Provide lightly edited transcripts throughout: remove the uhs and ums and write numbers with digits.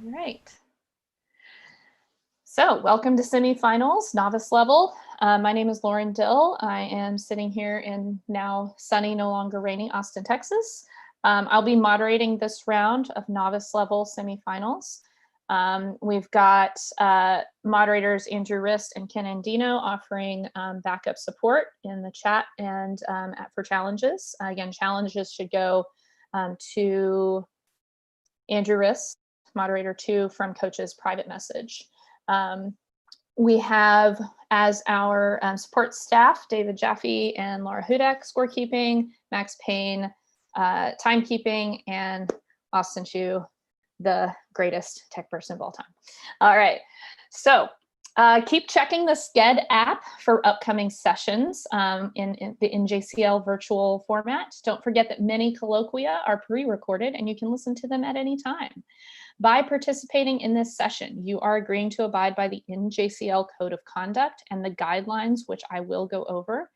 All right. So welcome to semifinals, novice level. My name is Lauren Dill. I am sitting here in now sunny, no longer rainy Austin, Texas. I'll be moderating this round of novice level semifinals. We've got moderators Andrew Rist and Ken Andino offering backup support in the chat and for challenges. Again, challenges should go to Andrew Rist, moderator 2 from Coach's private message. We have as our support staff, David Jaffe and Laura Hudak, scorekeeping, Max Payne, timekeeping, and Austin Chu, the greatest tech person of all time. All right, so keep checking the Sked app for upcoming sessions in the NJCL virtual format. Don't forget that many colloquia are pre-recorded and you can listen to them at any time. By participating in this session, you are agreeing to abide by the NJCL Code of Conduct and the guidelines, which I will go over.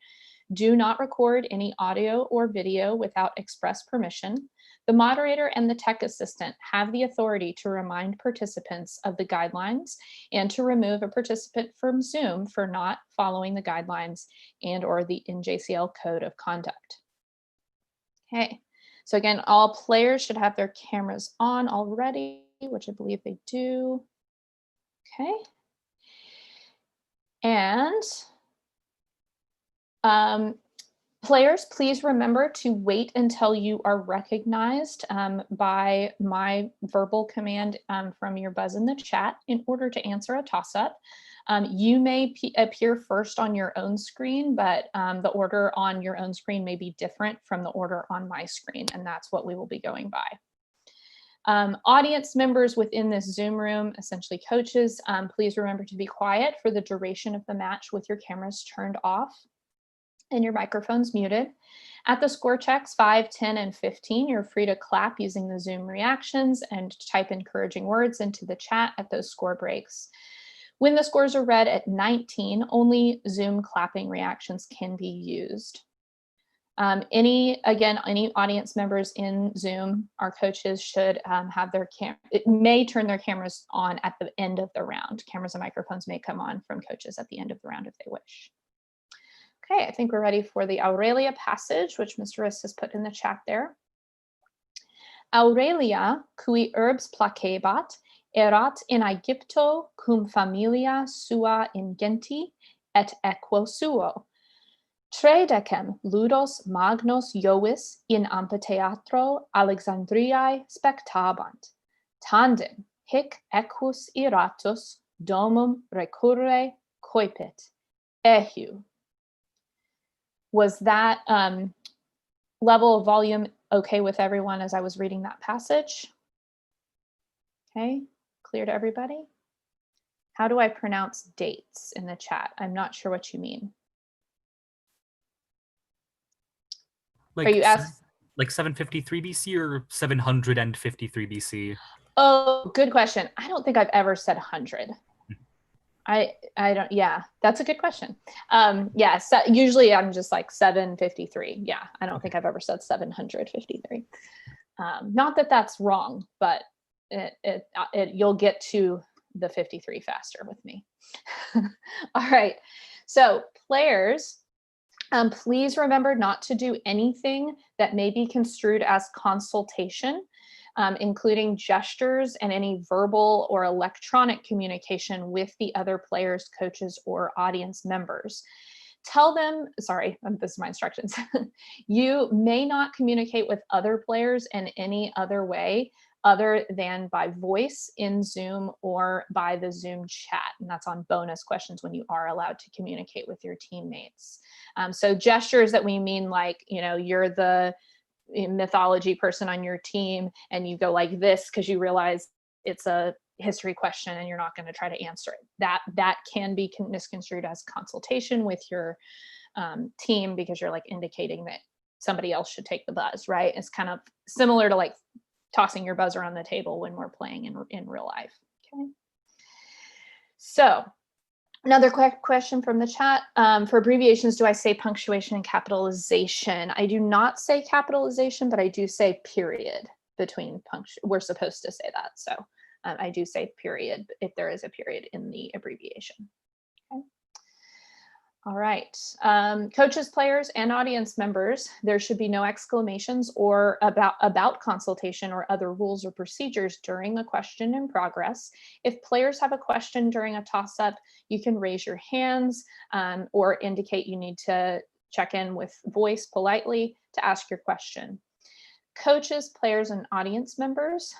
Do not record any audio or video without express permission. The moderator and the tech assistant have the authority to remind participants of the guidelines and to remove a participant from Zoom for not following the guidelines and/or the NJCL Code of Conduct. Okay, so again, all players should have their cameras on already, which I believe they do. Okay. And players, please remember to wait until you are recognized by my verbal command from your buzz in the chat in order to answer a toss-up. You may appear first on your own screen, but the order on your own screen may be different from the order on my screen, and that's what we will be going by. Audience members within this Zoom room, essentially coaches, please remember to be quiet for the duration of the match with your cameras turned off and your microphones muted. At the score checks 5, 10, and 15, you're free to clap using the Zoom reactions and type encouraging words into the chat at those score breaks. When the scores are read at 19, only Zoom clapping reactions can be used. Any audience members in Zoom, our coaches should have their it may turn their cameras on at the end of the round. Cameras and microphones may come on from coaches at the end of the round if they wish. Okay, I think we're ready for the Aurelia passage, which Mr. Rist has put in the chat there. Aurelia, cui urbs placebat, erat in Aegypto cum familia sua ingenti et equo suo. Tredecem ludos magnos Jovis in amphitheatro Alexandriae spectabant. Tandem hic equus iratus domum recurre coipit. Ehu. Was that level of volume okay with everyone as I was reading that passage? Okay, clear to everybody? How do I pronounce dates in the chat? I'm not sure what you mean. Like, are you asking? Like 753 BC or 753 BC? Oh, good question. I don't think I've ever said 100. I don't, yeah, that's a good question. Yeah, so usually I'm just like 753. Yeah, I don't think I've ever said 753. Not that that's wrong, but you'll get to the 53 faster with me. All right, so players, please remember not to do anything that may be construed as consultation, including gestures and any verbal or electronic communication with the other players, coaches, or audience members. Tell them, sorry, this is my instructions. You may not communicate with other players in any other way other than by voice in Zoom or by the Zoom chat. And that's on bonus questions when you are allowed to communicate with your teammates. So gestures that we mean like, you know, you're the mythology person on your team and you go like this because you realize it's a history question and you're not going to try to answer it. That can be misconstrued as consultation with your team because you're like indicating that somebody else should take the buzz, right? It's kind of similar to like tossing your buzzer on the table when we're playing in real life. Okay. So another quick question from the chat. For abbreviations, do I say punctuation and capitalization? I do not say capitalization, but I do say period between punctuation. We're supposed to say that. So I do say period if there is a period in the abbreviation. Okay. All right, coaches, players, and audience members, there should be no exclamations or about consultation or other rules or procedures during a question in progress. If players have a question during a toss-up, you can raise your hands or indicate you need to check in with voice politely to ask your question. Coaches, players, and audience members,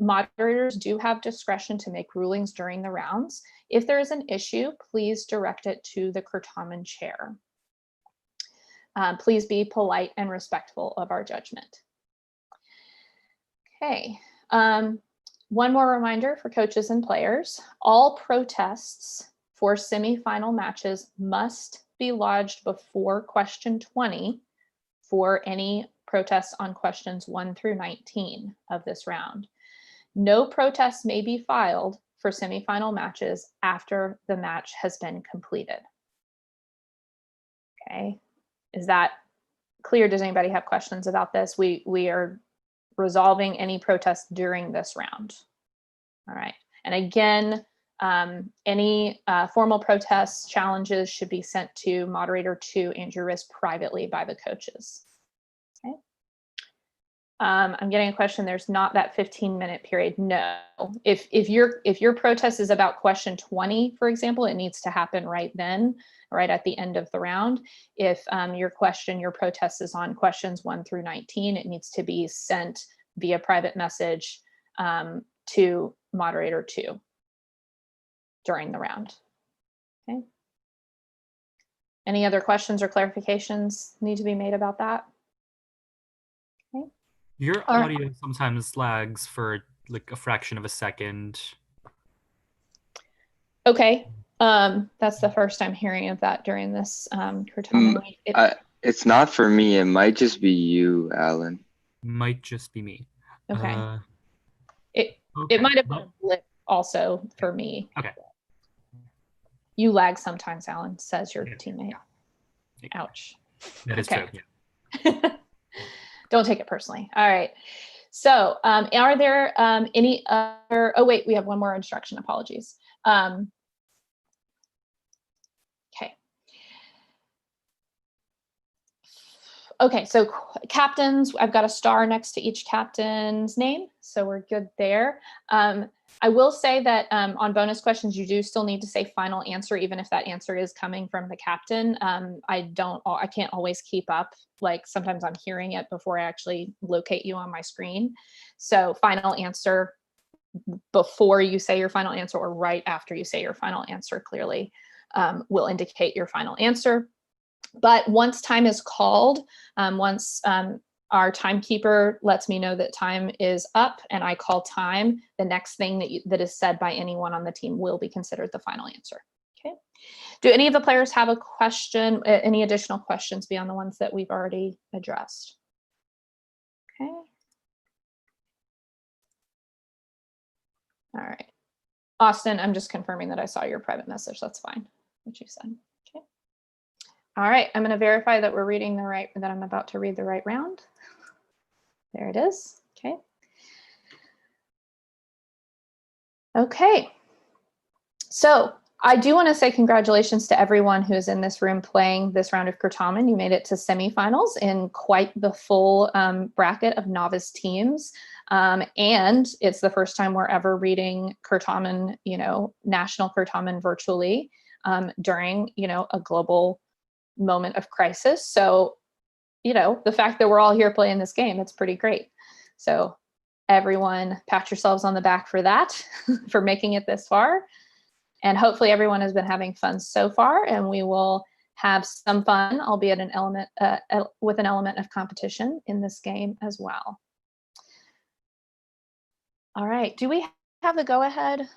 moderators do have discretion to make rulings during the rounds. If there is an issue, please direct it to the Certamen chair. Please be polite and respectful of our judgment. Okay, one more reminder for coaches and players. All protests for semifinal matches must be lodged before question 20 for any protests on questions 1 through 19 of this round. No protests may be filed for semifinal matches after the match has been completed. Okay, is that clear? Does anybody have questions about this? We are resolving any protests during this round. All right, and again, any formal protests, challenges should be sent to moderator 2, Andrew Riss, privately by the coaches. Okay. I'm getting a question. There's not that 15-minute period. No, if your protest is about question 20, for example, it needs to happen right then, right at the end of the round. If your protest is on questions 1 through 19, it needs to be sent via private message to moderator 2 during the round. Okay. Any other questions or clarifications need to be made about that? Okay. Your audio sometimes lags for like a fraction of a second. Okay. That's the first I'm hearing of that during this Certamen. It's not for me. It might just be you, Alan. Might just be me. Okay. It might have been a blip also for me. Okay. You lag sometimes, Alan, says your teammate. Ouch. That is true. Yeah. Don't take it personally. All right. So are there any other, oh wait, we have one more instruction, apologies. Okay. Okay, so captains, I've got a star next to each captain's name, so we're good there. I will say that on bonus questions, you do still need to say final answer, even if that answer is coming from the captain. I can't always keep up. Like sometimes I'm hearing it before I actually locate you on my screen. So final answer before you say your final answer or right after you say your final answer clearly will indicate your final answer. But once time is called, once our timekeeper lets me know that time is up and I call time, the next thing that is said by anyone on the team will be considered the final answer. Okay. Do any of the players have a question, any additional questions beyond the ones that we've already addressed? Okay. All right. Austin, I'm just confirming that I saw your private message. That's fine, what you said. Okay. All right, I'm going to verify that we're reading the right, that I'm about to read the right round. There it is. Okay. Okay. So I do want to say congratulations to everyone who is in this room playing this round of Certamen. You made it to semifinals in quite the full bracket of novice teams. And it's the first time we're ever reading Certamen, national Certamen virtually during, a global moment of crisis. So, the fact that we're all here playing this game, it's pretty great. So everyone pat yourselves on the back for that, for making it this far. And hopefully everyone has been having fun so far, and we will have some fun, albeit with an element of competition in this game as well. All right, do we have the go-ahead?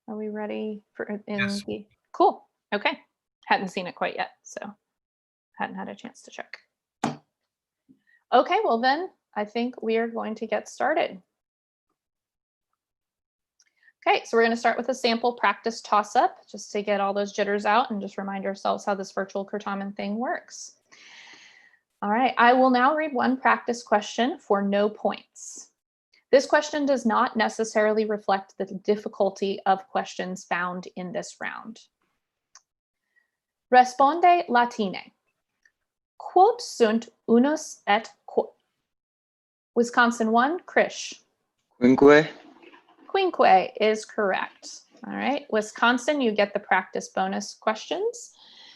Are we ready for Yes. Cool, okay. Hadn't seen it quite yet, so hadn't had a chance to check. Okay, well then, I think we are going to get started. Okay, so we're going to start with a sample practice toss-up, just to get all those jitters out and just remind ourselves how this virtual Certamen thing works. All right, I will now read one practice question for no points. This question does not necessarily reflect the difficulty of questions found in this round. Responde latine. Quot sunt unus et quo? Wisconsin 1, Krish. Quinque. Quinque is correct. All right, Wisconsin, you get the practice bonus questions.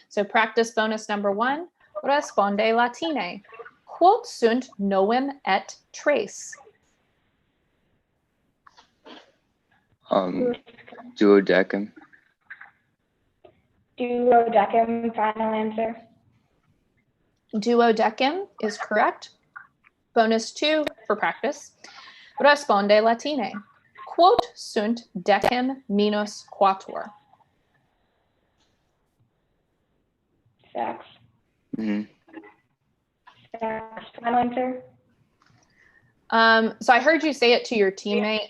So practice bonus number 1, responde latine. Quot sunt novem et tres? Duodecim. Duodecim, final answer. Duodecim is correct. Bonus 2 for practice. Responde latine. Quot sunt decim minus quattuor? Six. Mm-hmm. Six, final answer. So I heard you say it to your teammate,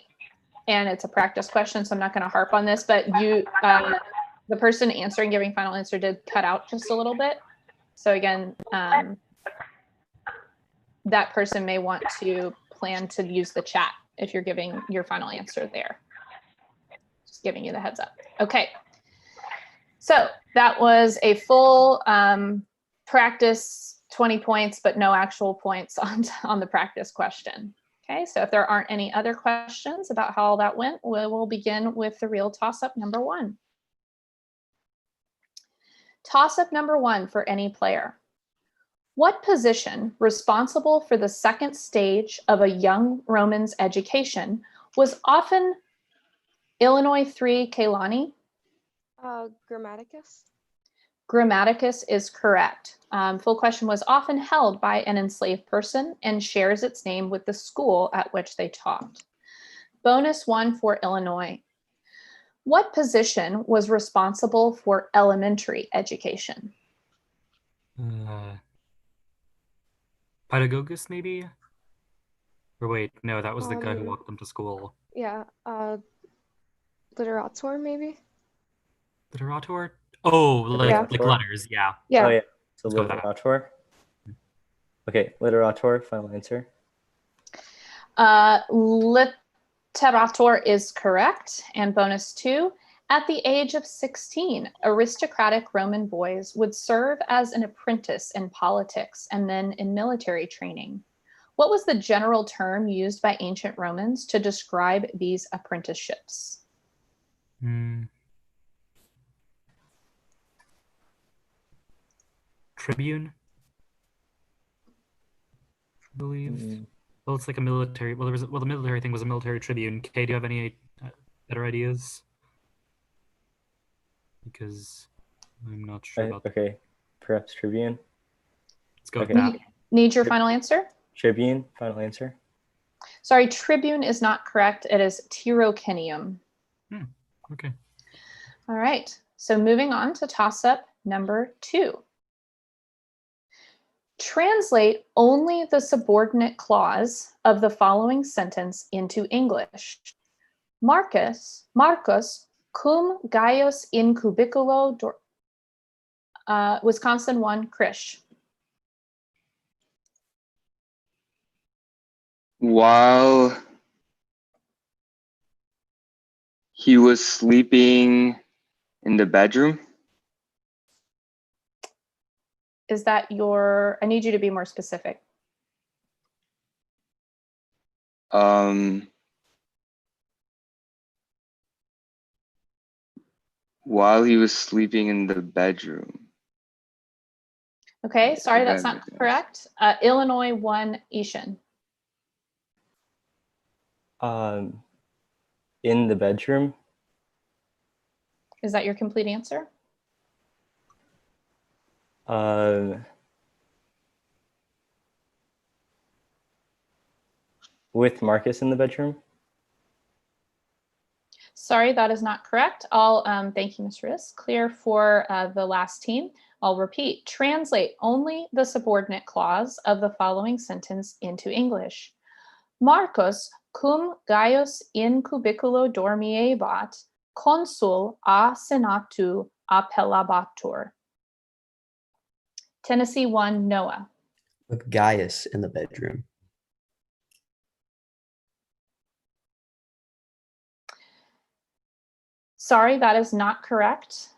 and it's a practice question, so I'm not going to harp on this, but you, the person answering, giving final answer did cut out just a little bit. So again, that person may want to plan to use the chat if you're giving your final answer there. Just giving you the heads up. Okay. So that was a full practice 20 points, but no actual points on the practice question. Okay, so if there aren't any other questions about how all that went, we will begin with the real toss-up number 1. Toss-up number 1 for any player. What position responsible for the second stage of a young Roman's education was often Illinois 3, Kaylani? Grammaticus. Grammaticus is correct. Full question was often held by an enslaved person and shares its name with the school at which they taught. Bonus 1 for Illinois. What position was responsible for elementary education? Pedagogus, maybe? Or wait, no, that was the guy who walked them to school. Yeah, literator, maybe? Literator? Oh, like, Yeah. like letters, yeah. Yeah. Oh, yeah. So Let's go with that. literator. Okay, literator, final answer. Literator is correct. And bonus 2, at the age of 16, aristocratic Roman boys would serve as an apprentice in politics and then in military training. What was the general term used by ancient Romans to describe these apprenticeships? Tribune, I believe. Well, it's like a military. Well, the military thing was a military tribune. Kay, do you have any better ideas? Because I'm not sure about. Okay, perhaps Tribune. Let's go with Okay. that. Need your final answer? Tribune, final answer. Sorry, tribune is not correct. It is tyrocinium. Okay. All right. So moving on to toss-up number 2. Translate only the subordinate clause of the following sentence into English. Marcus cum Gaius in cubiculo Wisconsin 1, Krish. While he was sleeping in the bedroom. Is that your, I need you to be more specific. While he was sleeping in the bedroom. Okay, sorry, that's not correct. Illinois 1, Ishan. In the bedroom. Is that your complete answer? With Marcus in the bedroom. Sorry, that is not correct. I'll thank you, Ms. Riss. Clear for the last team. I'll repeat. Translate only the subordinate clause of the following sentence into English. Marcus cum Gaius in cubiculo dormiebat, consul a senatu appellabatur. Tennessee 1, Noah. With Gaius in the bedroom. Sorry, that is not correct.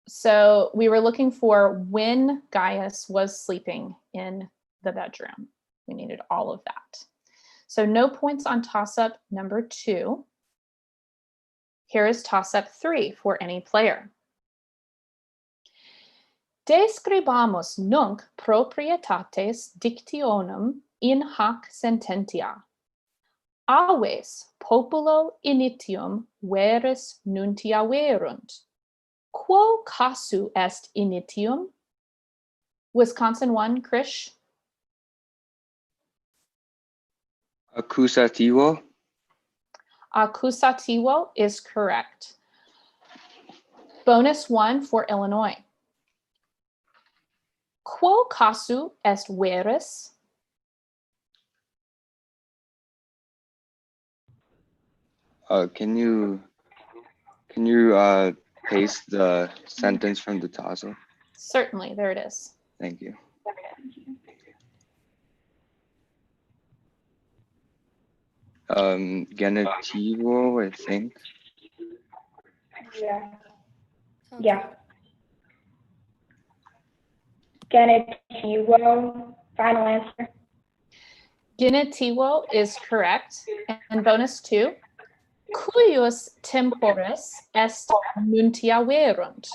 So we were looking for when Gaius was sleeping in the bedroom. We needed all of that. So no points on toss-up number 2. Here is toss-up 3 for any player. Describamos nunc proprietates dictionum in hac sententia. Aves populo initium veris nuntia verunt. Quo casu est initium? Wisconsin 1, Krish. Accusativo. Accusativo is correct. Bonus 1 for Illinois. Quo casu est veris? Can you paste the sentence from the toss-up? Certainly, there it is. Thank you. Genitivo, I think. Yeah. Yeah. Genitivo, final answer. Genitivo is correct. And bonus 2, cuius temporis est nuntia verunt?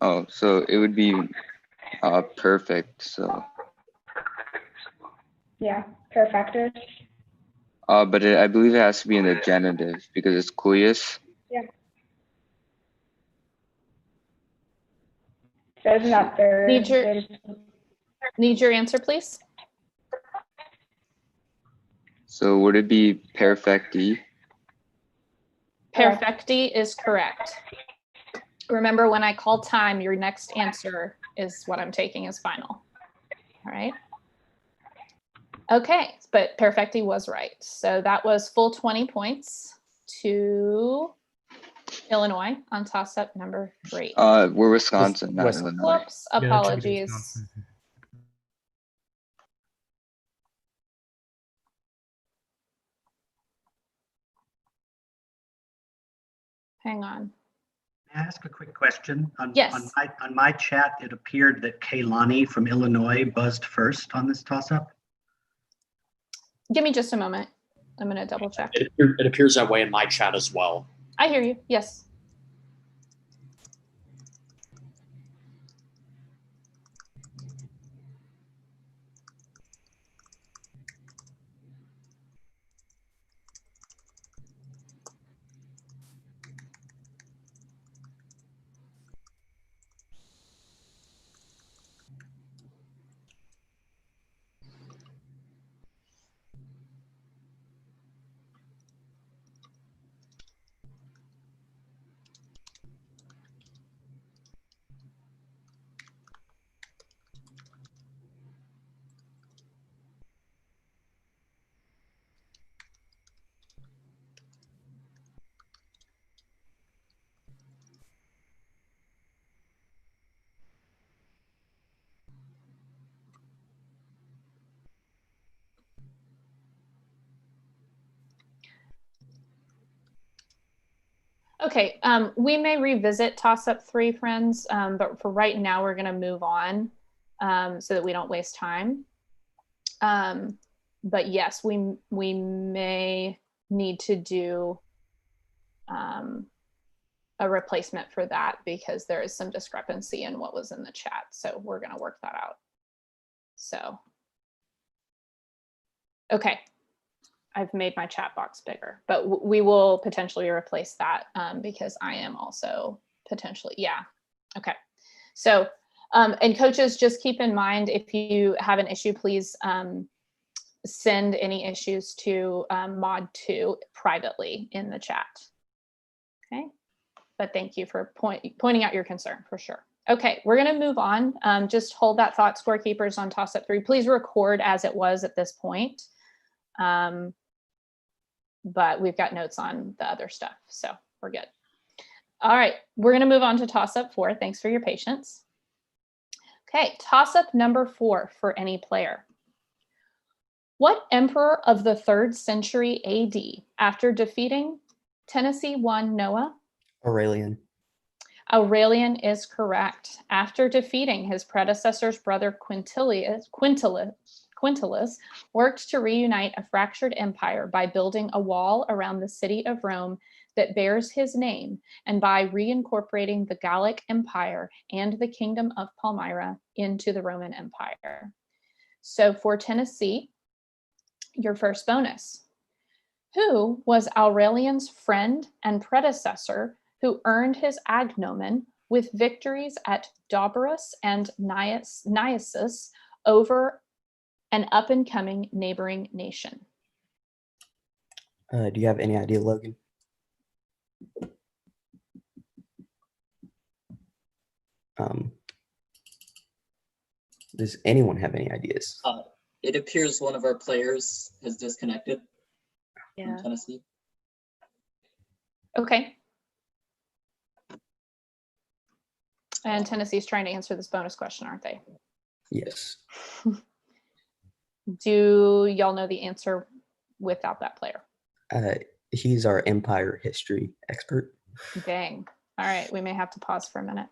Oh, so it would be perfect. So, Yeah, perfectus. but I believe it has to be in the genitive because it's cuius. Yeah. So isn't that third? Need your answer, please? So would it be perfecti? Perfecti is correct. Remember, when I call time, your next answer is what I'm taking as final. All right. Okay, but perfecti was right. So that was full 20 points to Illinois on toss-up number 3. We're Wisconsin, not West- Illinois. Whoops, Yeah, that should be apologies. Wisconsin. Hang on. May I ask a quick question? Yes. On my chat, it appeared that Kaylani from Illinois buzzed first on this toss-up. Give me just a moment. I'm going to double check. It appears that way in my chat as well. I hear you. Yes. Okay, we may revisit toss-up 3, friends, but for right now, we're going to move on so that we don't waste time. But yes, we may need to do a replacement for that because there is some discrepancy in what was in the chat. So we're going to work that out. So, okay. I've made my chat box bigger, but we will potentially replace that because I am also potentially, yeah. Okay. So, and coaches, just keep in mind, if you have an issue, please send any issues to mod 2 privately in the chat. Okay. But thank you for pointing out your concern for sure. Okay, we're going to move on. Just hold that thought, scorekeepers, on toss-up 3. Please record as it was at this point. But we've got notes on the other stuff, so we're good. All right, we're going to move on to toss-up 4. Thanks for your patience. Okay, toss-up number 4 for any player. What emperor of the 3rd century AD, after defeating Tennessee, won Noah? Aurelian. Aurelian is correct. After defeating his predecessor's brother Quintilius worked to reunite a fractured empire by building a wall around the city of Rome that bears his name and by reincorporating the Gallic Empire and the Kingdom of Palmyra into the Roman Empire. So for Tennessee, your first bonus. Who was Aurelian's friend and predecessor who earned his agnomen with victories at Doberus and Niasus over an up-and-coming neighboring nation? Do you have any idea, Logan? Does anyone have any ideas? It appears one of our players has disconnected Yeah. from Tennessee. Okay. And Tennessee's trying to answer this bonus question, aren't they? Yes. Do y'all know the answer without that player? He's our empire history expert. Dang. All right, we may have to pause for a minute.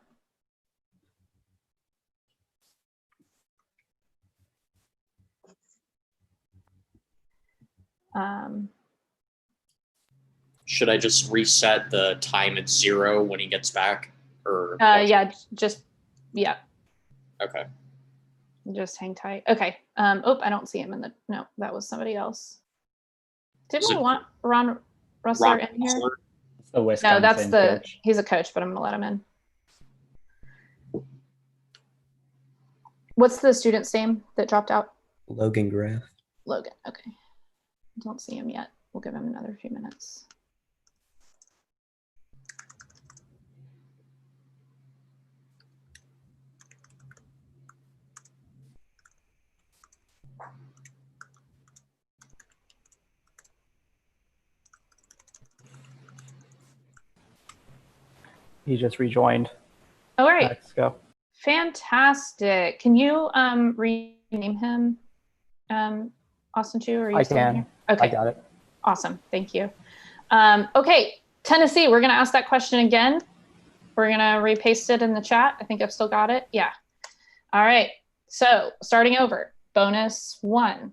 Should I just reset the time at 0 when he gets back? Or Yeah, yeah, Okay. just hang tight. Okay. Oh, I don't see him in the, no, that was somebody else. Did Is we it want Ron Russler Ron in here? Russler? It's the No, Wisconsin that's the, coach. he's a coach, but I'm gonna let him in. What's the student's name that dropped out? Logan Graff. Logan, okay. Don't see him yet. We'll give him another few minutes. He just rejoined. All right, Let's go. fantastic. Can you rename him, Austin Chu? Are you I still in can. here? Okay. I got it. Awesome, thank you. Okay, Tennessee, we're gonna ask that question again. We're gonna repaste it in the chat. I think I've still got it. Yeah. All right, so starting over, bonus 1.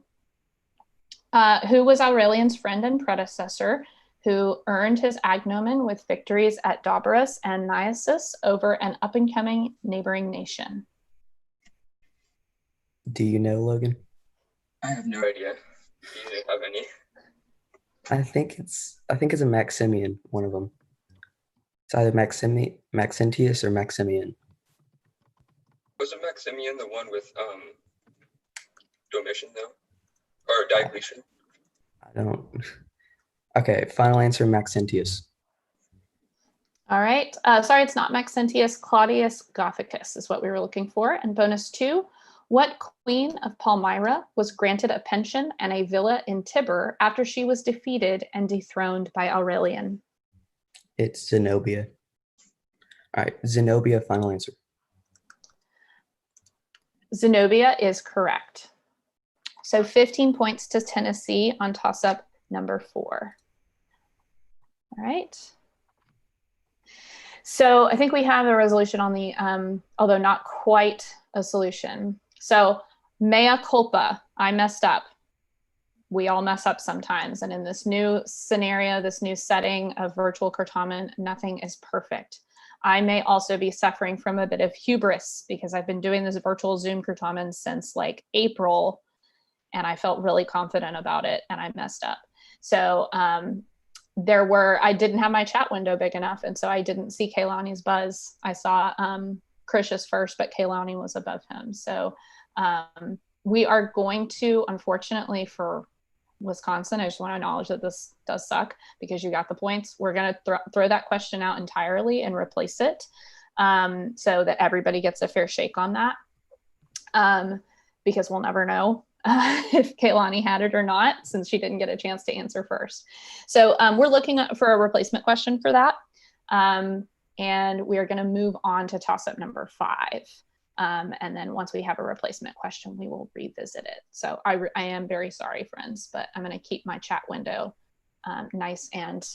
Who was Aurelian's friend and predecessor who earned his agnomen with victories at Doberus and Niasus over an up-and-coming neighboring nation? Do you know, Logan? I have no idea. Do you have any? I think it's a Maximian, one of them. It's either Maxentius or Maximian. Wasn't Maximian the one with Domitian though? Or Diocletian? I don't. Okay, final answer, Maxentius. All right, sorry, it's not Maxentius. Claudius Gothicus is what we were looking for. And bonus 2, what queen of Palmyra was granted a pension and a villa in Tibur after she was defeated and dethroned by Aurelian? It's Zenobia. All right, Zenobia, final answer. Zenobia is correct. So 15 points to Tennessee on toss-up number 4. All right. So I think we have a resolution on the, although not quite a solution. So mea culpa, I messed up. We all mess up sometimes. And in this new scenario, this new setting of virtual Certamen, nothing is perfect. I may also be suffering from a bit of hubris because I've been doing this virtual Zoom Certamen since like April, and I felt really confident about it and I messed up. So I didn't have my chat window big enough, and so I didn't see Kaylani's buzz. I saw Krish's first, but Kaylani was above him. So we are going to, unfortunately for Wisconsin, I just want to acknowledge that this does suck because you got the points. We're going to throw that question out entirely and replace it so that everybody gets a fair shake on that because we'll never know if Kaylani had it or not, since she didn't get a chance to answer first. So we're looking for a replacement question for that. And we are going to move on to toss-up number 5. And then once we have a replacement question, we will revisit it. So I am very sorry, friends, but I'm going to keep my chat window nice and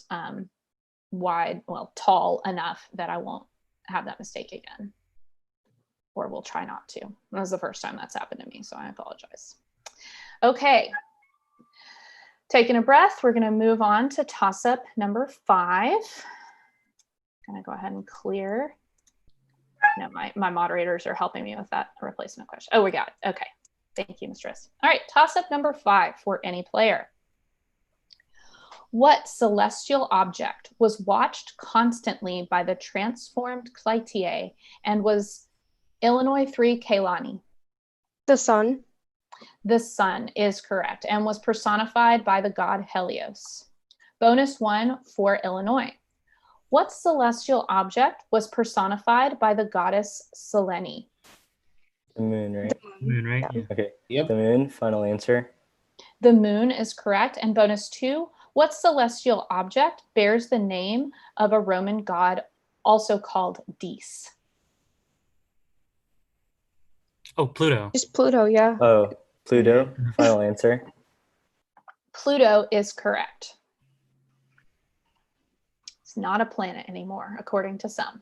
wide, well, tall enough that I won't have that mistake again. Or we'll try not to. That was the first time that's happened to me, so I apologize. Okay. Taking a breath, we're going to move on to toss-up number 5. I'm going to go ahead and clear. No, my moderators are helping me with that replacement question. Oh, we got it. Okay. Thank you, Mistress. All right, toss-up number 5 for any player. What celestial object was watched constantly by the transformed Clytie and was Illinois 3 Kaylani? The sun. The sun is correct and was personified by the god Helios. Bonus 1 for Illinois. What celestial object was personified by the goddess Selene? The moon, right? Moon, right? Yeah. Okay. Yep. The moon, final answer. The moon is correct. And bonus 2, what celestial object bears the name of a Roman god also called Dis? Oh, Pluto. Just Pluto, yeah. Oh, Pluto, final answer. Pluto is correct. It's not a planet anymore, according to some.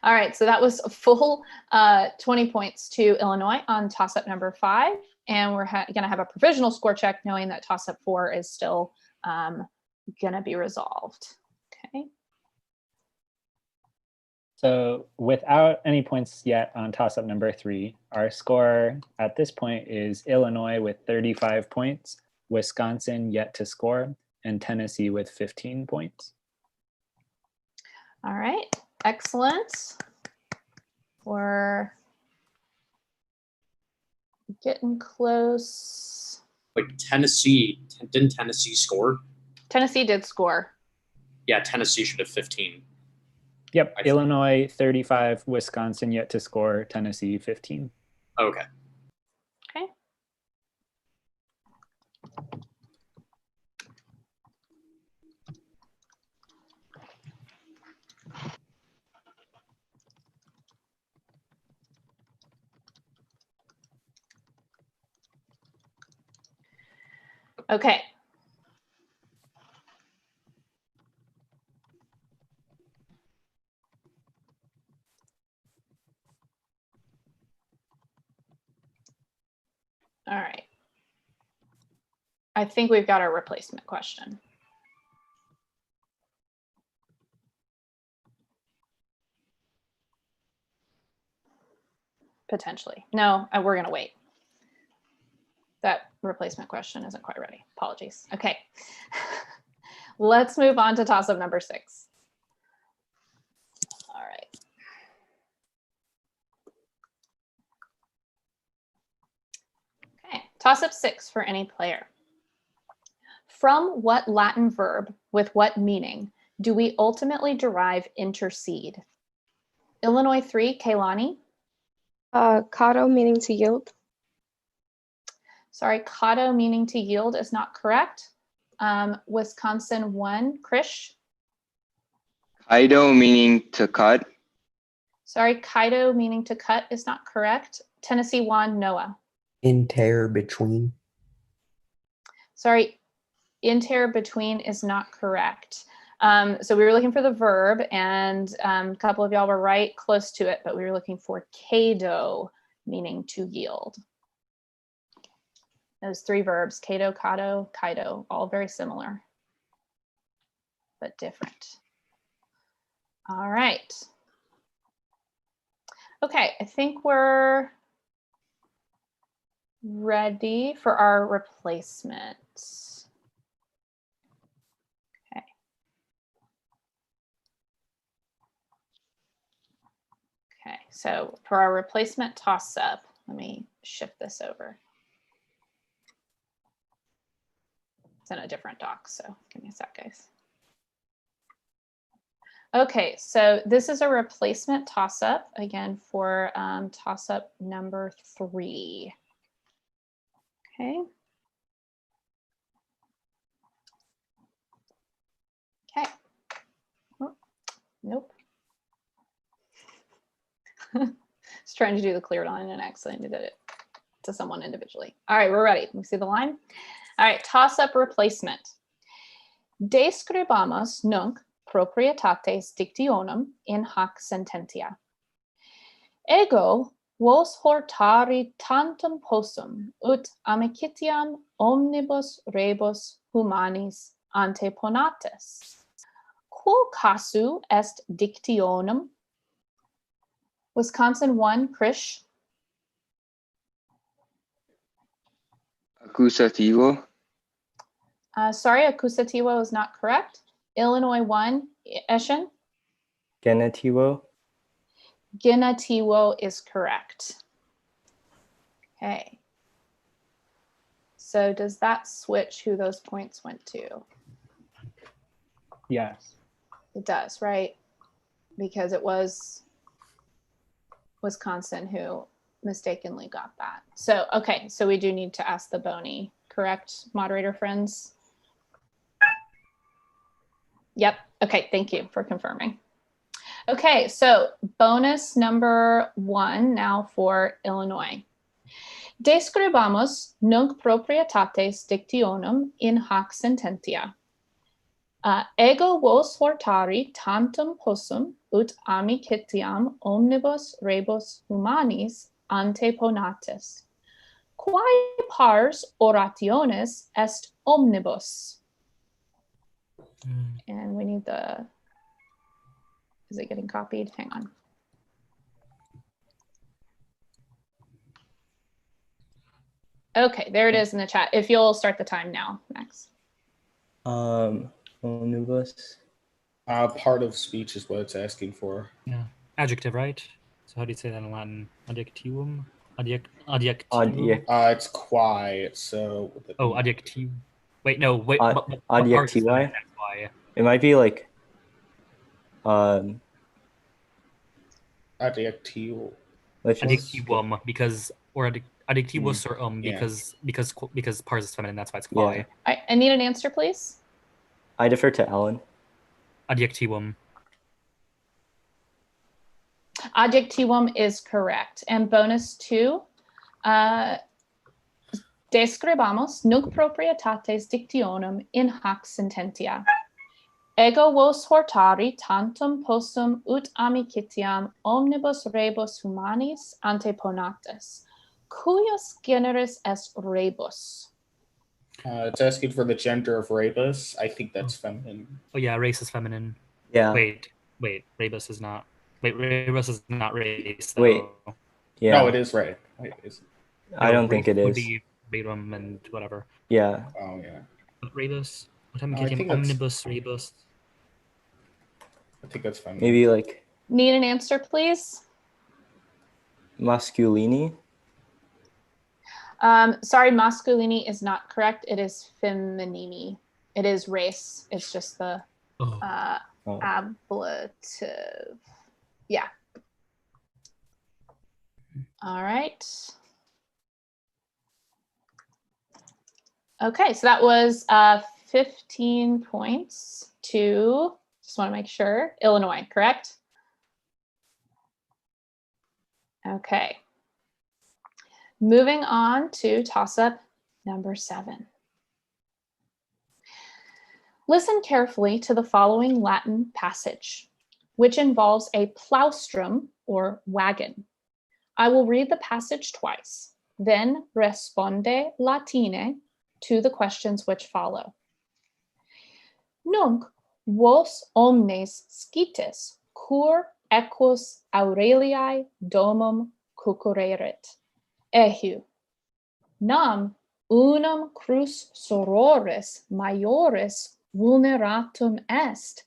All right, so that was a full 20 points to Illinois on toss-up number 5. And we're going to have a provisional score check knowing that toss-up 4 is still going to be resolved. Okay. So without any points yet on toss-up number 3, our score at this point is Illinois with 35 points, Wisconsin yet to score, and Tennessee with 15 points. All right, excellent. We're getting close. Wait, didn't Tennessee score? Tennessee did score. Yeah, Tennessee should have 15. Yep, Illinois 35, Wisconsin yet to score, Tennessee 15. Okay. Okay. Okay. All right. I think we've got our replacement question. Potentially. No, we're going to wait. That replacement question isn't quite ready. Apologies. Okay. Let's move on to toss-up number 6. All right. Okay, toss-up 6 for any player. From what Latin verb with what meaning do we ultimately derive intercede? Illinois 3, Kaylani. Cado meaning to yield. Sorry, cado meaning to yield is not correct. Wisconsin 1, Krish. Kaido meaning to cut. Sorry, kaido meaning to cut is not correct. Tennessee 1, Noah. Inter between. Sorry, inter between is not correct. So we were looking for the verb, and a couple of y'all were right close to it, but we were looking for kado, meaning to yield. Those 3 verbs, kado, kado, kaido, all very similar, but different. All right. Okay, I think we're ready for our replacement. Okay. Okay, so for our replacement toss-up, let me shift this over. It's in a different doc, so give me a sec, guys. Okay, so this is a replacement toss-up, again, for toss-up number 3. Okay. Okay. Oh, nope. was trying to do the clear line and accidentally did it to someone individually. All right, we're ready. We see the line. All right, toss-up replacement. Describamos nunc proprietates dictionum in hac sententia. Ego vos hortari tantum possum ut amicitiam omnibus rebus humanis anteponates. Quo casu est dictionum? Wisconsin 1, Krish. Accusativo. Sorry, accusativo is not correct. Illinois 1, Eshin. Genitivo. Genitivo is correct. Okay. So does that switch who those points went to? Yes. It does, right? Because it was Wisconsin who mistakenly got that. So, okay, so we do need to ask the Boney, correct, moderator friends? Yep, okay, thank you for confirming. Okay, so bonus number 1 now for Illinois. Describamos nunc proprietates dictionum in hac sententia. Ego vos hortari tantum possum ut amicitiam omnibus rebus humanis anteponatis. Quae pars orationis est omnibus? And we need the, is it getting copied? Hang on. Okay, there it is in the chat. If you'll start the time now, Max. Omnibus. Part of speech is what it's asking for. Yeah. Adjective, right? So how do you say that in Latin? Adjectivum? Adjectivum? It's quae, so... Oh, adjective. Wait, no, wait. Adjectivi? It might be like... Adjectivo. Adjectivum, because... Or adjectivus or Yeah. because pars is feminine, that's why it's quae. Yeah. I need an answer, please. I defer to Alan. Adjectivum. Adjectivum is correct. And bonus 2, describamos nunc proprietates dictionum in hac sententia. Ego vos hortari tantum possum ut amicitiam omnibus rebus humanis anteponatis. Cuius generis est rebus? It's asking for the gender of rebus. I think that's feminine. Oh yeah, race is feminine. Yeah. Wait, rebus is not. Wait, rebus is not race. Though. Wait. Yeah. No, it is right. Wait, is it? I don't think it Would is. be Rerum and whatever. Yeah. Oh yeah. But rebus. What I am think omnibus rebus? I think that's feminine. Maybe like Need an answer, please? masculini. Sorry, masculini is not correct. It is feminini. It is race. It's just the ablative. Yeah. All right. Okay, so that was 15 points to, just want to make sure, Illinois, correct? Okay. Moving on to toss-up number 7. Listen carefully to the following Latin passage, which involves a plaustrum or wagon. I will read the passage twice, then responde latine to the questions which follow. Nunc vos omnes scites cur equus Aureliae domum cucureret. Eheu, nam unum crus sororis maioris vulneratum est,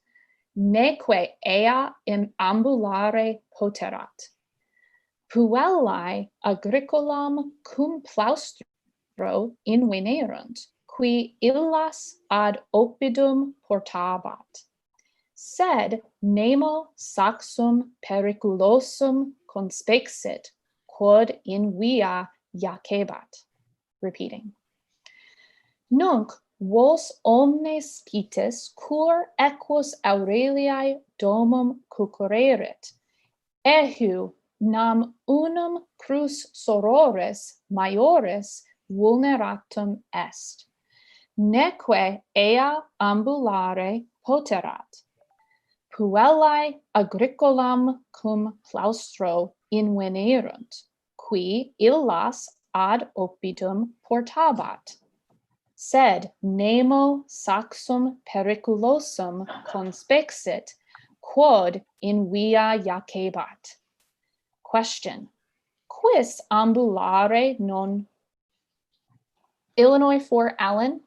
neque ea in ambulare poterat. Puellae agricolam cum plaustro invenerunt, qui illas ad oppidum portabat. Sed nemo saxum periculosum conspexit, quod in via jacebat. Repeating. Nunc vos omnes scites cur equus Aureliae domum cucureret. Eheu nam unum crus sorores maiores vulneratum est, neque ea ambulare poterat, puellae agricolam cum claustro invenerunt, qui illas ad oppidum portabat, sed nemo saxum periculosum conspexit, quod in via jacebat. Question: quis ambulare non? Illinois for Allen.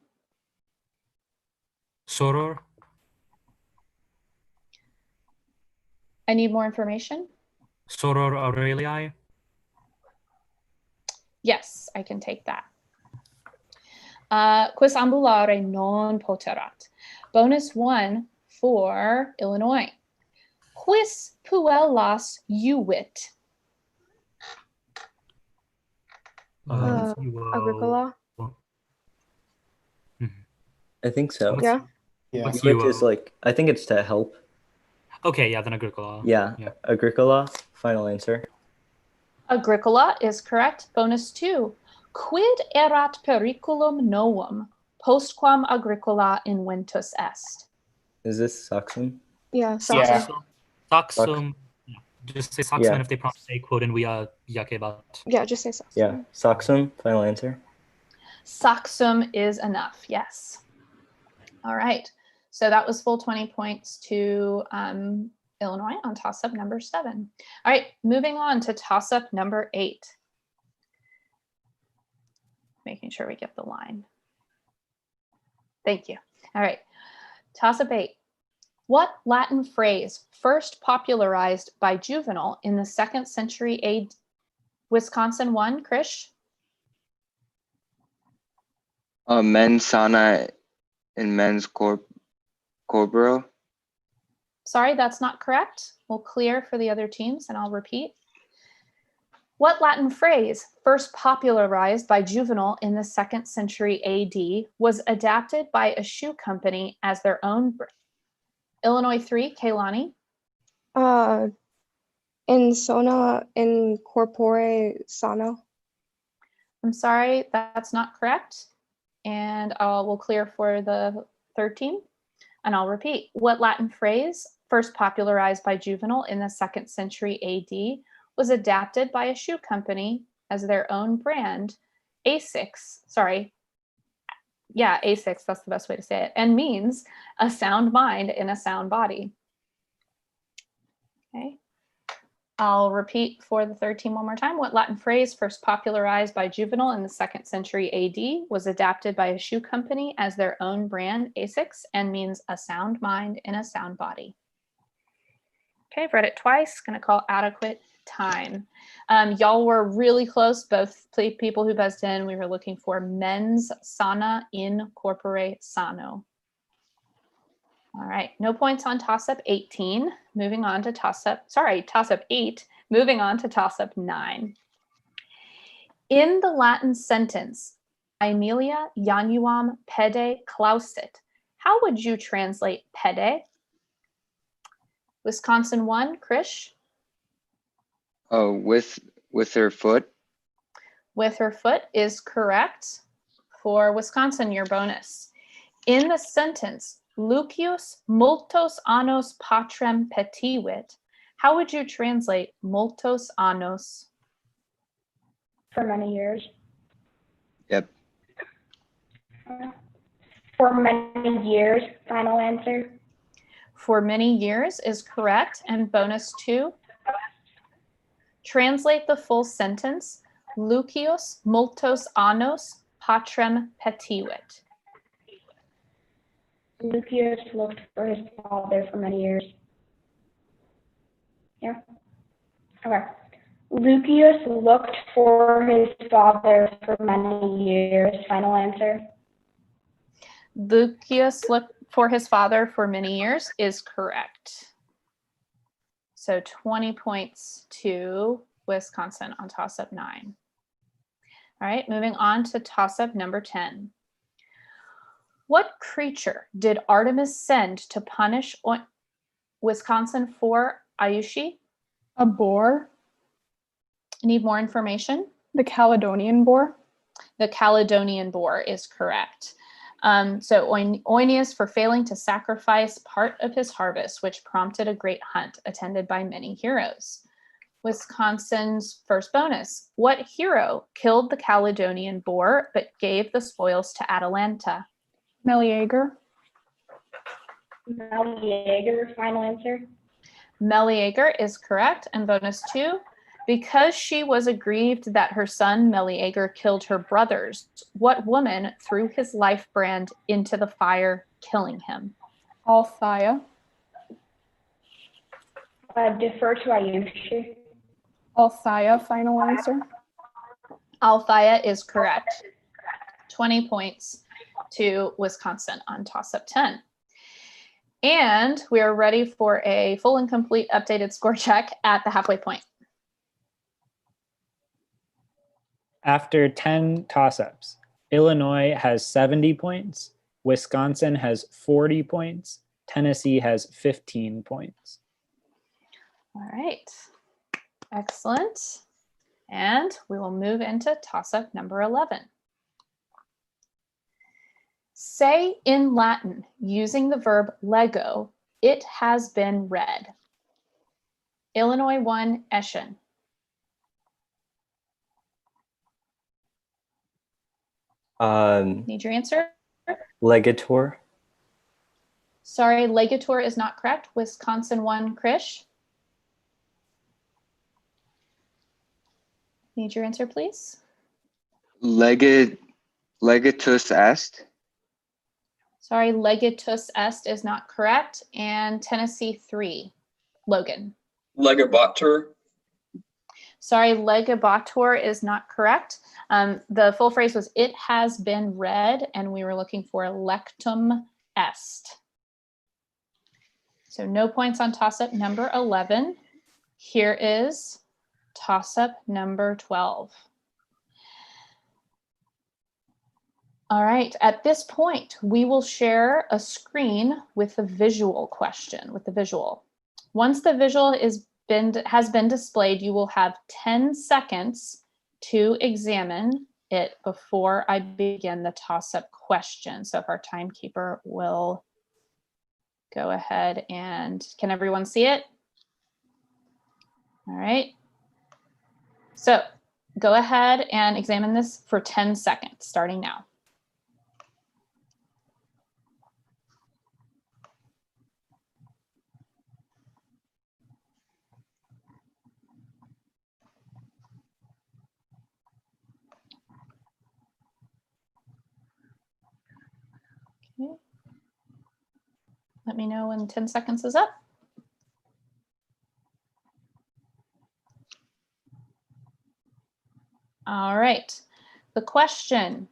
Soror. I need more information. Soror Aureliae. Yes, I can take that. Quis ambulare non poterat. Bonus 1 for Illinois. Quis puellas juvit? Agricola. I think so. Yeah. Yeah. Which is like, I think it's to help. Okay, yeah, then Agricola. Yeah. Agricola, final answer. Agricola is correct. Bonus 2. Quid erat periculum novum postquam Agricola inventus est? Is this Saxon? Yeah. Yeah. Saxon. Saxum. Just say Saxum, Yeah. and if they pronounce a quote in via jacebat. Yeah, just say Saxon. Yeah. Saxum, final answer. Saxum is enough, yes. All right, so that was full 20 points to Illinois on toss-up number 7. All right, moving on to toss-up number 8. Making sure we get the line. Thank you. All right, toss-up 8. What Latin phrase first popularized by Juvenal in the 2nd century AD? Wisconsin 1, Krish? Mens sana in mens corporo. Sorry, that's not correct. We'll clear for the other teams and I'll repeat. What Latin phrase, first popularized by Juvenal in the 2nd century AD, was adapted by a shoe company as their own? Illinois 3, Kaylani? Insona in corpore sano. I'm sorry, that's not correct. And we'll clear for the third team. And I'll repeat. What Latin phrase, first popularized by Juvenal in the 2nd century AD, was adapted by a shoe company as their own brand? Asics, sorry. Yeah, Asics, that's the best way to say it. And means a sound mind in a sound body. Okay. I'll repeat for the third team one more time. What Latin phrase, first popularized by Juvenal in the 2nd century AD, was adapted by a shoe company as their own brand, Asics, and means a sound mind in a sound body? Okay, I've read it twice. Going to call adequate time. Y'all were really close, both people who buzzed in. We were looking for mens sana in corpore sano. All right, no points on toss-up 18. Moving on to toss-up 8. Moving on to toss-up 9. In the Latin sentence, Aemilia januam pede clausit, how would you translate pede? Wisconsin 1, Krish? With her foot. With her foot is correct. For Wisconsin, your bonus. In the sentence, Lucius multos annos patrem petivit, how would you translate multos annos? For many years. Yep. For many years, final answer. For many years is correct. And bonus 2. Translate the full sentence. Lucius multos annos patrem petivit. Lucius looked for his father for many years. Yeah. Okay. Lucius looked for his father for many years. Final answer. Lucius looked for his father for many years is correct. So 20 points to Wisconsin on toss-up 9. All right, moving on to toss-up number 10. What creature did Artemis send to punish Wisconsin for Ayushi? A boar. Need more information? The Caledonian boar. The Caledonian boar is correct. So Oeneus for failing to sacrifice part of his harvest, which prompted a great hunt attended by many heroes. Wisconsin's first bonus. What hero killed the Caledonian boar but gave the spoils to Atalanta? Meleager. Meleager, final answer. Meleager is correct. And bonus 2. Because she was aggrieved that her son Meleager killed her brothers, what woman threw his life brand into the fire, killing him? Althea. Defer to Ayushi. Althea, final answer. Althea is correct. 20 points to Wisconsin on toss-up 10. And we are ready for a full and complete updated score check at the halfway point. After 10 toss-ups, Illinois has 70 points, Wisconsin has 40 points, Tennessee has 15 points. All right, excellent. And we will move into toss-up number 11. Say in Latin, using the verb lego, it has been read. Illinois 1, Eschen. Need your answer? Legator. Sorry, legator is not correct. Wisconsin 1, Krish. Need your answer, please? Legatus est. Sorry, legatus est is not correct. And Tennessee 3, Logan. Legabatur. Sorry, legabator is not correct. The full phrase was, it has been read, and we were looking for lectum est. So no points on toss-up number 11. Here is toss-up number 12. All right, at this point, we will share a screen with the visual question, with the visual. Once the visual has been displayed, you will have 10 seconds to examine it before I begin the toss-up question. So if our timekeeper will go ahead and, can everyone see it? All right. So go ahead and examine this for 10 seconds, starting now. Okay. Let me know when 10 seconds is up. All right. The question.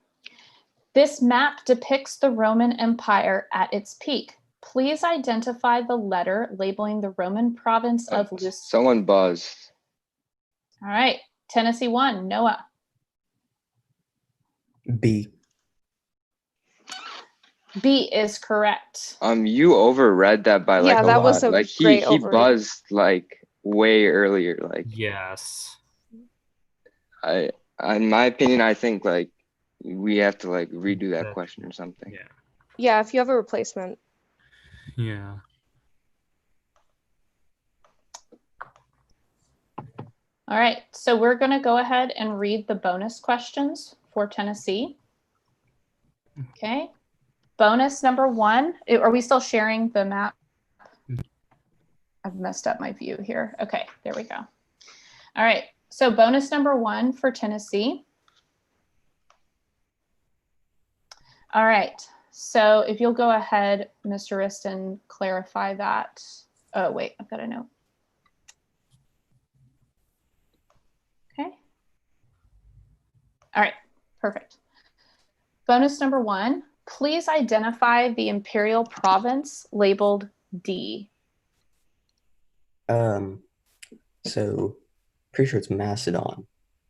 This map depicts the Roman Empire at its peak. Please identify the letter labeling the Roman province of Lusitania. Someone buzzed. All right. Tennessee 1, Noah. B. B is correct. You overread that by like Yeah, a that lot. was a Like great he overread. buzzed like way earlier. Like Yes. In my opinion, I think like we have to like redo that question or something. Yeah. Yeah, if you have a replacement. Yeah. All right. So we're going to go ahead and read the bonus questions for Tennessee. Okay. Bonus number 1. Are we still sharing the map? I've messed up my view here. Okay, there we go. All right. So bonus number 1 for Tennessee. All right. So if you'll go ahead, Mr. Riston, clarify that. Oh, wait, I've got a note. Okay. All right, perfect. Bonus number 1, please identify the imperial province labeled D. So pretty sure it's Macedon.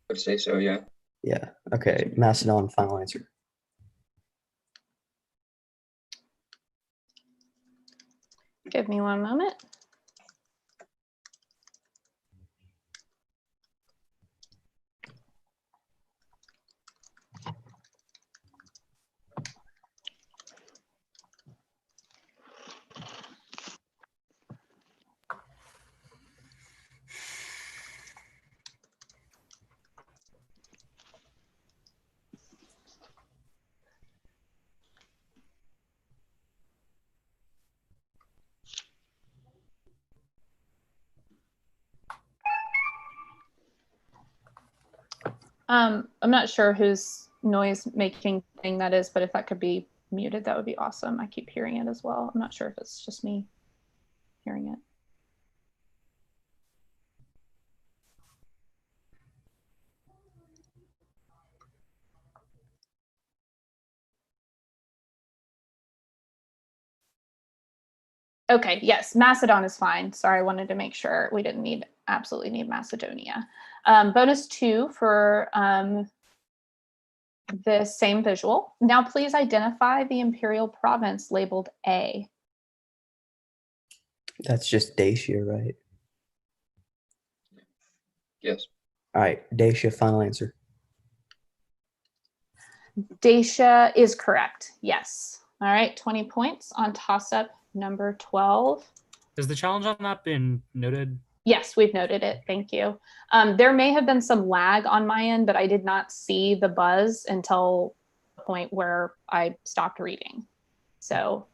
I'd say so, yeah. Yeah. Okay. Macedon, final answer. Give me one moment. I'm not sure whose noise making thing that is, but if that could be muted, that would be awesome. I keep hearing it as well. I'm not sure if it's just me hearing it. Okay, yes, Macedon is fine. Sorry, I wanted to make sure we didn't absolutely need Macedonia. Bonus 2 for the same visual. Now please identify the imperial province labeled A. That's just Dacia, right? Yes. All right, Dacia, final answer. Dacia is correct, yes. All right, 20 points on toss-up number 12. Has the challenge on that been noted? Yes, we've noted it. Thank you. There may have been some lag on my end, but I did not see the buzz until the point where I stopped reading. So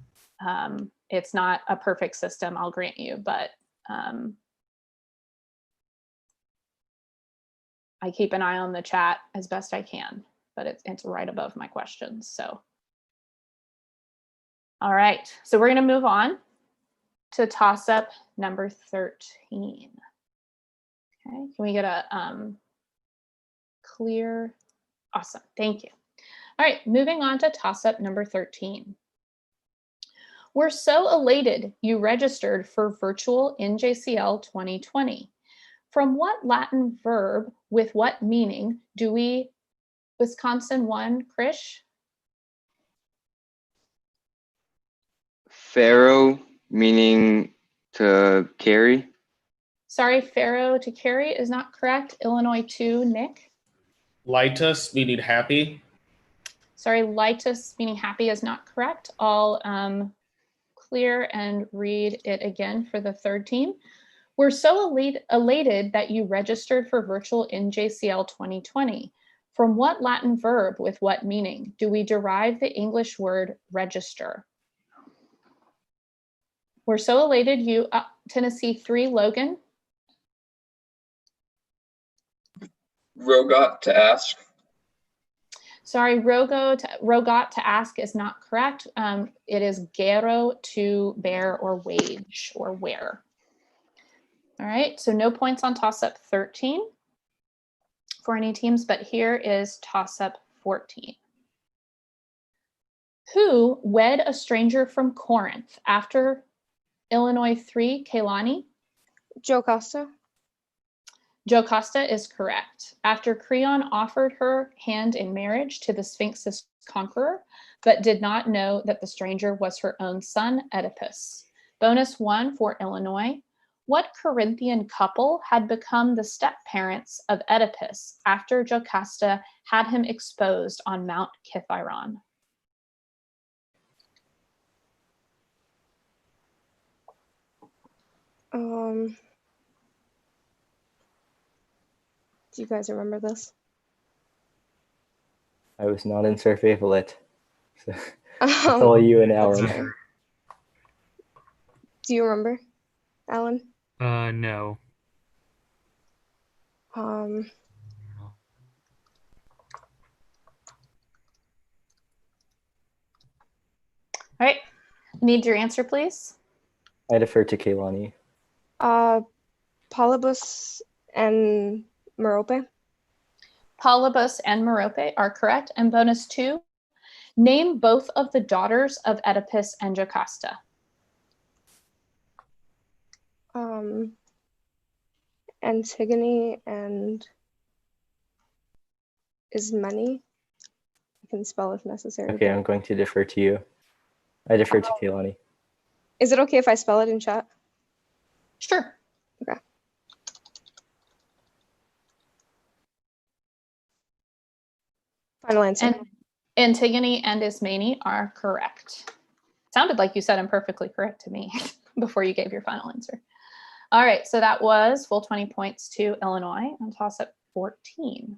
it's not a perfect system, I'll grant you, but I keep an eye on the chat as best I can, but it's right above my questions. So, all right, so we're gonna move on to toss-up number 13. Okay, can we get a clear? Awesome, thank you. All right, moving on to toss-up number 13. We're so elated you registered for virtual NJCL 2020. From what Latin verb with what meaning do we, Wisconsin 1, Krish? Pharaoh, meaning to carry. Sorry, Pharaoh to carry is not correct. Illinois 2, Nick. Lightus, meaning happy. Sorry, lightus meaning happy is not correct. I'll clear and read it again for the third team. We're so elated that you registered for virtual NJCL 2020. From what Latin verb with what meaning do we derive the English word register? We're so elated you, Tennessee 3, Logan. Rogot, to ask. Sorry, rogot to ask is not correct. It is gero, to bear or wage or wear. All right, so no points on toss-up 13 for any teams, but here is toss-up 14. Who wed a stranger from Corinth after Illinois 3, Kaylani? Jocasta. Jocasta is correct. After Creon offered her hand in marriage to the Sphinx's conqueror, but did not know that the stranger was her own son, Oedipus. Bonus 1 for Illinois. What Corinthian couple had become the step-parents of Oedipus after Jocasta had him exposed on Mount Kithaeron? Do you guys remember this? I was not in Survivalit. So it's Um, all you and Alan. Do you remember, Alan? No. All right, need your answer, please. I defer to Kaylani. Polybus and Merope. Polybus and Merope are correct. And bonus 2, name both of the daughters of Oedipus and Jocasta. Antigone and Ismene. I can spell if necessary. Okay, I'm going to defer to you. I defer to Kaylani. Is it okay if I spell it in chat? Sure. Okay. Final answer. And Antigone and Ismene are correct. Sounded like you said them perfectly correct to me before you gave your final answer. All right, so that was full 20 points to Illinois on toss-up 14.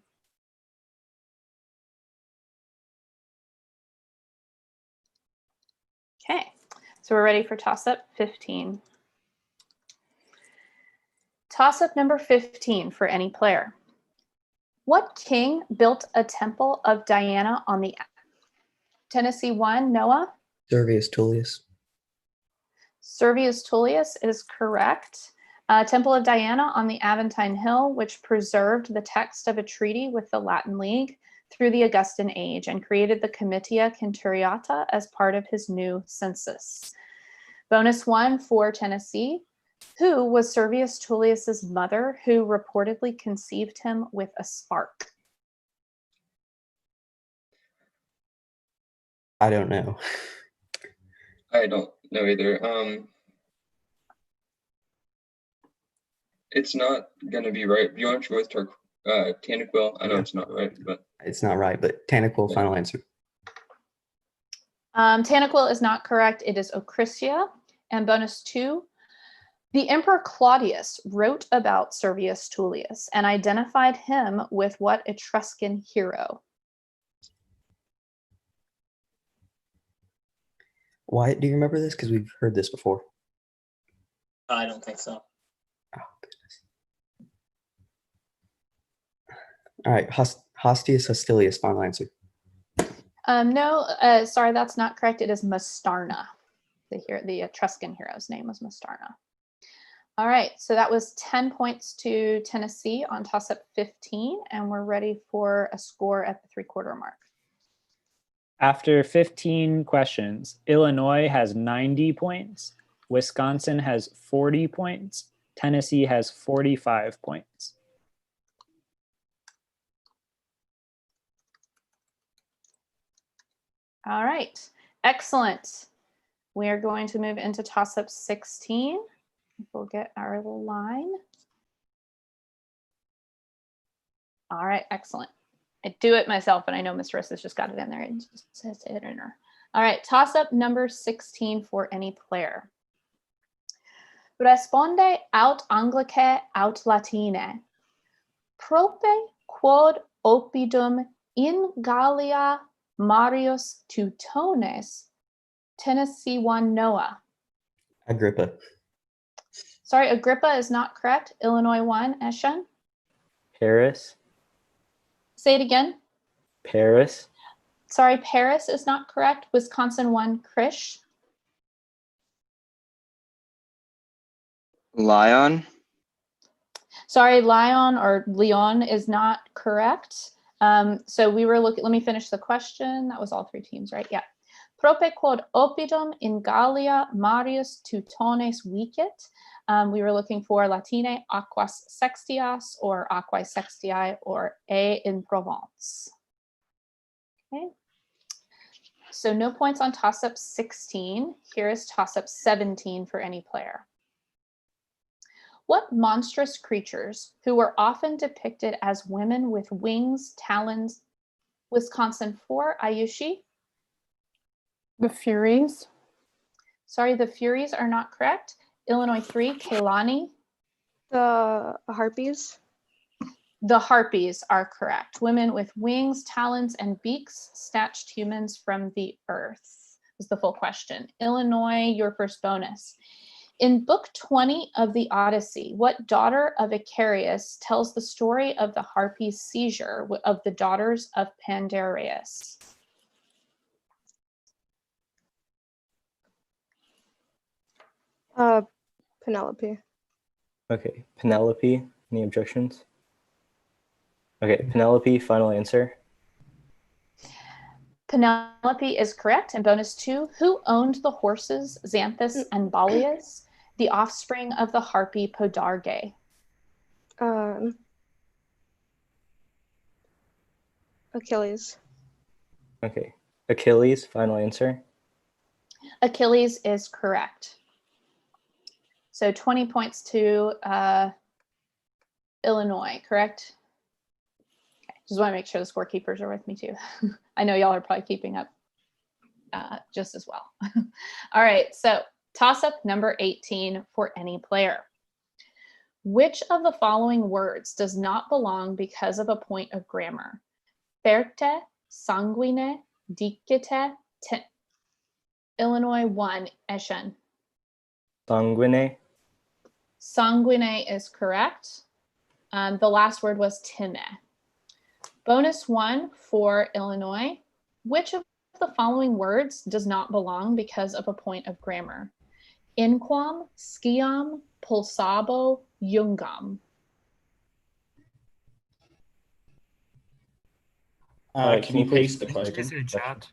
Okay, so we're ready for toss-up 15. Toss-up number 15 for any player. What king built a temple of Diana on the Tennessee 1, Noah? Servius Tullius. Servius Tullius is correct. Temple of Diana on the Aventine Hill, which preserved the text of a treaty with the Latin League through the Augustan age and created the Comitia Centuriata as part of his new census. Bonus 1 for Tennessee. Who was Servius Tullius's mother, who reportedly conceived him with a spark? I don't know. I don't know either. It's not gonna be right. Do you want to go with Tanaquil? I know it's not right, but It's not right, but Tanaquil, final answer. Tanaquil is not correct. It is Ocrisia. And bonus 2, the Emperor Claudius wrote about Servius Tullius and identified him with what Etruscan hero? Why do you remember this? Because we've heard this before. I don't think so. Oh, goodness. All right, Hostius Hostilius, final answer. No, sorry, that's not correct. It is Mastarna. The Etruscan hero's name was Mastarna. All right, so that was 10 points to Tennessee on toss-up 15, and we're ready for a score at the 3/4 mark. After 15 questions, Illinois has 90 points, Wisconsin has 40 points, Tennessee has 45 points. All right, excellent. We are going to move into toss-up 16. We'll get our little line. All right, excellent. I do it myself, and I know Miss Rissa's just got it in there. It just says it in her. All right, toss-up number 16 for any player. Responde aut Anglicae aut Latine. Prope quod oppidum in Gallia Marius Teutones, Tennessee 1, Noah. Agrippa. Sorry, Agrippa is not correct. Illinois 1, Eshan. Paris. Say it again. Paris. Sorry, Paris is not correct. Wisconsin 1, Krish. Lyon. Sorry, Lyon or Leon is not correct. So we were looking, let me finish the question. That was all 3 teams, right? Yeah. Prope quod oppidum in Gallia Marius Teutones vicet. We were looking for Latine aquas sextias or aquae sextiae or a in Provence. Okay. So no points on toss-up 16. Here is toss-up 17 for any player. What monstrous creatures, who were often depicted as women with wings, talons, Wisconsin 4, Ayushi? The Furies. Sorry, the Furies are not correct. Illinois 3, Kaylani. The Harpies. The Harpies are correct. Women with wings, talons, and beaks snatched humans from the earth is the full question. Illinois, your first bonus. In Book 20 of the Odyssey, what daughter of Icarius tells the story of the Harpies' seizure of the daughters of Pandareus? Penelope. Okay, Penelope. Any objections? Okay, Penelope, final answer. Penelope is correct. And bonus 2, who owned the horses Xanthus and Balias, the offspring of the harpy Podarge? Achilles. Okay, Achilles, final answer. Achilles is correct. So 20 points to Illinois, correct? Okay. Just want to make sure the scorekeepers are with me too. I know y'all are probably keeping up just as well. All right, so toss-up number 18 for any player. Which of the following words does not belong because of a point of grammar? Ferte, sanguine, dicite, Illinois 1, Eshen. Sanguine. Sanguine is correct. The last word was time. Bonus 1 for Illinois. Which of the following words does not belong because of a point of grammar? Inquam, skiam, pulsabo, jungam. Can you paste the Just question? in chat.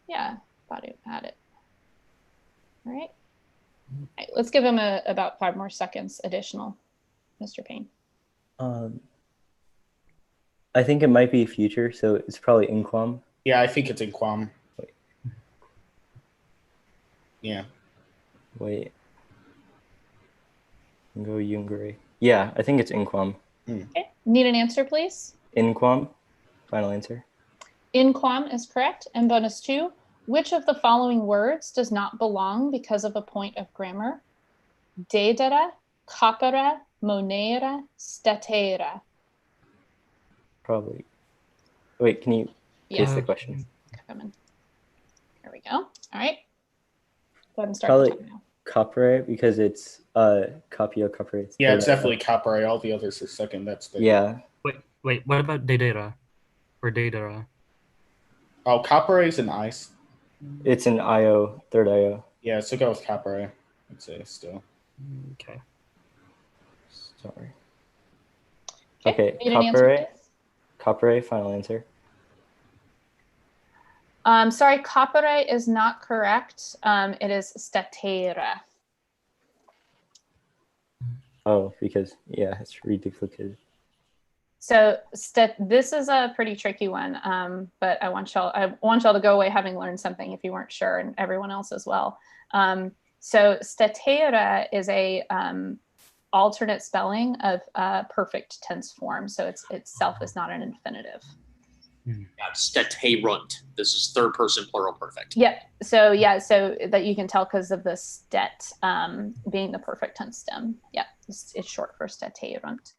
Yeah, thought it had it. All right. All right, let's give him about 5 more seconds additional, Mr. Payne. I think it might be future, so it's probably Inquam. Yeah, I think it's in Quam. Yeah. Wait. Go Yungari. Yeah, I think it's Inquam. Okay. Need an answer, please? Inquam. Final answer. Inquam is correct. And bonus 2, which of the following words does not belong because of a point of grammar? Dedera, capere, monera, statera. Probably. Wait, can you paste Yeah. the question? Come in. Here we go. All right. Go ahead and start Probably the time now. Capre because it's Capio Capre. Yeah, it's definitely Capre. All the others are second. That's the Yeah. Wait. What about Dedera or Dedera? Oh, Capre is an ice. It's an IO, third IO. Yeah, so go with Capre. I'd say still. Okay. Sorry. Okay. Okay, Need an answer, Capre. please? Capre, final answer. Sorry, capere is not correct. It is statera. Oh, because yeah, it's reduplicated. So this is a pretty tricky one, but I want y'all to go away having learned something if you weren't sure, and everyone else as well. So statera is a alternate spelling of perfect tense form. So it's itself is not an infinitive. Yeah, staterunt. This is third person plural perfect. Yep. So yeah, so that you can tell because of the stet being the perfect tense stem. Yep, it's short for staterunt.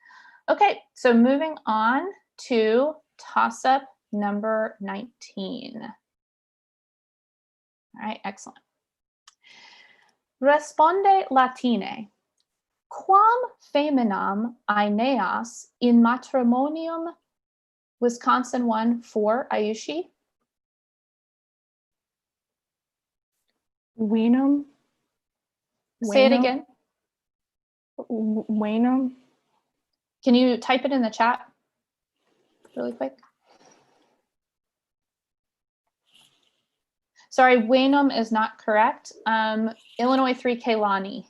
Okay, so moving on to toss-up number 19. All right, excellent. Responde latine. Quam feminam aeneas in matrimonium Wisconsin 1 for Ayushi? Wenum. Say it again. Wenum. Can you type it in the chat really quick? Sorry, Wenum is not correct. Illinois 3 Kailani.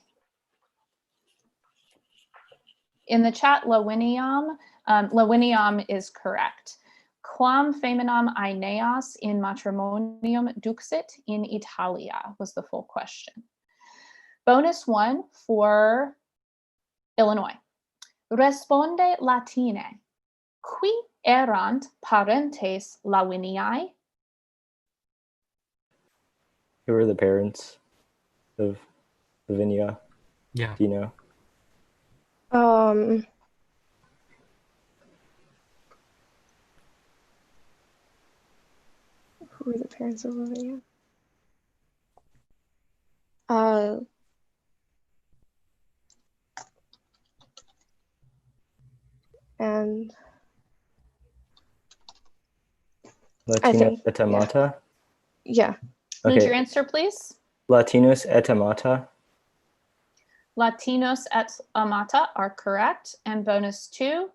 In the chat, Lawiniam. Lawiniam is correct. Quam feminam aeneas in matrimonium duxit in Italia was the full question. Bonus 1 for Illinois. Responde latine. Qui erant parentes Lawiniae? Who are the parents of Lavinia? Yeah. Do you know? Who are the parents of Olivia? And Latinos etamata? Yeah. Need Okay. your answer, please? Latinos etamata? Latinos et amata are correct. And bonus 2,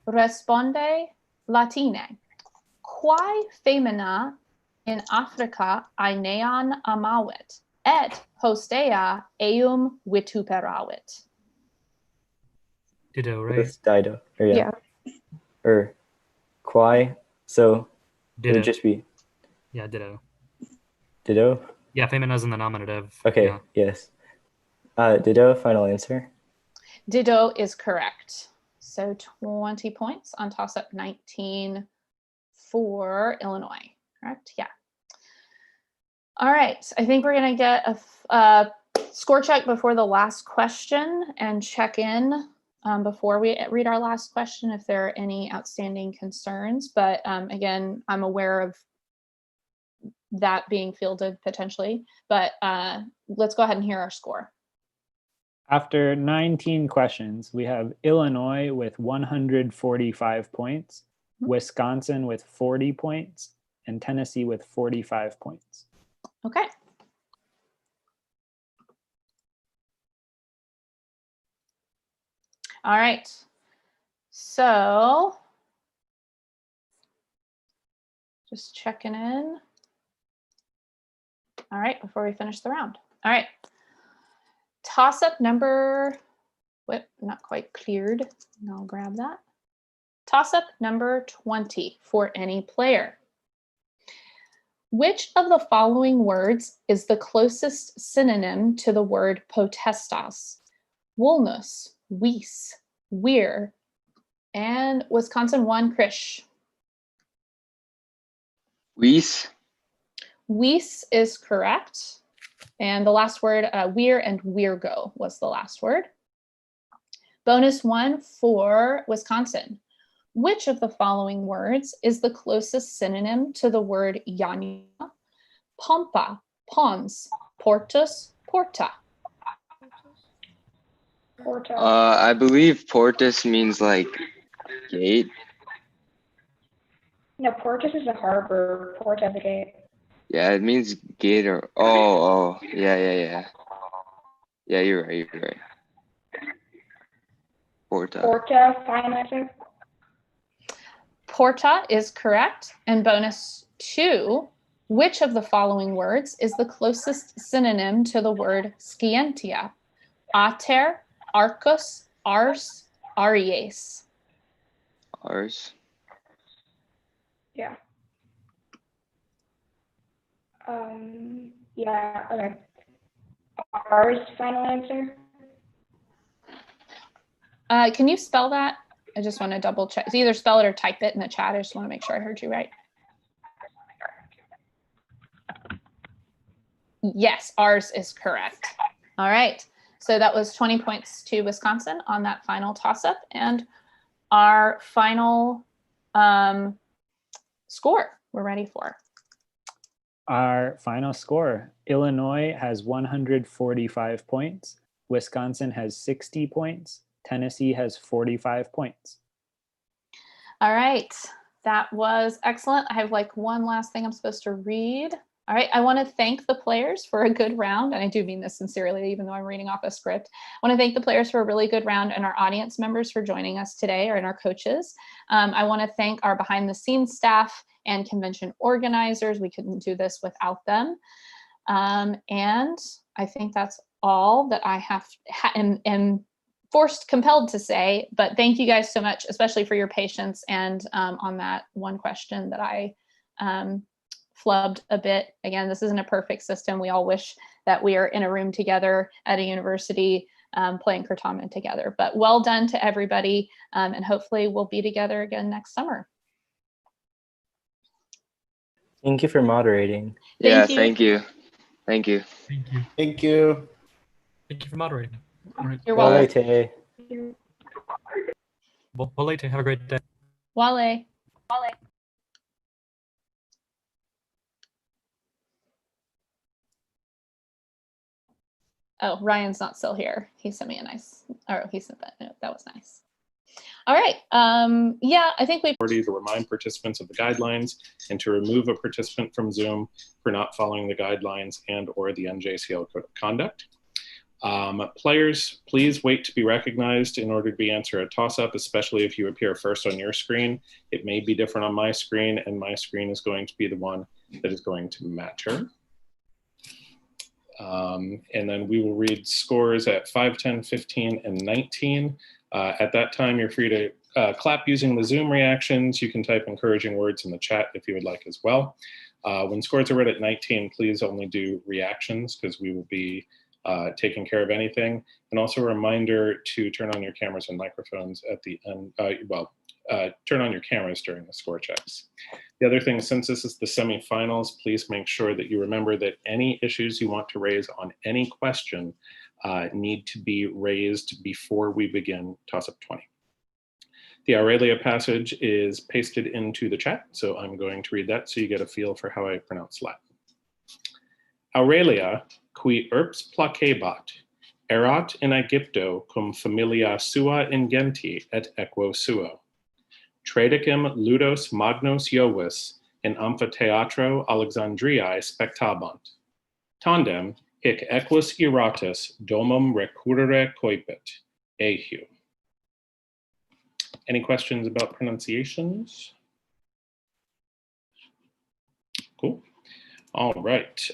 responde latine. Quae femina in Africa aenean amavit, et postea eum vituperavit. Ditto, right? It's Dido. Or yeah. Or Quai. So it Ditto. would just be Yeah, ditto. Ditto? Yeah, femina's in the nominative. Okay, Yeah. yes. Ditto, final answer. Ditto is correct. So 20 points on toss-up 19 for Illinois, correct? Yeah. All right, I think we're gonna get a score check before the last question and check in before we read our last question if there are any outstanding concerns. But again, I'm aware of that being fielded potentially, but let's go ahead and hear our score. After 19 questions, we have Illinois with 145 points, Wisconsin with 40 points, and Tennessee with 45 points. Okay. All right. So just checking in. All right, before we finish the round. All right. Toss-up number, not quite cleared. I'll grab that. Toss-up number 20 for any player. Which of the following words is the closest synonym to the word potestas? Woolnus, Weiss, Weir, and Wisconsin 1, Krish. Weiss. Weiss is correct. And the last word, Weir and Weirgo was the last word. Bonus 1 for Wisconsin. Which of the following words is the closest synonym to the word Yanya? Pompa, pons, portus, porta. Porta. I believe portus means like gate. No, Portus is a harbor. Porta is a gate. Yeah, it means gate or oh, yeah. Yeah, you're right. Porta. Porta, final answer. Porta is correct. And bonus 2, which of the following words is the closest synonym to the word scientia? Ater, arcus, ars, aries. Ars. Yeah. Yeah, okay. Ours, final answer. Can you spell that? I just want to double check. So either spell it or type it in the chat. I just want to make sure I heard you right. Yes, ours is correct. All right. So that was 20 points to Wisconsin on that final toss-up. And our final score we're ready for. Our final score, Illinois has 145 points. Wisconsin has 60 points. Tennessee has 45 points. All right. That was excellent. I have like one last thing I'm supposed to read. All right, I want to thank the players for a good round, and I do mean this sincerely, even though I'm reading off a script. I want to thank the players for a really good round and our audience members for joining us today, and our coaches. I want to thank our behind-the-scenes staff and convention organizers. We couldn't do this without them. And I think that's all that I am compelled to say, but thank you guys so much, especially for your patience and on that one question that I flubbed a bit. Again, this isn't a perfect system. We all wish that we are in a room together at a university playing Certamen together, but well done to everybody. And hopefully we'll be together again next summer. Thank you for moderating. Yeah, Thank you. Thank you. Thank you. Thank you. Thank you for moderating. All right. You're Well, welcome. Well, later. Have a great day. Wale. Oh, Ryan's not still here. He sent me a nice, or he sent that note. That was nice. All right. Yeah, I think we to remind participants of the guidelines and to remove a participant from Zoom for not following the guidelines and or the NJCL code of conduct. Players, please wait to be recognized in order to be answered a toss-up, especially if you appear first on your screen. It may be different on my screen, and my screen is going to be the one that is going to matter. And then we will read scores at 5, 10, 15, and 19. At that time, you're free to clap using the Zoom reactions. You can type encouraging words in the chat if you would like as well. When scores are read at 19, please only do reactions because we will be taking care of anything. And also a reminder to turn on your cameras and microphones at the end, turn on your cameras during the score checks. The other thing, since this is the semifinals, please make sure that you remember that any issues you want to raise on any question need to be raised before we begin toss-up 20. The Aurelia passage is pasted into the chat, so I'm going to read that so you get a feel for how I pronounce Latin. Aurelia, qui urbs placebat, erat in Aegypto cum familia sua ingenti et equo suo. Tradicum ludos magnos Jovis in amphitheatro Alexandriae spectabant. Tandem hic equus iratus domum recurrere coipit. Ehu. Any questions about pronunciations? Cool. All right.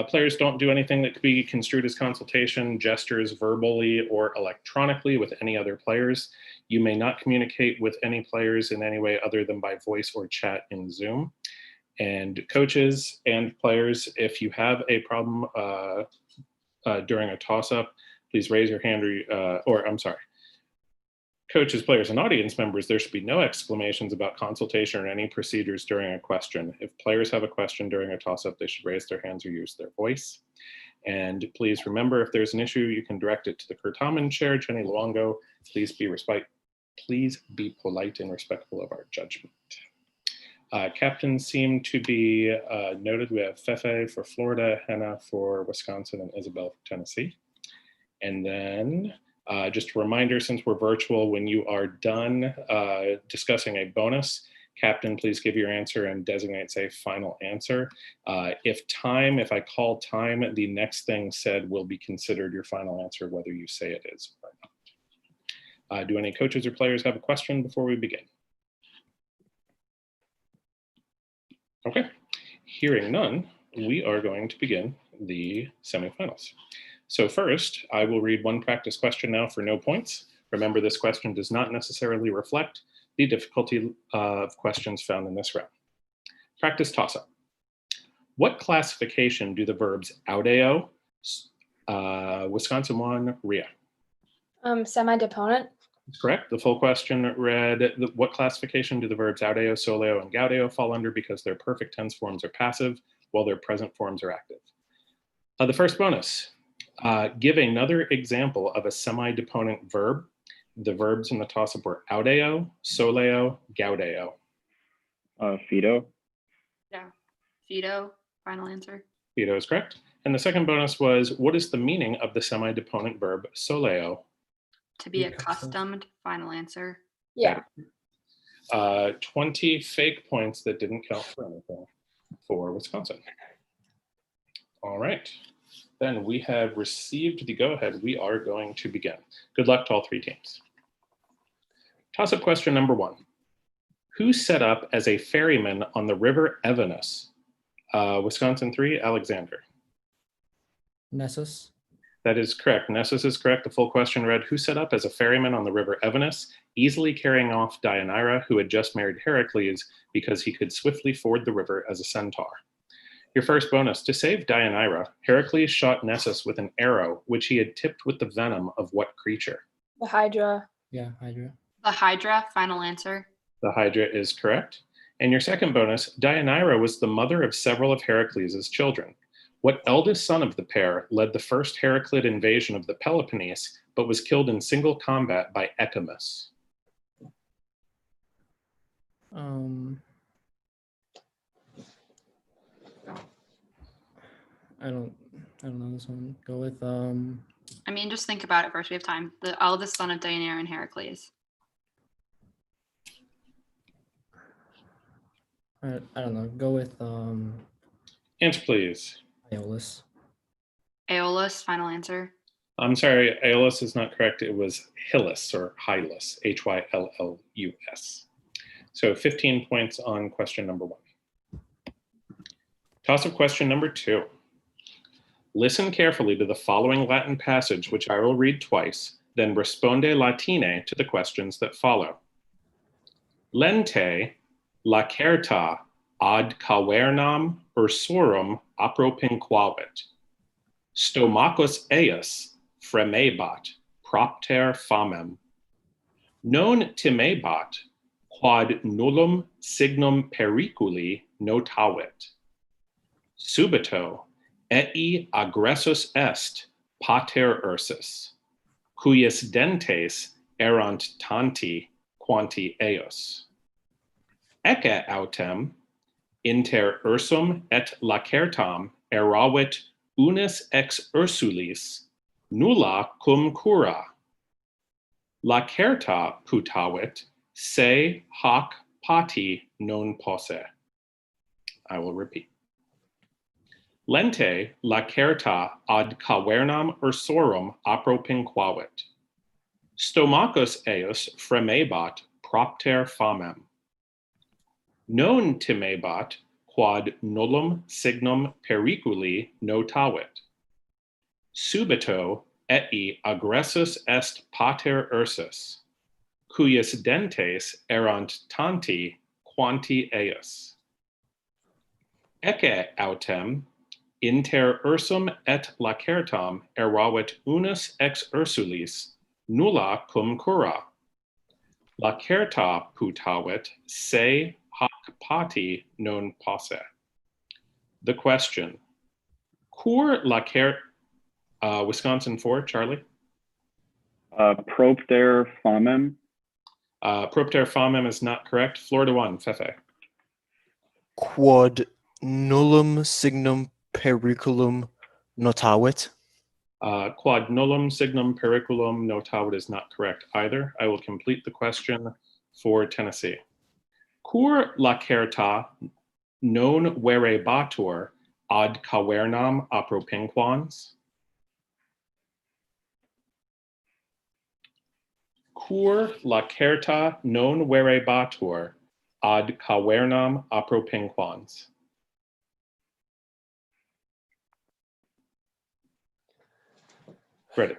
Players don't do anything that could be construed as consultation, gestures verbally or electronically with any other players. You may not communicate with any players in any way other than by voice or chat in Zoom. And coaches and players, if you have a problem during a toss-up, please raise your hand or I'm sorry. Coaches, players, and audience members, there should be no exclamations about consultation or any procedures during a question. If players have a question during a toss-up, they should raise their hands or use their voice. And please remember, if there's an issue, you can direct it to the Certamen chair, Jenny Luongo. Please be polite and respectful of our judgment. Captains seem to be noted. We have Fefe for Florida, Hannah for Wisconsin, and Isabel for Tennessee. And then just a reminder, since we're virtual, when you are done discussing a bonus, Captain, please give your answer and designate, say, final answer. If I call time, the next thing said will be considered your final answer, whether you say it is or not. Do any coaches or players have a question before we begin? Okay, hearing none, we are going to begin the semifinals. So first, I will read one practice question now for no points. Remember, this question does not necessarily reflect the difficulty of questions found in this round. Practice toss-up. What classification do the verbs audeo, Wisconsin 1, Ria? Semi-deponent. That's correct. The full question read, what classification do the verbs audeo, soleo, and gaudeo fall under because their perfect tense forms are passive while their present forms are active? The first bonus, give another example of a semi-deponent verb. The verbs in the toss-up were audeo, soleo, gaudeo. Fido. Yeah, Fido, final answer. Fido is correct. And the second bonus was, what is the meaning of the semi-deponent verb soleo? To be accustomed, final answer. Yeah. 20 fake points that didn't count for anything for Wisconsin. All right. Then we have received the go-ahead. We are going to begin. Good luck to all three teams. Toss-up question number 1. Who set up as a ferryman on the river Evenus? Wisconsin 3, Alexander. Nessus. That is correct. Nessus is correct. The full question read, who set up as a ferryman on the river Evenus, easily carrying off Deianira, who had just married Heracles, because he could swiftly ford the river as a centaur? Your first bonus, to save Deianira, Heracles shot Nessus with an arrow, which he had tipped with the venom of what creature? The Hydra. Yeah, Hydra. The Hydra, final answer. The Hydra is correct. And your second bonus, Deianira was the mother of several of Heracles' children. What eldest son of the pair led the first Heraclid invasion of the Peloponnese, but was killed in single combat by Echimus? I don't know this one. Go with I mean, just think about it first. We have time. The eldest son of Deianira and Heracles. I don't know. Go with Answer, please. Aeolus. Aeolus, final answer. I'm sorry, Aeolus is not correct. It was Hyllus or Hyllus, Hyllus. So 15 points on question number 1. Toss-up question number 2. Listen carefully to the following Latin passage, which I will read twice, then responde latine to the questions that follow. Lente lacerta ad cavernam ursorum apropinquavit. Stomachus eius fremebat propter famem. Non timebat quod nullum signum periculi notavit. Subito ei aggressus est pater ursus, cujus dentes erant tanti quanti eos. Ecce autem inter ursum et lacertam eravit unus ex ursulis, nulla cum cura. Lacerta putavit Se hoc pati non posse. I will repeat. Lente lacerta ad cavernam ursorum apropinquavit. Stomachus eius fremebat propter famem. Non timebat quad nullum signum periculi notavit. Subito eti aggressus est pater ursus, cujus dentes erant tanti quanti eius. Ecce autem inter ursum et lacertam eravit unus ex ursulis nulla cum cura. Lacerta putavit se hoc pati non posse. The question, cur lacer, Wisconsin 4, Charlie? Propter famem. Propter famem is not correct. Florida 1, Fefe. Quod nullum signum periculum notavit. Quad nullum signum periculum notavit is not correct either. I will complete the question for Tennessee. Cur lacerta non verebatur ad cavernam apropinquans? Cur lacerta non verebatur ad cavernam apropinquans? Read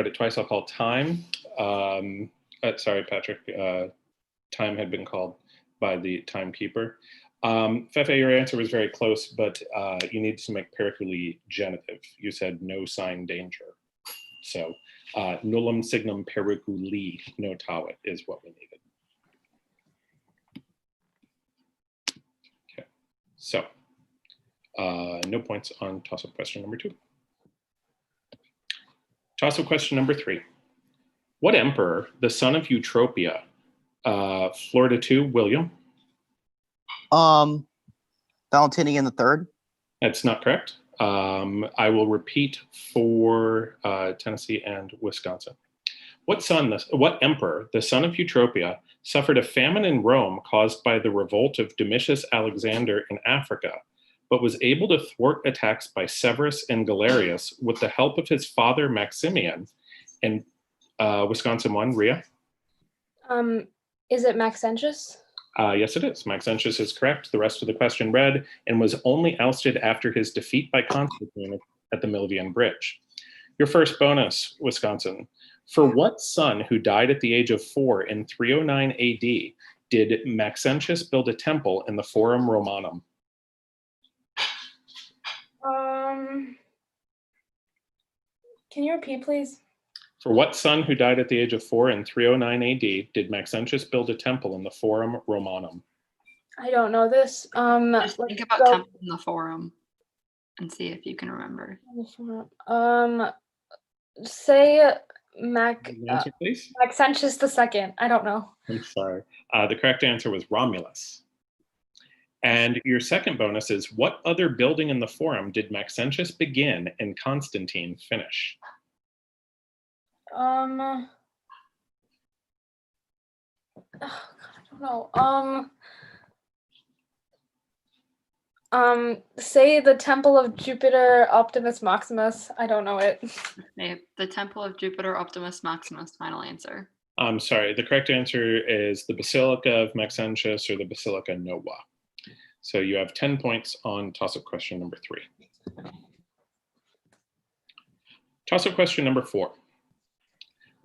it twice. I'll call time. Sorry, Patrick. Time had been called by the timekeeper. Fefe, your answer was very close, but you need to make periculi genitive. You said no sign danger. So nullum signum periculi notavit is what we needed. Okay, so no points on toss-up question number 2. Toss-up question number 3. What emperor, the son of Eutropia, Florida 2, William? Valentinian III. That's not correct. I will repeat for Tennessee and Wisconsin. What emperor, the son of Eutropia, suffered a famine in Rome caused by the revolt of Domitius Alexander in Africa, but was able to thwart attacks by Severus and Galerius with the help of his father Maximian? And Wisconsin 1, Rhea? Is it Maxentius? Yes, it is. Maxentius is correct. The rest of the question read, and was only ousted after his defeat by Constantine at the Milvian Bridge. Your first bonus, Wisconsin. For what son who died at the age of 4 in 309 AD did Maxentius build a temple in the Forum Romanum? Can you repeat, please? For what son who died at the age of 4 in 309 AD did Maxentius build a temple in the Forum Romanum? I don't know this. Just think about temple in the Forum and see if you can remember. Say Answer, please. Maxentius II. I don't know. I'm sorry. The correct answer was Romulus. And your second bonus is, what other building in the Forum did Maxentius begin and Constantine finish? Oh God, I don't know. Say the Temple of Jupiter Optimus Maximus. I don't know it. Okay, the Temple of Jupiter Optimus Maximus, final answer. I'm sorry, the correct answer is the Basilica of Maxentius or the Basilica Nova. So you have 10 points on toss-up question number 3. Toss-up question number 4.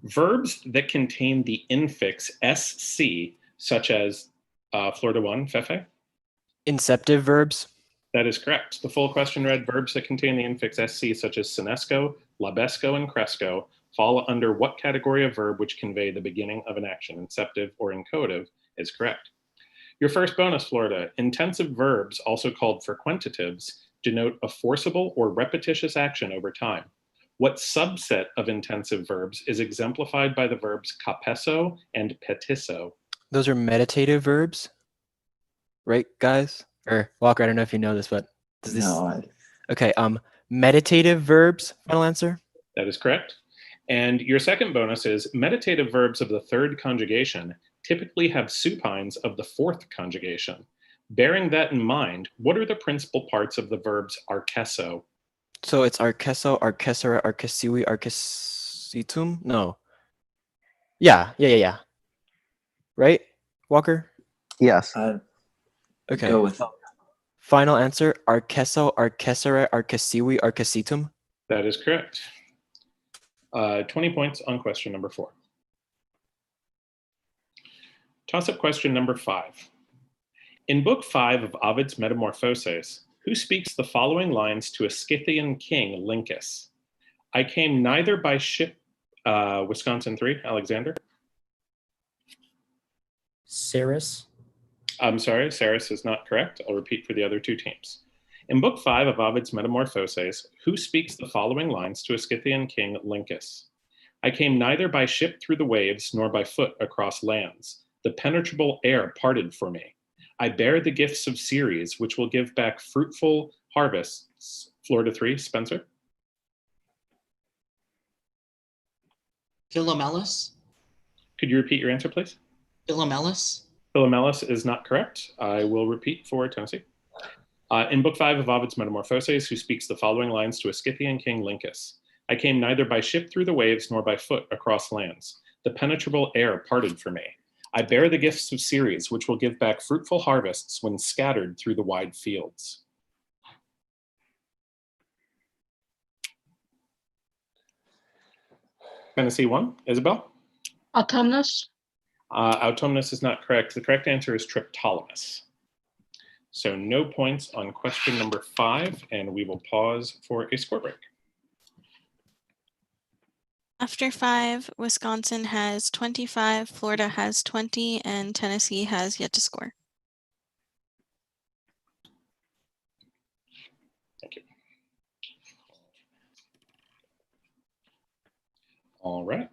Verbs that contain the infix SC, such as Florida 1, Fefe? Inceptive verbs. That is correct. The full question read, verbs that contain the infix SC, such as senesco, labesco, and cresco, fall under what category of verb which convey the beginning of an action? Inceptive or inchoative is correct. Your first bonus, Florida. Intensive verbs, also called frequentatives, denote a forcible or repetitious action over time. What subset of intensive verbs is exemplified by the verbs capesso and petisso? Those are meditative verbs, right, guys? Or Walker, I don't know if you know this, but does this? No. Okay. Meditative verbs. Final answer. That is correct. And your second bonus is meditative verbs of the third conjugation typically have supines of the fourth conjugation. Bearing that in mind, what are the principal parts of the verbs arkesso? So it's arkesso, arkessere, arkesiwi, arkesitum? No. Yeah. Right, Walker? Yes. Okay. Go with Final answer, arkesso, arkessere, arkesiwi, arkesitum? That is correct. 20 points on question number 4. Toss-up question number 5. In Book 5 of Ovid's Metamorphoses, who speaks the following lines to a Scythian king, Lyncus? I came neither by ship, Wisconsin 3, Alexander. Saris. I'm sorry, Saris is not correct. I'll repeat for the other 2 teams. In Book 5 of Ovid's Metamorphoses, who speaks the following lines to a Scythian king, Lyncus? I came neither by ship through the waves, nor by foot across lands. The penetrable air parted for me. I bear the gifts of Ceres, which will give back fruitful harvests. Florida 3, Spencer. Philomelus? Could you repeat your answer, please? Philomelus? Philomelus is not correct. I will repeat for Tennessee. In Book 5 of Ovid's Metamorphoses, who speaks the following lines to a Scythian king, Lyncus? I came neither by ship through the waves, nor by foot across lands. The penetrable air parted for me. I bear the gifts of Ceres, which will give back fruitful harvests when scattered through the wide fields. Tennessee 1, Isabel? Autumnus? Autumnus is not correct. The correct answer is Triptolemus. So no points on question number 5, and we will pause for a score break. After 5, Wisconsin has 25, Florida has 20, and Tennessee has yet to score. Thank you. All right.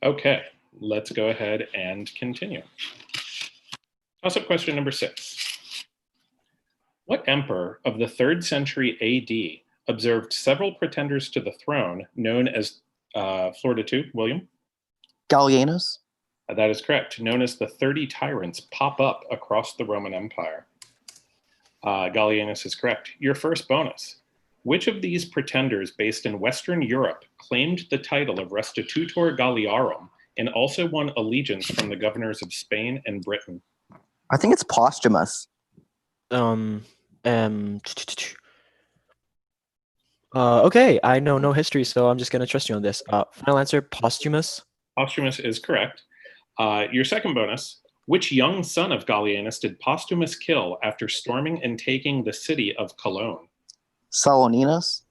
Okay, let's go ahead and continue. Toss-up question number 6. What emperor of the 3rd century AD observed several pretenders to the throne known as, Florida 2, William? Gallienus? That is correct. Known as the 30 tyrants pop up across the Roman Empire. Gallienus is correct. Your first bonus. Which of these pretenders based in Western Europe claimed the title of Restitutor Galliarum and also won allegiance from the governors of Spain and Britain? I think it's posthumous. Okay, I know no history, so I'm just gonna trust you on this. Final answer, posthumous. Posthumous is correct. Your second bonus. Which young son of Gallienus did Posthumus kill after storming and taking the city of Cologne? Saloninus?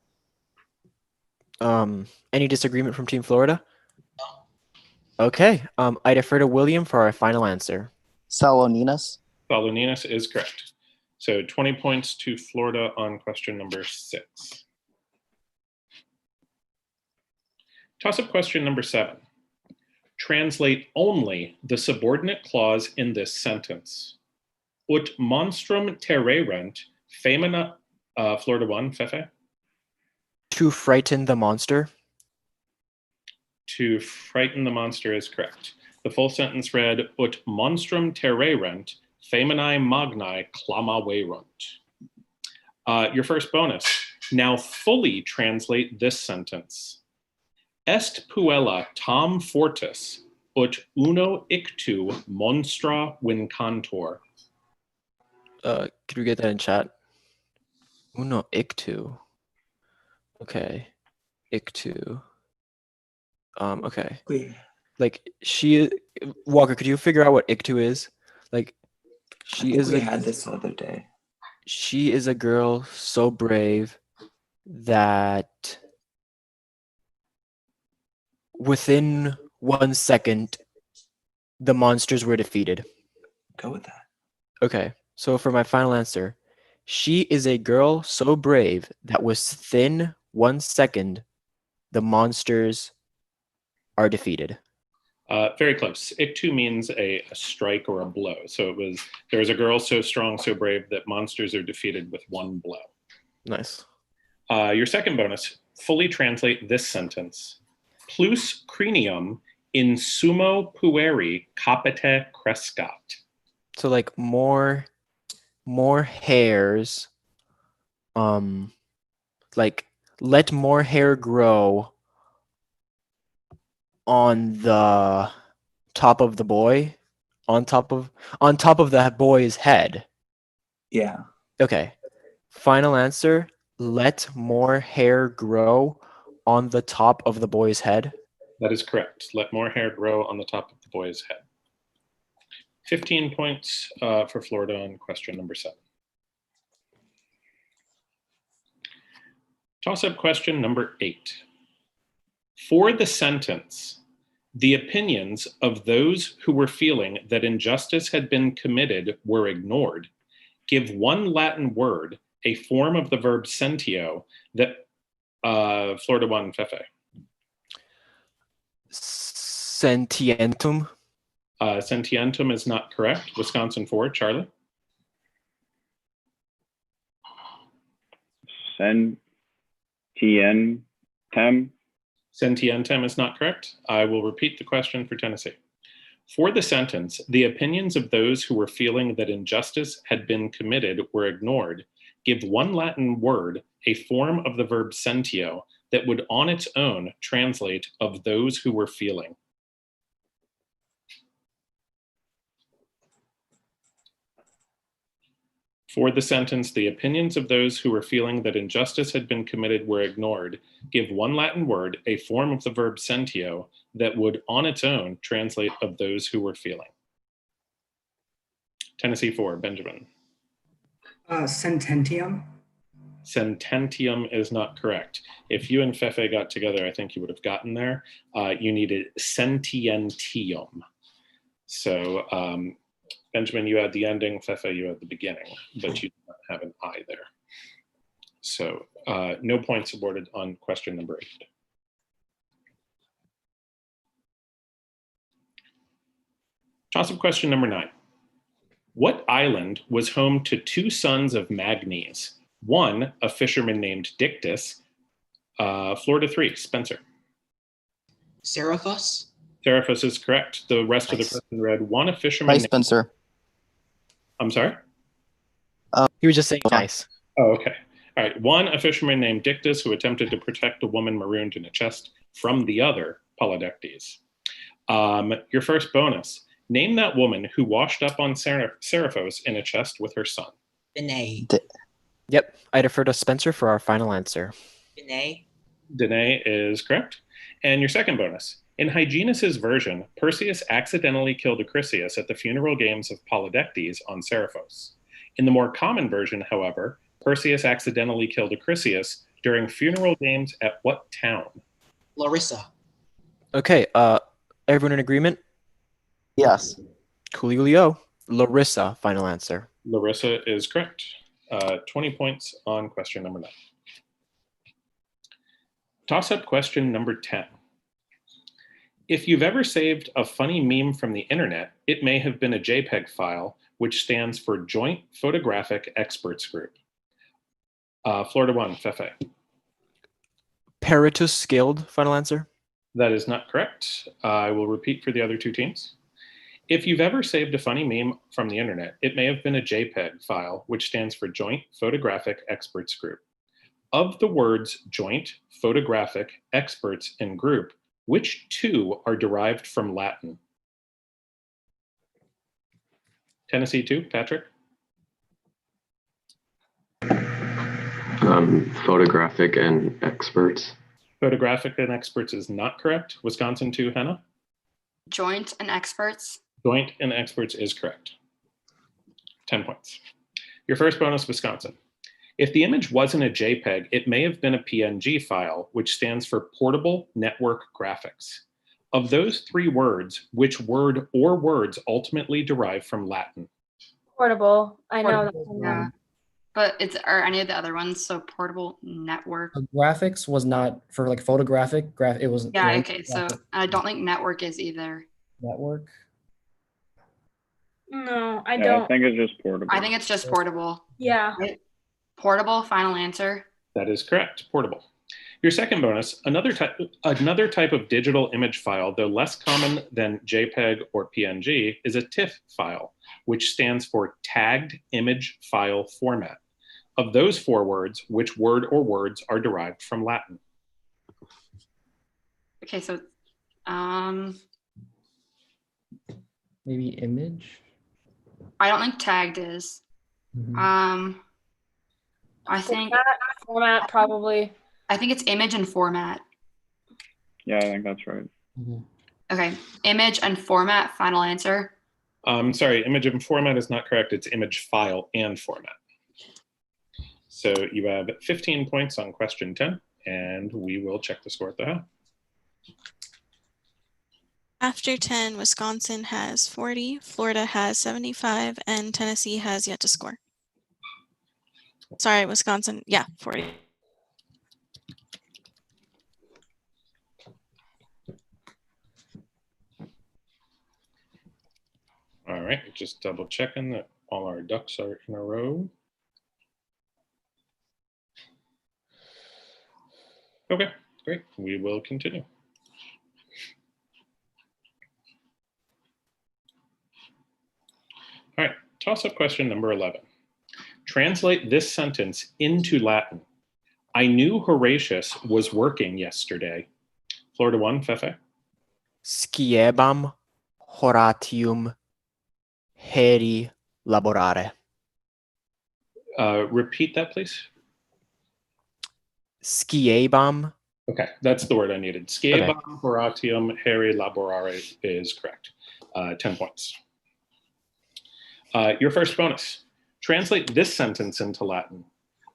Any disagreement from Team Florida? Okay, I defer to William for our final answer. Saloninus? Saloninus is correct. So 20 points to Florida on question number 6. Toss-up question number 7. Translate only the subordinate clause in this sentence. Ut monstrum terrerent femina, Florida 1, Fefe? To frighten the monster. To frighten the monster is correct. The full sentence read, Ut monstrum terrerent feminae magnae clamaverunt. Your first bonus. Now fully translate this sentence. Est puella tam fortis, ut uno ictu monstra vincantor. Could we get that in chat? Uno ictu. Okay. Ictu. Okay. Like Walker, could you figure out what ictu is? Like she is we had this the other day. She is a girl so brave that within 1 second, the monsters were defeated. Go with that. Okay, so for my final answer, she is a girl so brave that within 1 second, the monsters are defeated. Very close. Ictu means a strike or a blow. So there was a girl so strong, so brave that monsters are defeated with one blow. Nice. Your second bonus, fully translate this sentence. Plus crinium In sumo pueri capite crescat. So like more hairs. Like let more hair grow on the top of the boy, on top of that boy's head. Yeah. Okay. Final answer. Let more hair grow on the top of the boy's head. That is correct. Let more hair grow on the top of the boy's head. 15 points for Florida on question number 7. Toss-up question number 8. For the sentence, the opinions of those who were feeling that injustice had been committed were ignored, give one Latin word, a form of the verb sentio, that Florida 1, Fefe. Sentientum. Sentientum is not correct. Wisconsin 4, Charlie. Sentientem. Sentientem is not correct. I will repeat the question for Tennessee. For the sentence, the opinions of those who were feeling that injustice had been committed were ignored, give one Latin word, a form of the verb sentio, that would on its own translate of those who were feeling. For the sentence, the opinions of those who were feeling that injustice had been committed were ignored, give one Latin word, a form of the verb sentio, that would on its own translate of those who were feeling. Tennessee 4, Benjamin. Sententium. Sententium is not correct. If you and Fefe got together, I think you would have gotten there. You needed sentientium. So Benjamin, you had the ending. Fefe, you had the beginning, but you did not have an I there. So no points awarded on question number 8. Toss-up question number 9. What island was home to 2 sons of Magnes? One, a fisherman named Dictys. Florida 3, Spencer. Seraphos? Seraphos is correct. The rest of the question read, one, a fisherman Hi, Spencer. I'm sorry? He was just saying nice. Oh, okay. All right. One, a fisherman named Dictys who attempted to protect a woman marooned in a chest from the other, Polydectes. Your first bonus. Name that woman who washed up on Seraphos in a chest with her son. Danae. Yep. I defer to Spencer for our final answer. Danae. Danae is correct. And your second bonus. In Hyginus's version, Perseus accidentally killed Acrisius at the funeral games of Polydectes on Seraphos. In the more common version, however, Perseus accidentally killed Acrisius during funeral games at what town? Larissa. Okay, everyone in agreement? Yes. Coolio. Larissa, final answer. Larissa is correct. 20 points on question number 9. Toss-up question number 10. If you've ever saved a funny meme from the internet, it may have been a JPEG file, which stands for Joint Photographic Experts Group. Florida 1, Fefe. Peritus scaled, final answer. That is not correct. I will repeat for the other 2 teams. If you've ever saved a funny meme from the internet, it may have been a JPEG file, which stands for Joint Photographic Experts Group. Of the words joint, photographic, experts, and group, which 2 are derived from Latin? Tennessee 2, Patrick? Photographic and experts. Photographic and experts is not correct. Wisconsin 2, Hannah? Joint and experts. Joint and experts is correct. 10 points. Your first bonus, Wisconsin. If the image wasn't a JPEG, it may have been a PNG file, which stands for Portable Network Graphics. Of those 3 words, which word or words ultimately derive from Latin? Portable. I know that Portable, one. yeah. But are any of the other ones so portable network? Graphics was not for like photographic. It was. Yeah, like okay. So I don't think network is either. network. No, I Yeah, don't. I think it's just portable. I think it's just portable. Yeah. Right? Portable, final answer. That is correct, portable. Your second bonus, another type of digital image file, though less common than JPEG or PNG, is a TIFF file, which stands for Tagged Image File Format. Of those 4 words, which word or words are derived from Latin? Okay, so Maybe image. I don't think tagged is. Mhm. I think Format probably. I think it's image and format. Yeah, I think that's right. Okay, image and format. Final answer. Sorry, image and format is not correct. It's image file and format. So you have 15 points on question 10, and we will check the score at the half. After 10, Wisconsin has 40, Florida has 75, and Tennessee has yet to score. Sorry, Wisconsin. Yeah, 40. All right, just double checking that all our ducks are in a row. Okay, great. We will continue. All right, toss-up question number 11. Translate this sentence into Latin. I knew Horatius was working yesterday. Florida 1, Fefe. Sciebam Horatium heri laborare. Repeat that, please. Sciebam. Okay, that's the word I needed. Sciebam Horatium heri laborare is correct. 10 points. Your first bonus. Translate this sentence into Latin.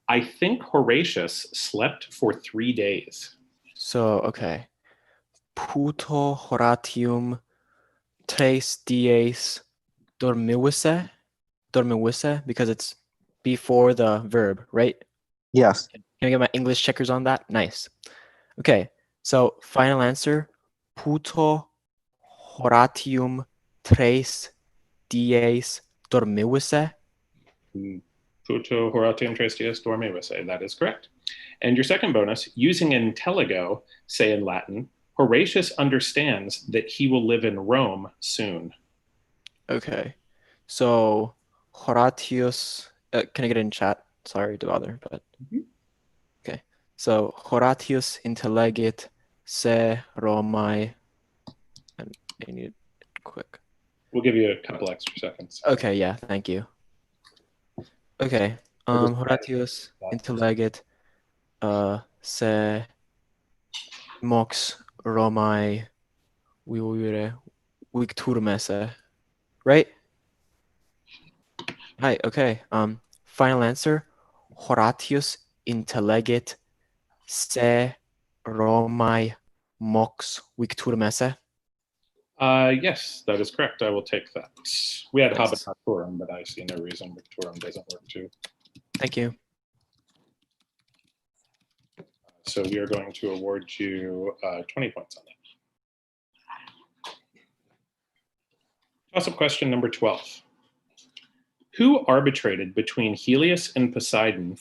I think Horatius slept for 3 days. So, okay. Puto Horatium tres dies dormiwisse? Dormiwisse, because it's before the verb, right? Yes. Can I get my English checkers on that? Nice. Okay, so final answer. Puto Horatium tres dies dormiwisse? Puto Horatium tres dies dormiwisse. That is correct. And your second bonus, using intelligo, say in Latin, Horatius understands that he will live in Rome soon. Okay, so Horatius, can I get it in chat? Sorry to bother, but okay. So Horatius intellegit se Romae. And I need it quick. We'll give you a couple extra seconds. Okay, yeah, thank you. Okay, Horatius intellegit se mox Romae vivere victurum esse. Right? Hi, okay. Final answer. Horatius intellegit se Romae mox victurum esse. Yes, that is correct. I will take that. We had Nice. habitatorum, but I see no reason victorum doesn't work too. Thank you. So we are going to award you 20 points on that. Toss-up question number 12. Who arbitrated between Helios and Poseidon?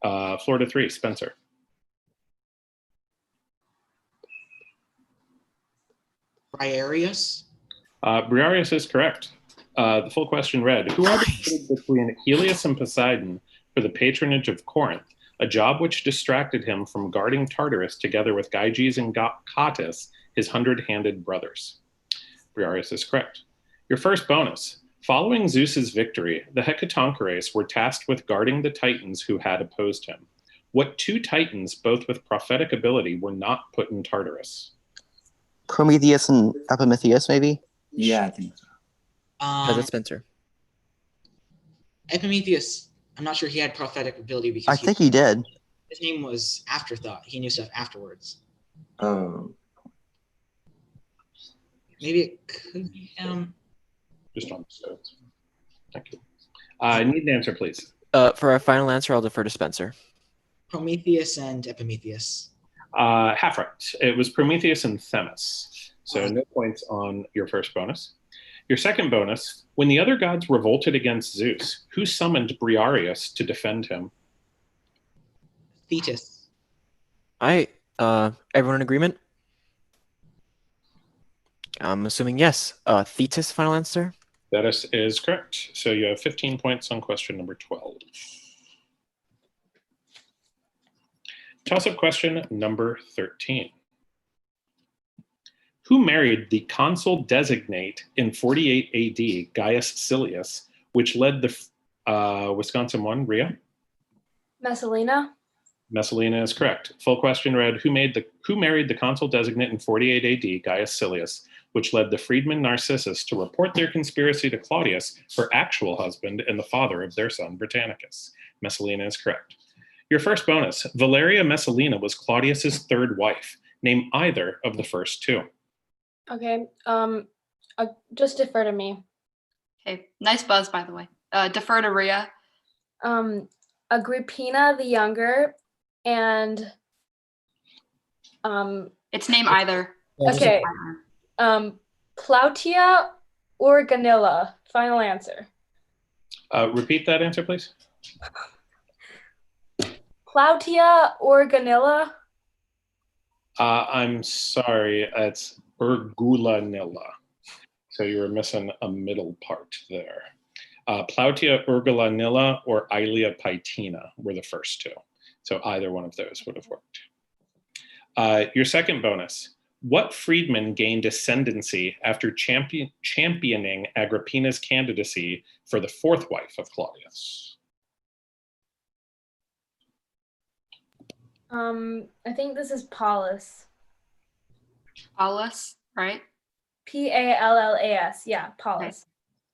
Florida 3, Spencer. Briareus? Briareus is correct. The full question read, who arbitrated between Helios and Poseidon for the patronage of Corinth, a job which distracted him from guarding Tartarus together with Gyges and Cottus, his 100-handed brothers? Briareus is correct. Your first bonus. Following Zeus's victory, the Hecatoncheires were tasked with guarding the Titans who had opposed him. What 2 Titans, both with prophetic ability, were not put in Tartarus? Prometheus and Epimetheus, maybe? Yeah, I think so. How's it, Spencer? Epimetheus. I'm not sure he had prophetic ability because I think he did. His name was Afterthought. He knew stuff afterwards. Oh. Maybe it could be Just on the stones. Thank you. I need an answer, please. For our final answer, I'll defer to Spencer. Prometheus and Epimetheus. Half right. It was Prometheus and Themis. So no points on your first bonus. Your second bonus, when the other gods revolted against Zeus, who summoned Briareus to defend him? Thetis. I Everyone in agreement? I'm assuming yes. Thetis, final answer? That is correct. So you have 15 points on question number 12. Toss-up question number 13. Who married the consul designate in 48 AD, Gaius Silius, which led the Wisconsin one, Rhea? Messalina. Messalina is correct. Full question read, who married the consul designate in 48 AD, Gaius Silius, which led the freedman Narcissus to report their conspiracy to Claudius, her actual husband and the father of their son Britannicus? Messalina is correct. Your first bonus, Valeria Messalina was Claudius's third wife. Name either of the first two. Okay. Just defer to me. Okay. Nice buzz, by the way. Defer to Rhea. Agrippina the Younger and It's name either. okay. Plautia or Ganilla. Final answer. Repeat that answer, please. Plautia or Ganilla. I'm sorry, it's Urgulanilla. So you were missing a middle part there. Plautia Urgulanilla or Aelia Paetina were the first two. So either one of those would have worked. Your second bonus. What freedman gained ascendancy after championing Agrippina's candidacy for the fourth wife of Claudius? I think this is Paulus. Paulus, right? Pallas. Yeah, Paulus. Okay.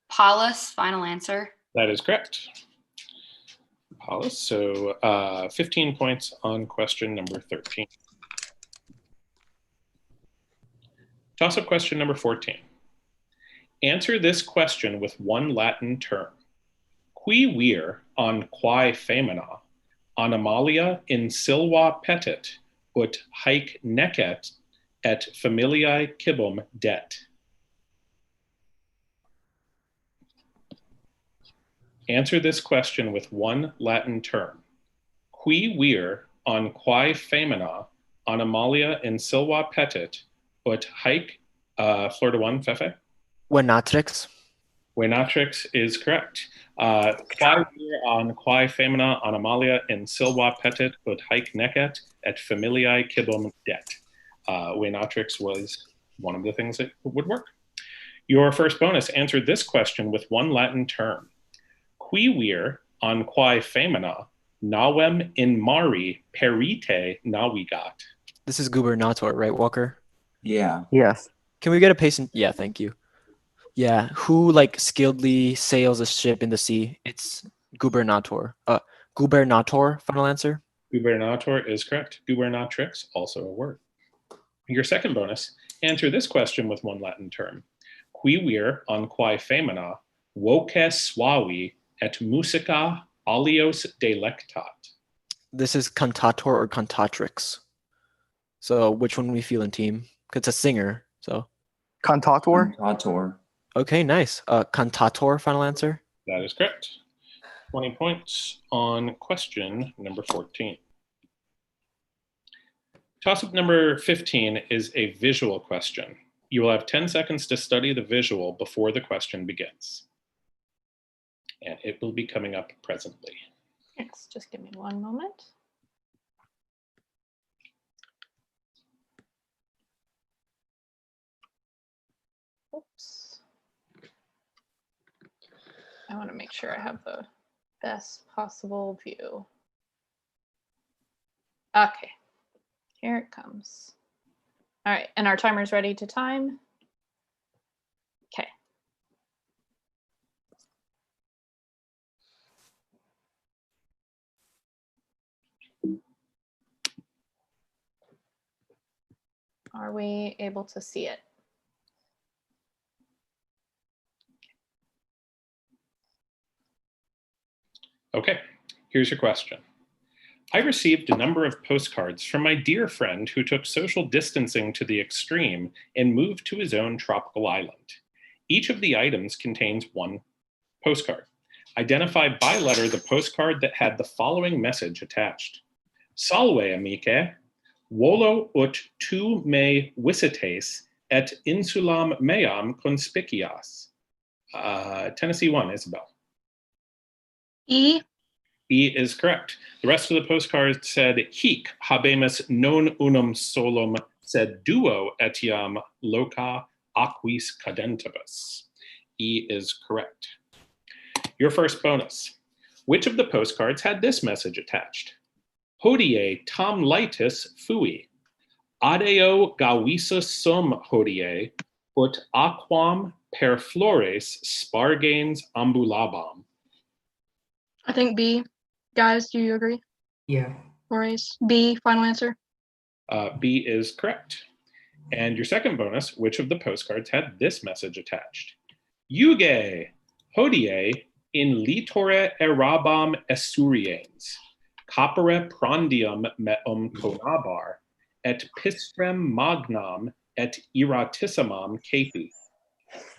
Paulus, final answer. That is correct. Paulus, so 15 points on question number 13. Toss-up question number 14. Answer this question with one Latin term. Qui vir on quae femina, animalia in silva petit, ut haec necet et familiae cibum det. Answer this question with one Latin term. Qui vir on quae femina, animalia in silva petit, ut haec, floor to one, Fefe? Venatrix. Venatrix is correct. Quae vir on quae femina, animalia in silva petit, ut haec necet, et familiae cibum det. Venatrix was one of the things that would work. Your first bonus answered this question with one Latin term. Qui vir on quae femina, navem in mari perite navigat. This is gubernator, right, Walker? Yeah. Yes. Can we get a patient? Yeah, thank you. Yeah, who like skilledly sails a ship in the sea? It's gubernator. Gubernator, final answer? Gubernator is correct. Gubernatrix, also a word. Your second bonus, answer this question with one Latin term. Qui vir on quae femina, voces suavi et musica alios delectat. This is cantator or cantatrix. So which one we feel in team? It's a singer, so. Cantator? Cantator. Okay, nice. Cantator, final answer? That is correct. 20 points on question number 14. Toss-up number 15 is a visual question. You will have 10 seconds to study the visual before the question begins. And it will be coming up presently. Yes, just give me one moment. Oops. I want to make sure I have the best possible view. Okay, here it comes. All right, and our timer's ready to time. Okay. Are we able to see it? Okay, here's your question. I received a number of postcards from my dear friend who took social distancing to the extreme and moved to his own tropical island. Each of the items contains one postcard. Identify by letter the postcard that had the following message attached. Salve, amiche. Volo ut tu me visites et insulam meam conspicias. Tennessee 1, Isabel. E. E is correct. The rest of the postcard said, hic habemus non unum solum, sed duo etiam loca aquis cadentibus. E is correct. Your first bonus. Which of the postcards had this message attached? Hodie tam lightus fui. Adeo gavisus sum hodie, ut aquam per flores spargens ambulabam. I think B. Guys, do you agree? Yeah. Maurice? B, final answer. B is correct. And your second bonus, which of the postcards had this message attached? Euge hodie in litore erabam essuriens, capere prandium meum conabar, et pistrem magnam et iratissimam capi.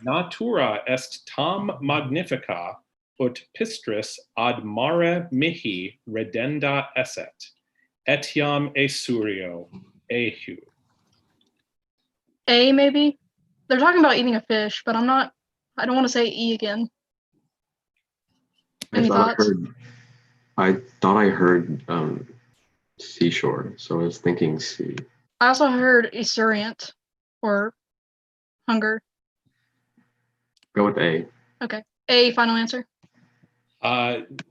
Natura est tam magnifica, ut pistris ad mare mihi redenda esset, etiam esurio ehu. A, maybe? They're talking about eating a fish, but I don't want to say E again. Any thoughts? I thought I heard seashore, so I was thinking C. I also heard esurient or hunger. Go with A. Okay. A, final answer.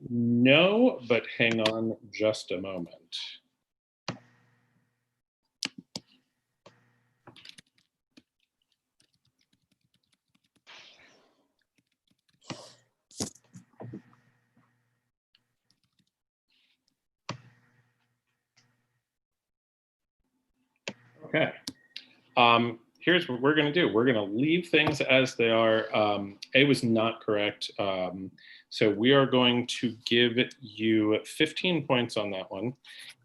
No, but hang on just a moment. Okay. Here's what we're going to do. We're going to leave things as they are. A was not correct. So we are going to give you 15 points on that one.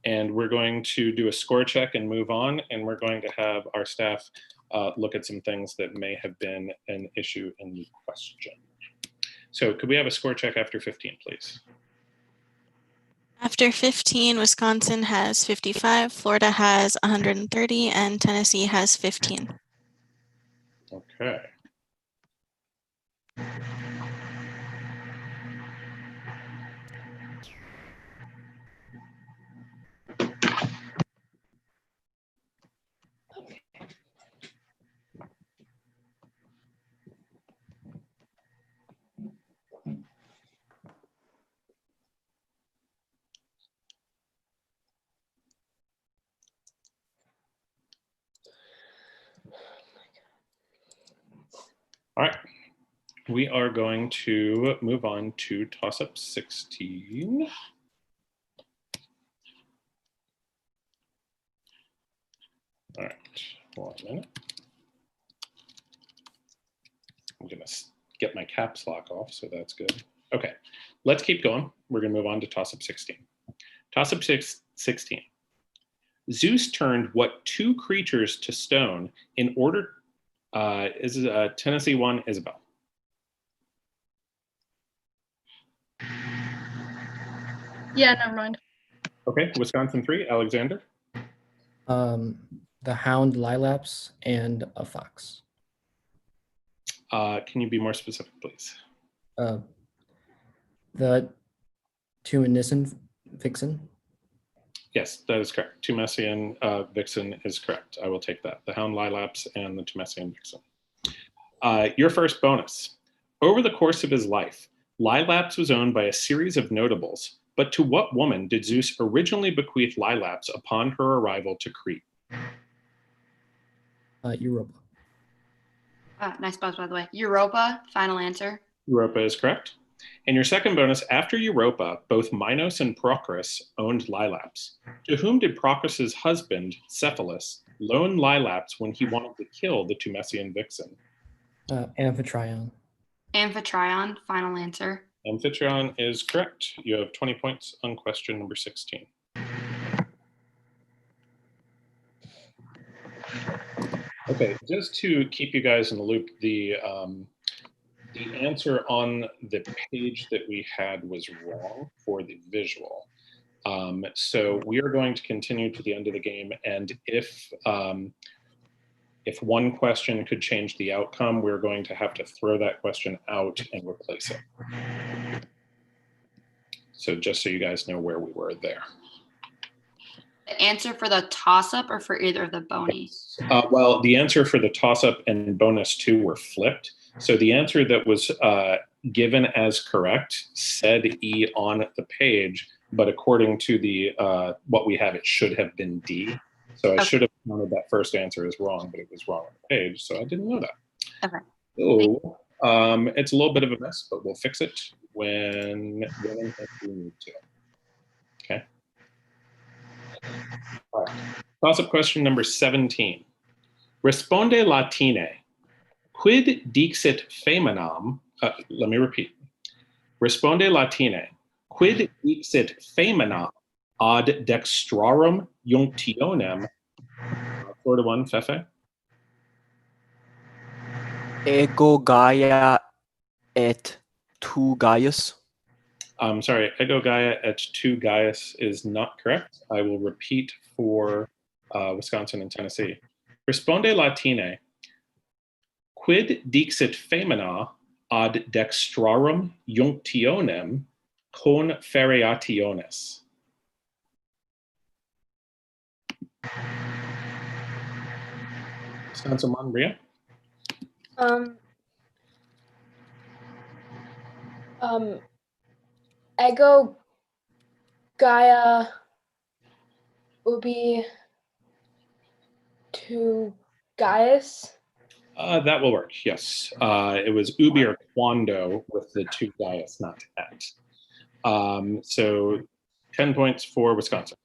And we're going to do a score check and move on. And we're going to have our staff look at some things that may have been an issue in the question. So could we have a score check after 15, please? After 15, Wisconsin has 55, Florida has 130, and Tennessee has 15. Okay. All right, we are going to move on to toss-up 16. All right, hold on a minute. I'm gonna get my caps lock off, so that's good. Okay, let's keep going. We're gonna move on to toss-up 16. Toss-up 16. Zeus turned what two creatures to stone in order, is Tennessee 1, Isabel? Yeah, never mind. Okay, Wisconsin 3, Alexander? The hound Lilaps and a fox. Can you be more specific, please? The Tumanisan Vixen. Yes, that is correct. Tumessian Vixen is correct. I will take that. The hound Lilaps and the Tumessian Vixen. Your first bonus. Over the course of his life, Lilaps was owned by a series of notables, but to what woman did Zeus originally bequeath Lilaps upon her arrival to Crete? Europa. Nice buzz, by the way. Europa, final answer. Europa is correct. And your second bonus, after Europa, both Minos and Procris owned Lilaps. To whom did Procris's husband, Cephalus, loan Lilaps when he wanted to kill the Tumessian Vixen? Amphitryon. Amphitryon, final answer. Amphitryon is correct. You have 20 points on question number 16. Okay, just to keep you guys in the loop, the answer on the page that we had was wrong for the visual. So we are going to continue to the end of the game, and if one question could change the outcome, we're going to have to throw that question out and replace it. So just so you guys know where we were there. The answer for the toss-up or for either of the bonies? Well, the answer for the toss-up and bonus 2 were flipped. So the answer that was given as correct said E on the page, but according to the what we have, it should have been D. So I should have counted that first answer as wrong, but it was wrong on the page, so I didn't know that. Okay. So it's a little bit of a mess, but we'll fix it when we need to. Okay. All right. Toss-up question number 17. Responde latine. Quid dixit feminam? Let me repeat. Responde latine. Quid dixit feminam ad dextrarum junctionem? Florida 1, Fefe. Ego Gaia et tu Gaius. I'm sorry, ego Gaia et tu Gaius is not correct. I will repeat for Wisconsin and Tennessee. Responde latine. Quid dixit femina ad dextrarum junctionem con feriationes? Wisconsin 1, Maria? Ego Gaia ubi to Gaius. That will work, yes. It was ubi or quando with the two Gaius, not at. So 10 points for Wisconsin.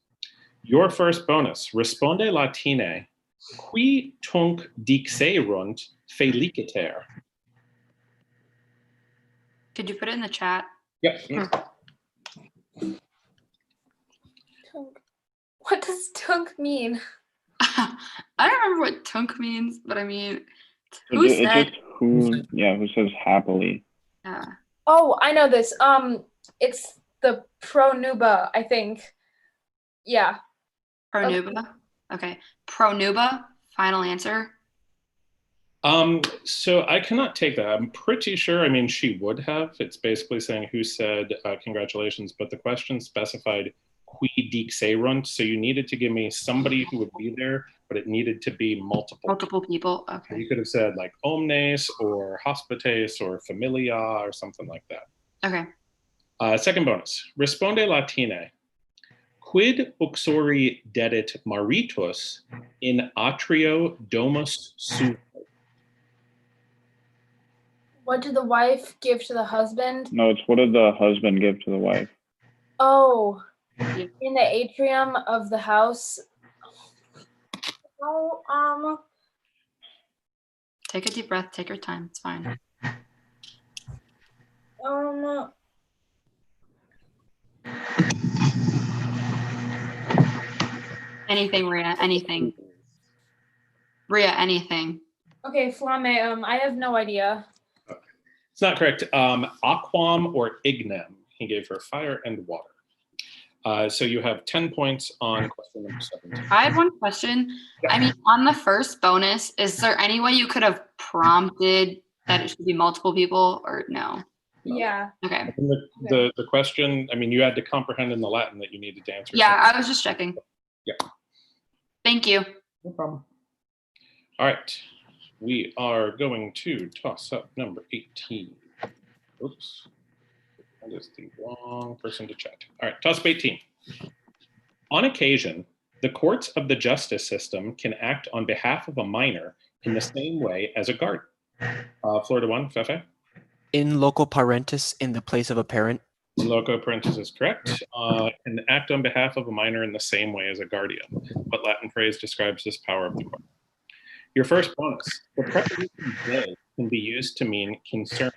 Your first bonus, responde latine, qui tunc dixerunt feliciter? Could you put it in the chat? Yep. What does tunk mean? I don't remember what tunk means, but I mean, It's just who says happily. Yeah. Oh, I know this. It's the pronuba, I think. Yeah. Pronuba? Okay. Pronuba, final answer. So I cannot take that. I'm pretty sure, I mean, she would have. It's basically saying who said congratulations, but the question specified qui dixerunt, so you needed to give me somebody who would be there, but it needed to be multiple people. Okay. So you could have said like omnes or hospites or familia or something like that. Okay. Second bonus. Responde latine. Quid uxori dedit maritus in atrio domus suo? What did the wife give to the husband? No, it's what did the husband give to the wife? Oh, in the atrium of the house. Oh, Take a deep breath. Take your time. It's fine. Anything, Maria. Anything. Maria, anything. Okay, Flame. I have no idea. It's not correct. Aquam or ignem. He gave her fire and water. So you have 10 points on question number 17. I have one question. I mean, on the first bonus, is there any way you could have prompted that it should be multiple people or no? Yeah. Okay. The question, I mean, you had to comprehend in the Latin that you needed to answer. Yeah, something. I was just checking. Yeah. Thank you. No problem. All right. We are going to toss up number 18. Oops. That is the wrong person to check. All right, toss up 18. On occasion, the courts of the justice system can act on behalf of a minor in the same way as a guardian. Florida 1, Fefe? In loco parentis, in the place of a parent. Loco parentis is correct. Can act on behalf of a minor in the same way as a guardian. What Latin phrase describes this power of the court? Your first bonus. The preposition de can be used to mean concern.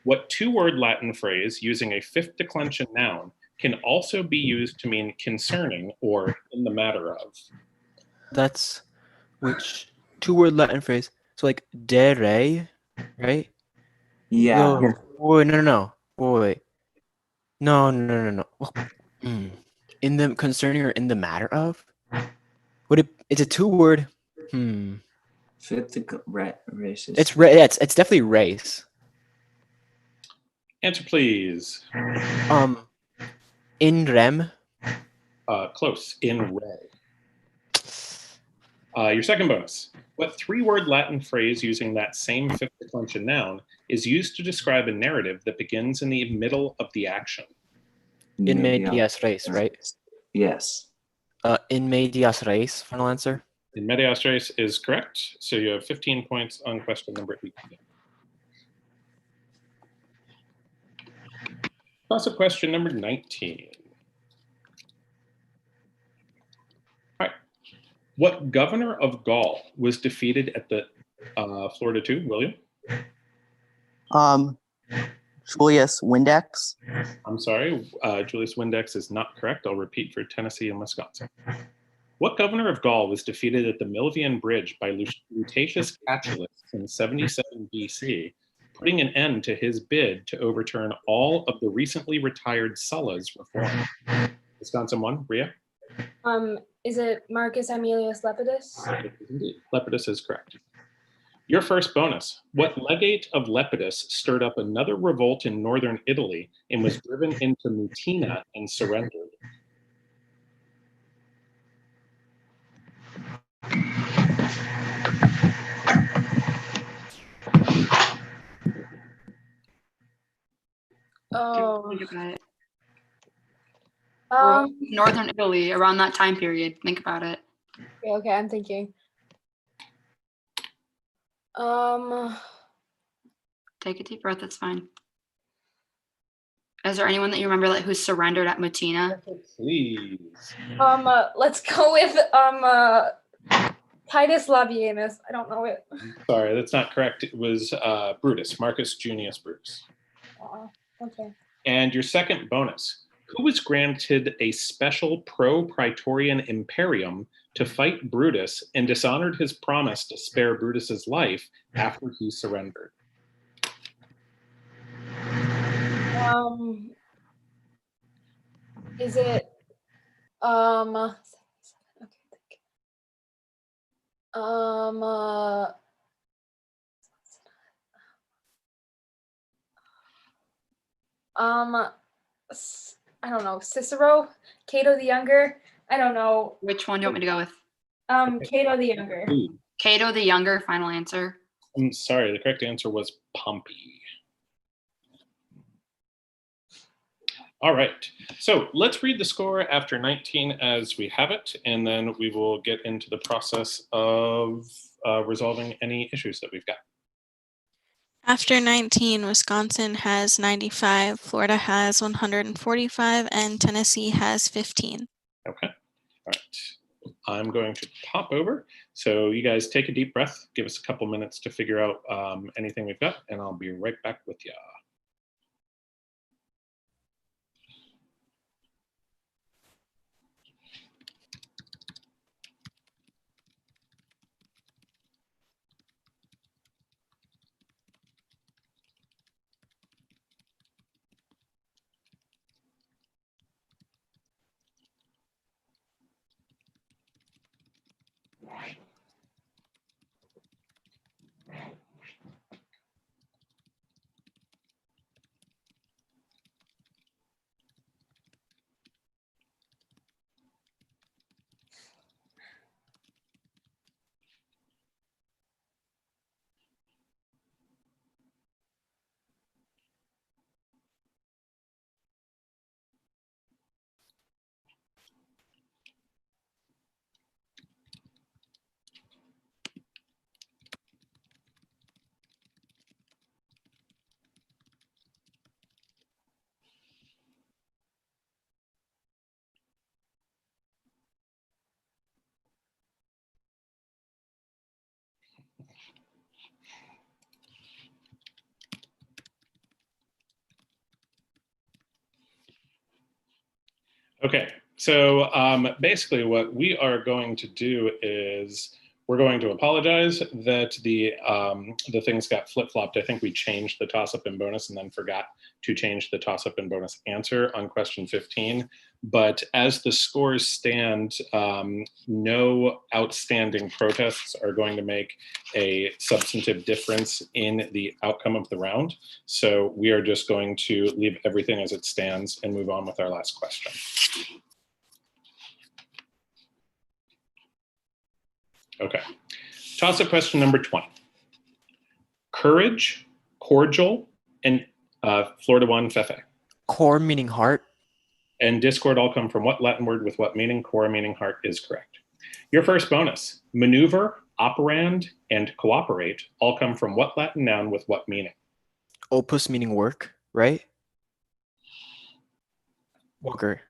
What two-word Latin phrase using a fifth declension noun can also be used to mean concerning or in the matter of? That's which two-word Latin phrase. So like dere, right? Yeah. No, wait, no. Wait. No. in the concerning or in the matter of? Would it? It's a two-word. Racist. It's definitely race. Answer, please. In rem. Close. In re. Your second bonus. What three-word Latin phrase using that same fifth declension noun is used to describe a narrative that begins in the middle of the action? In medias res, right? Yes. In medias res, final answer. In medias res is correct. So you have 15 points on question number 18. Toss-up question number 19. All right. What governor of Gaul was defeated at the Florida 2, William? Julius Windex. I'm sorry, Julius Windex is not correct. I'll repeat for Tennessee and Wisconsin. What governor of Gaul was defeated at the Milvian Bridge by Lutatius Catulus in 77 BC, putting an end to his bid to overturn all of the recently retired Sulla's reform? Wisconsin 1, Rhea? Is it Marcus Aemilius Lepidus? Indeed, Lepidus is correct. Your first bonus. What legate of Lepidus stirred up another revolt in northern Italy and was driven into Mutina and surrendered? Oh. Think about it. Um, Northern Italy around that time period. Think about it. okay, I'm thinking. Take a deep breath. It's fine. Is there anyone that you remember who surrendered at Mutina? Please. Let's go with Titus Labienus. I don't know it. Sorry, that's not correct. It was Brutus, Marcus Junius Brutus. Okay. And your second bonus. Who was granted a special pro-Praetorian imperium to fight Brutus and dishonored his promise to spare Brutus's life after he surrendered? Is it I don't know, Cicero, Cato the Younger. I don't know. Which one do you want me to go with? Cato the Younger. Cato the Younger, final answer. I'm sorry, the correct answer was Pompey. All right, so let's read the score after 19 as we have it, and then we will get into the process of resolving any issues that we've got. After 19, Wisconsin has 95, Florida has 145, and Tennessee has 15. Okay, all right. I'm going to pop over. So you guys take a deep breath, give us a couple minutes to figure out anything we've got, and I'll be right back with you. Okay, so basically what we are going to do is we're going to apologize that the things got flip-flopped. I think we changed the toss-up and bonus and then forgot to change the toss-up and bonus answer on question 15. But as the scores stand, no outstanding protests are going to make a substantive difference in the outcome of the round. So we are just going to leave everything as it stands and move on with our last question. Okay, toss-up question number 20. Courage, cordial, and Florida 1, Fefe. Core meaning heart. And discord all come from what Latin word with what meaning? Core meaning heart is correct. Your first bonus, maneuver, operand, and cooperate all come from what Latin noun with what meaning? Opus meaning work, right? Walker.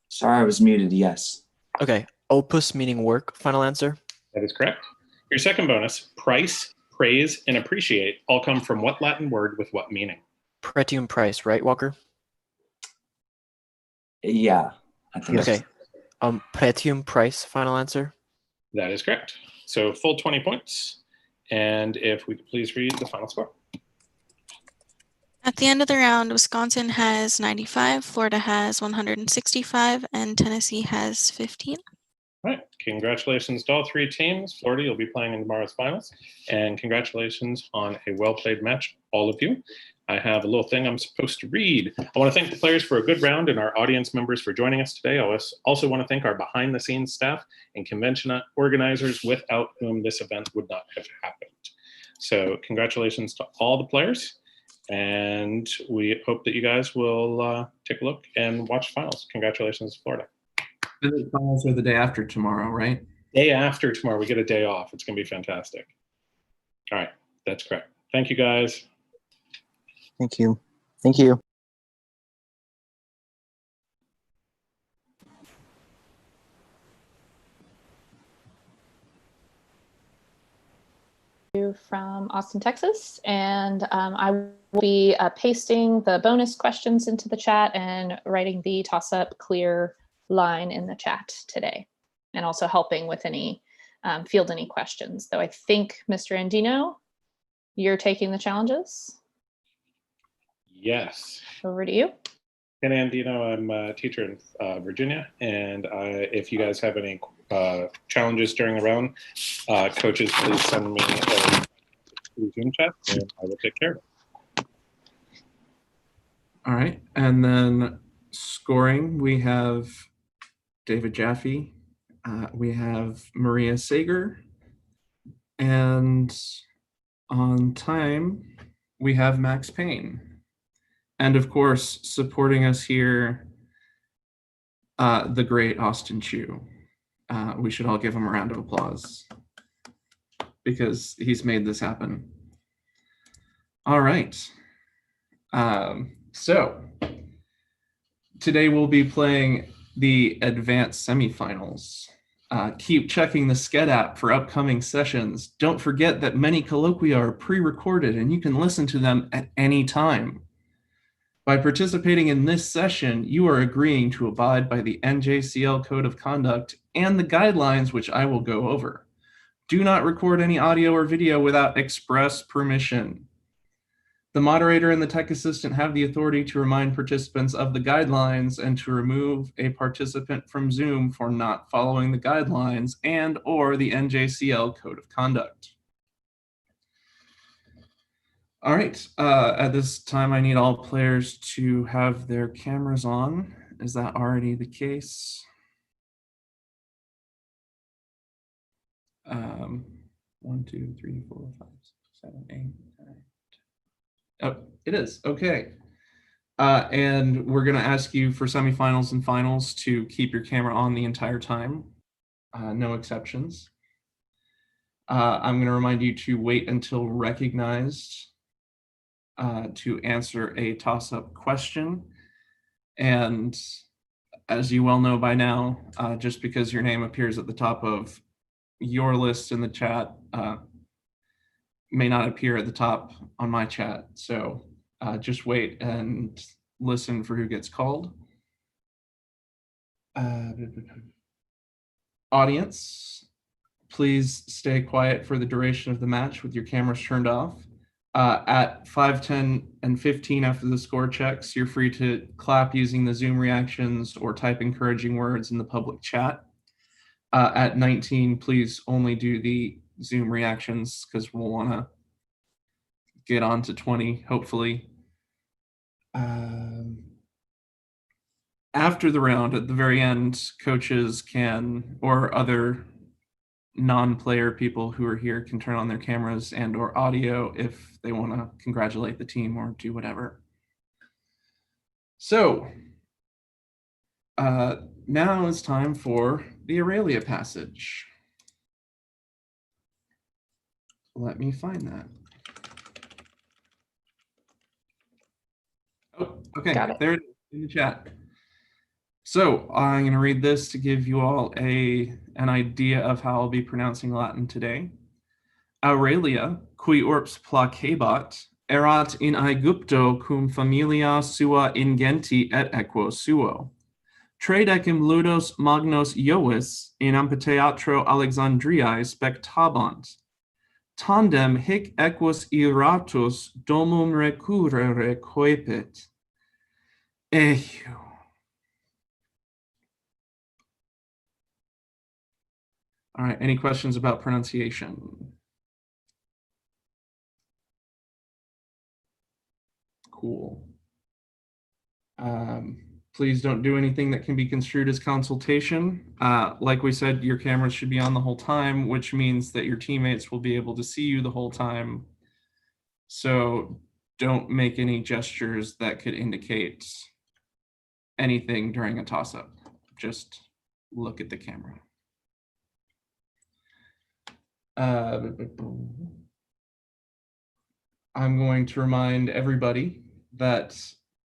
Sorry, I was muted. Yes. Okay, opus meaning work. Final answer. That is correct. Your second bonus, price, praise, and appreciate all come from what Latin word with what meaning? Pretium price, right, Walker? Yeah, I think Okay. so. Pretium price. Final answer. That is correct. So full 20 points. And if we could please read the final score. At the end of the round, Wisconsin has 95, Florida has 165, and Tennessee has 15. All right, congratulations to all three teams. Florida, you'll be playing in tomorrow's finals. And congratulations on a well-played match, all of you. I have a little thing I'm supposed to read. I want to thank the players for a good round and our audience members for joining us today. I also want to thank our behind-the-scenes staff and convention organizers without whom this event would not have happened. So congratulations to all the players. And we hope that you guys will take a look and watch finals. Congratulations, Florida. The finals are the day after tomorrow, right? Day after tomorrow, we get a day off. It's going to be fantastic. All right, that's correct. Thank you, guys. Thank you. Thank you. From Austin, Texas, and I will be pasting the bonus questions into the chat and writing the toss-up clear line in the chat today, and also helping with any field any questions. Though I think, Mr. Andino, you're taking the challenges. Yes. Over to you. And Andino, I'm a teacher in Virginia, and if you guys have any challenges during the round, coaches, please send me a Zoom chat, and I will take care of it. All right, and then scoring, we have David Jaffe, we have Maria Sager, and on time, we have Max Payne. And of course, supporting us here, the great Austin Chu. We should all give him a round of applause because he's made this happen. All right. So today we'll be playing the advanced semifinals. Keep checking the Sched app for upcoming sessions. Don't forget that many colloquia are pre-recorded and you can listen to them at any time. By participating in this session, you are agreeing to abide by the NJCL Code of Conduct and the guidelines which I will go over. Do not record any audio or video without express permission. The moderator and the tech assistant have the authority to remind participants of the guidelines and to remove a participant from Zoom for not following the guidelines and or the NJCL Code of Conduct. All right, at this time, I need all players to have their cameras on. Is that already the case? 1, 2, 3, 4, 5, 6, 7, 8, 9. Oh, it is, okay. And we're gonna ask you for semifinals and finals to keep your camera on the entire time, no exceptions. I'm gonna remind you to wait until recognized to answer a toss-up question. And as you well know by now, just because your name appears at the top of your list in the chat may not appear at the top on my chat. So just wait and listen for who gets called. Audience, please stay quiet for the duration of the match with your cameras turned off. At 5, 10, and 15 after the score checks, you're free to clap using the Zoom reactions or type encouraging words in the public chat. At 19, please only do the Zoom reactions because we'll want to get on to 20, hopefully. After the round, at the very end, coaches can, or other non-player people who are here can turn on their cameras and or audio if they want to congratulate the team or do whatever. So now it's time for the Aurelia passage. Let me find that. Oh, okay, there it is in the chat. So I'm going to read this to give you all an idea of how I'll be pronouncing Latin today. Aurelia, qui urbs placebat, erat in Aegypto cum familia sua ingenti et equo suo. Tredecim ludos magnos Iovis in amphitheatro Alexandriae spectabant. Tandem hic equus iratus domum recurrere coepit. Ehu. All right, any questions about pronunciation? Cool. Please don't do anything that can be construed as consultation. Like we said, your cameras should be on the whole time, which means that your teammates will be able to see you the whole time. So don't make any gestures that could indicate anything during a toss-up. Just look at the camera. I'm going to remind everybody that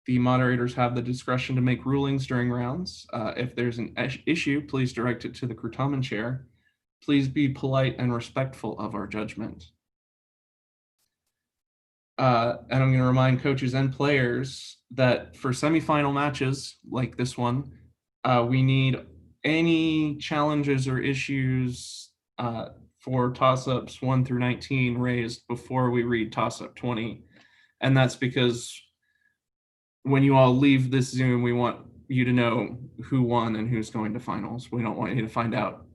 the moderators have the discretion to make rulings during rounds. If there's an issue, please direct it to the Certamen chair. Please be polite and respectful of our judgment. And I'm going to remind coaches and players that for semifinal matches like this one, we need any challenges or issues for toss-ups 1 through 19 raised before we read toss-up 20. And that's because when you all leave this Zoom, we want you to know who won and who's going to finals. We don't want you to find out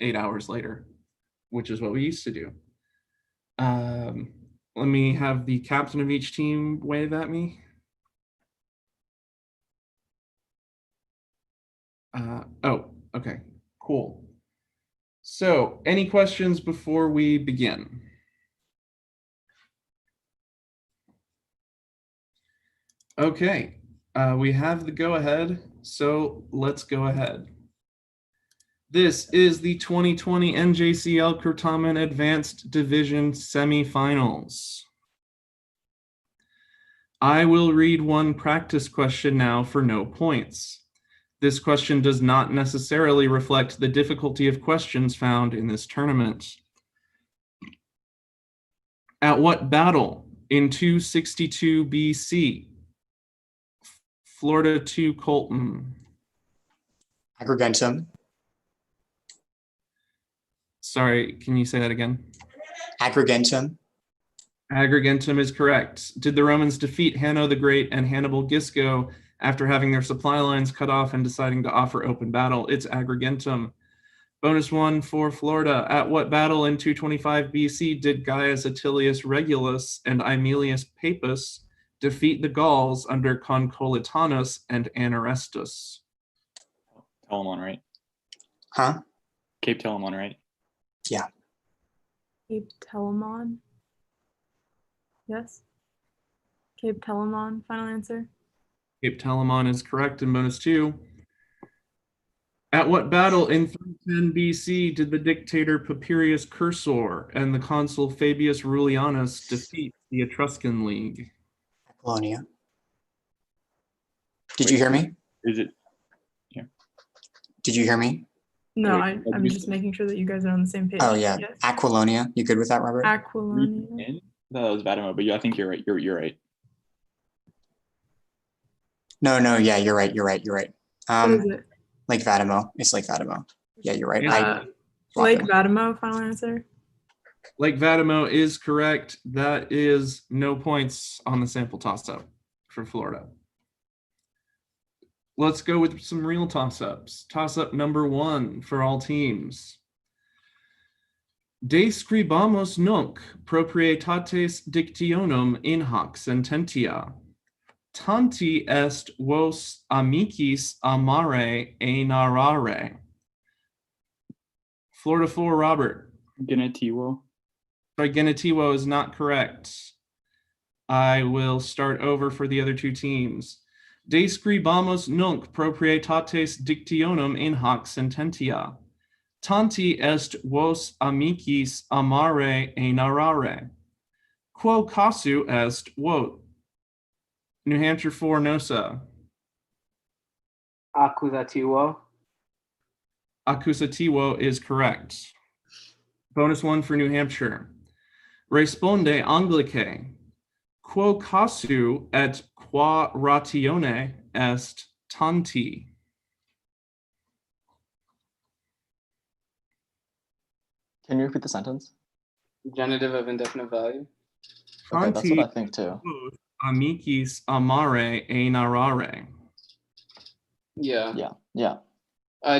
8 hours later, which is what we used to do. Let me have the captain of each team wave at me. Oh, okay, cool. So, any questions before we begin? Okay, we have the go-ahead, so let's go ahead. This is the 2020 NJCL Certamen Advanced Division Semifinals. I will read one practice question now for no points. This question does not necessarily reflect the difficulty of questions found in this tournament. At what battle in 262 BC? Florida to Colton. Agrigentum. Sorry, can you say that again? Agrigentum. Agrigentum is correct. Did the Romans defeat Hanno the Great and Hannibal Gisco after having their supply lines cut off and deciding to offer open battle? It's Agrigentum. Bonus 1 for Florida. At what battle in 225 BC did Gaius Attilius Regulus and Aemilius Papus defeat the Gauls under Concolitanus and Anarestus? Telamon, right? Huh? Cape Telamon, right? Yeah. Cape Telamon. Yes. Cape Telamon, final answer. Cape Telamon is correct in bonus 2. At what battle in 310 BC did the dictator Papirius Cursor and the consul Fabius Rullianus defeat the Etruscan League? Apollonia. Did you hear me? Is it? Yeah. Did you hear me? No, I'm just making sure that you guys are on the same page. Oh yeah, Yes. Aquilonia. You good with that, Robert? Aquilonia. No, that was Vatimo, but yeah, I think you're right. You're right. No, yeah, you're right. What is it? Lake Vatimo. It's Lake Vatimo. Yeah, you're right. Lake Vatimo, final answer. Lake Vatimo is correct. That is no points on the sample toss-up for Florida. Let's go with some real toss-ups. Toss-up number 1 for all teams. Describamos nunc proprietates dictionum in hoc sententia. Tanti est vos amicis amare e narrare. Florida 4, Robert. Genitivo. Sorry, genitivo is not correct. I will start over for the other two teams. Describamos nunc proprietates dictionum in hoc sententia. Tanti est vos amicis amare e narrare. Quo casu est vot? New Hampshire 4, Nosa. Accusativo. Accusativo is correct. Bonus 1 for New Hampshire. Responde Anglice. Quo casu et qua ratione est tanti? Can you repeat the sentence? Genitive of indefinite value. Okay, that's what I think too. Amicis amare e narrare. Yeah. Yeah.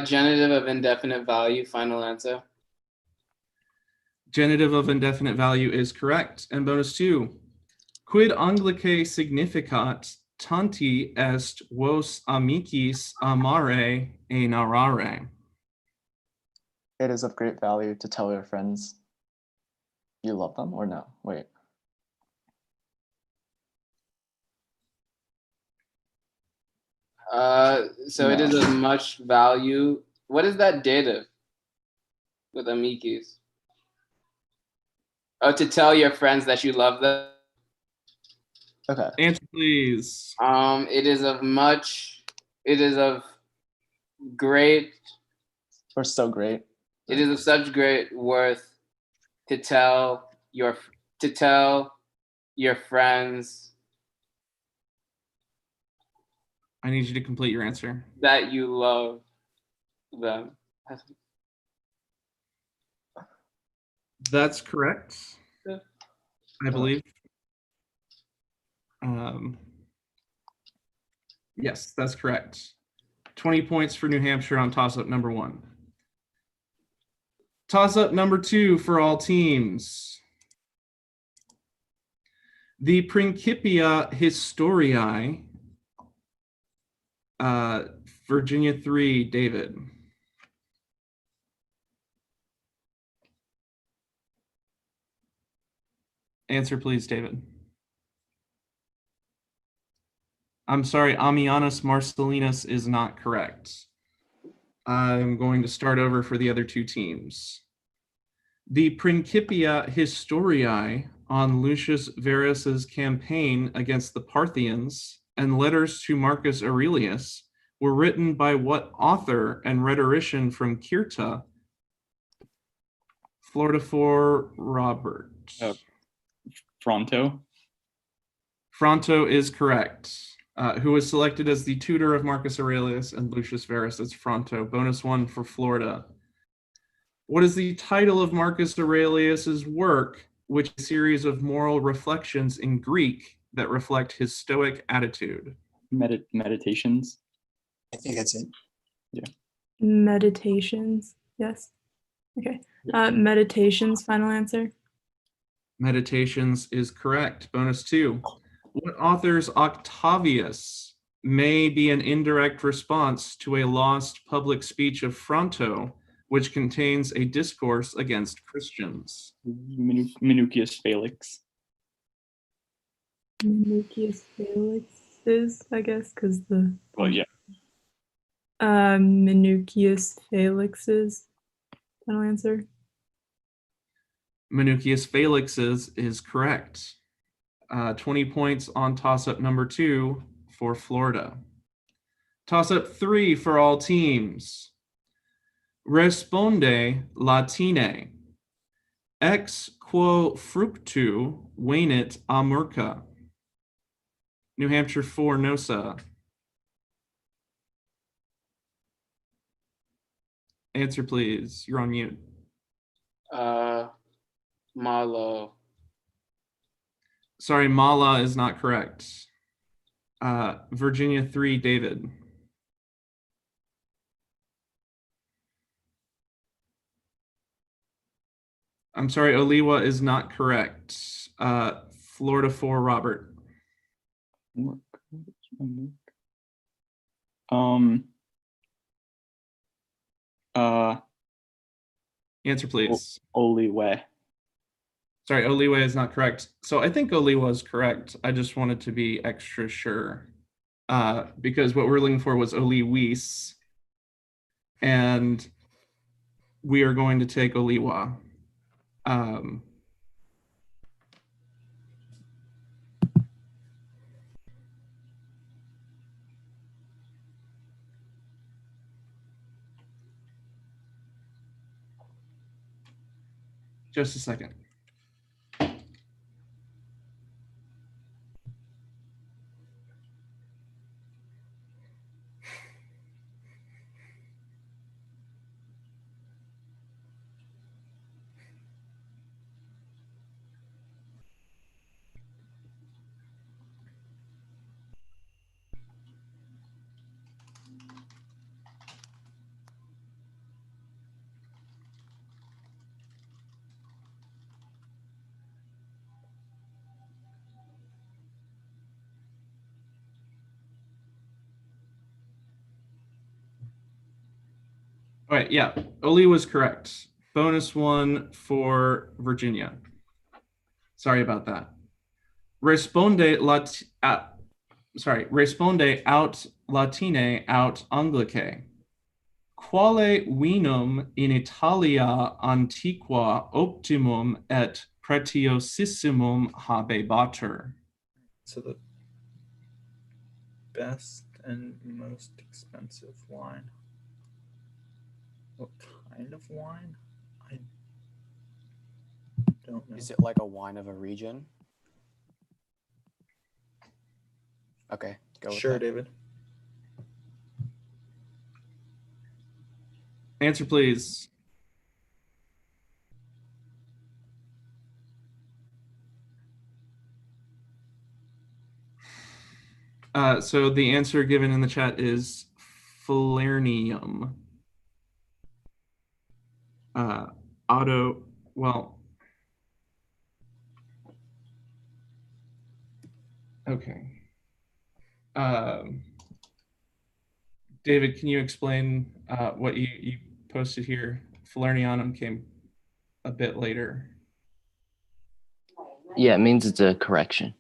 Genitive of indefinite value, final answer. Genitive of indefinite value is correct. And bonus 2. Quid Anglice significat tanti est vos amicis amare e narrare? It is of great value to tell your friends you love them, or no? Wait. So it is of much value. What is that dative with amicis? Oh, to tell your friends that you love them. Okay. Answer, please. It is of great. Or so great. It is of such great worth to tell your friends. I need you to complete your answer. That you love them. That's correct. Yeah. I believe. Yes, that's correct. 20 points for New Hampshire on toss-up number 1. Toss-up number 2 for all teams. The Principia Historiae, Virginia 3, David. Answer, please, David. I'm sorry, Ammianus Marcellinus is not correct. I'm going to start over for the other two teams. The Principia Historiae on Lucius Verus's campaign against the Parthians and letters to Marcus Aurelius were written by what author and rhetorician from Cirta? Florida 4, Robert. Fronto. Fronto is correct. Who was selected as the tutor of Marcus Aurelius and Lucius Verus. That's Fronto. Bonus 1 for Florida. What is the title of Marcus Aurelius's work, which is a series of moral reflections in Greek that reflect his Stoic attitude? Meditations. I think that's it. Yeah. Meditations. Yes. Okay. Meditations, final answer. Meditations is correct. Bonus 2. What author's Octavius may be an indirect response to a lost public speech of Fronto, which contains a discourse against Christians? Minucius Felix. Minucius Felix's, I guess, because the. Well, yeah. Minucius Felix's final answer. Minucius Felix's is correct. 20 points on toss-up number 2 for Florida. Toss-up 3 for all teams. Responde Latine. Ex quo fructu venit amurca. New Hampshire 4, Nosa. Answer, please. You're on mute. Malo. Sorry, Mala is not correct. Virginia 3, David. I'm sorry, Oliwa is not correct. Florida 4, Robert. Answer, please. Oliwe. Sorry, Oliwe is not correct. So I think Oliwa is correct. I just wanted to be extra sure. Because what we're looking for was Oliwis. And we are going to take Oliwa. Just a second. All right, yeah, Oli was correct. Bonus 1 for Virginia. Sorry about that. Responde aut Latine aut Anglicae. Quale vinum in Italia antiqua optimum et pretiosissimum habebatur? So the best and most expensive wine. What kind of wine? I don't know. Is it like a wine of a region? Okay, go with Sure, that. David. Answer, please. So the answer given in the chat is Falernium. Okay. David, can you explain what you posted here? Falernianum came a bit later. Yeah, it means it's a correction.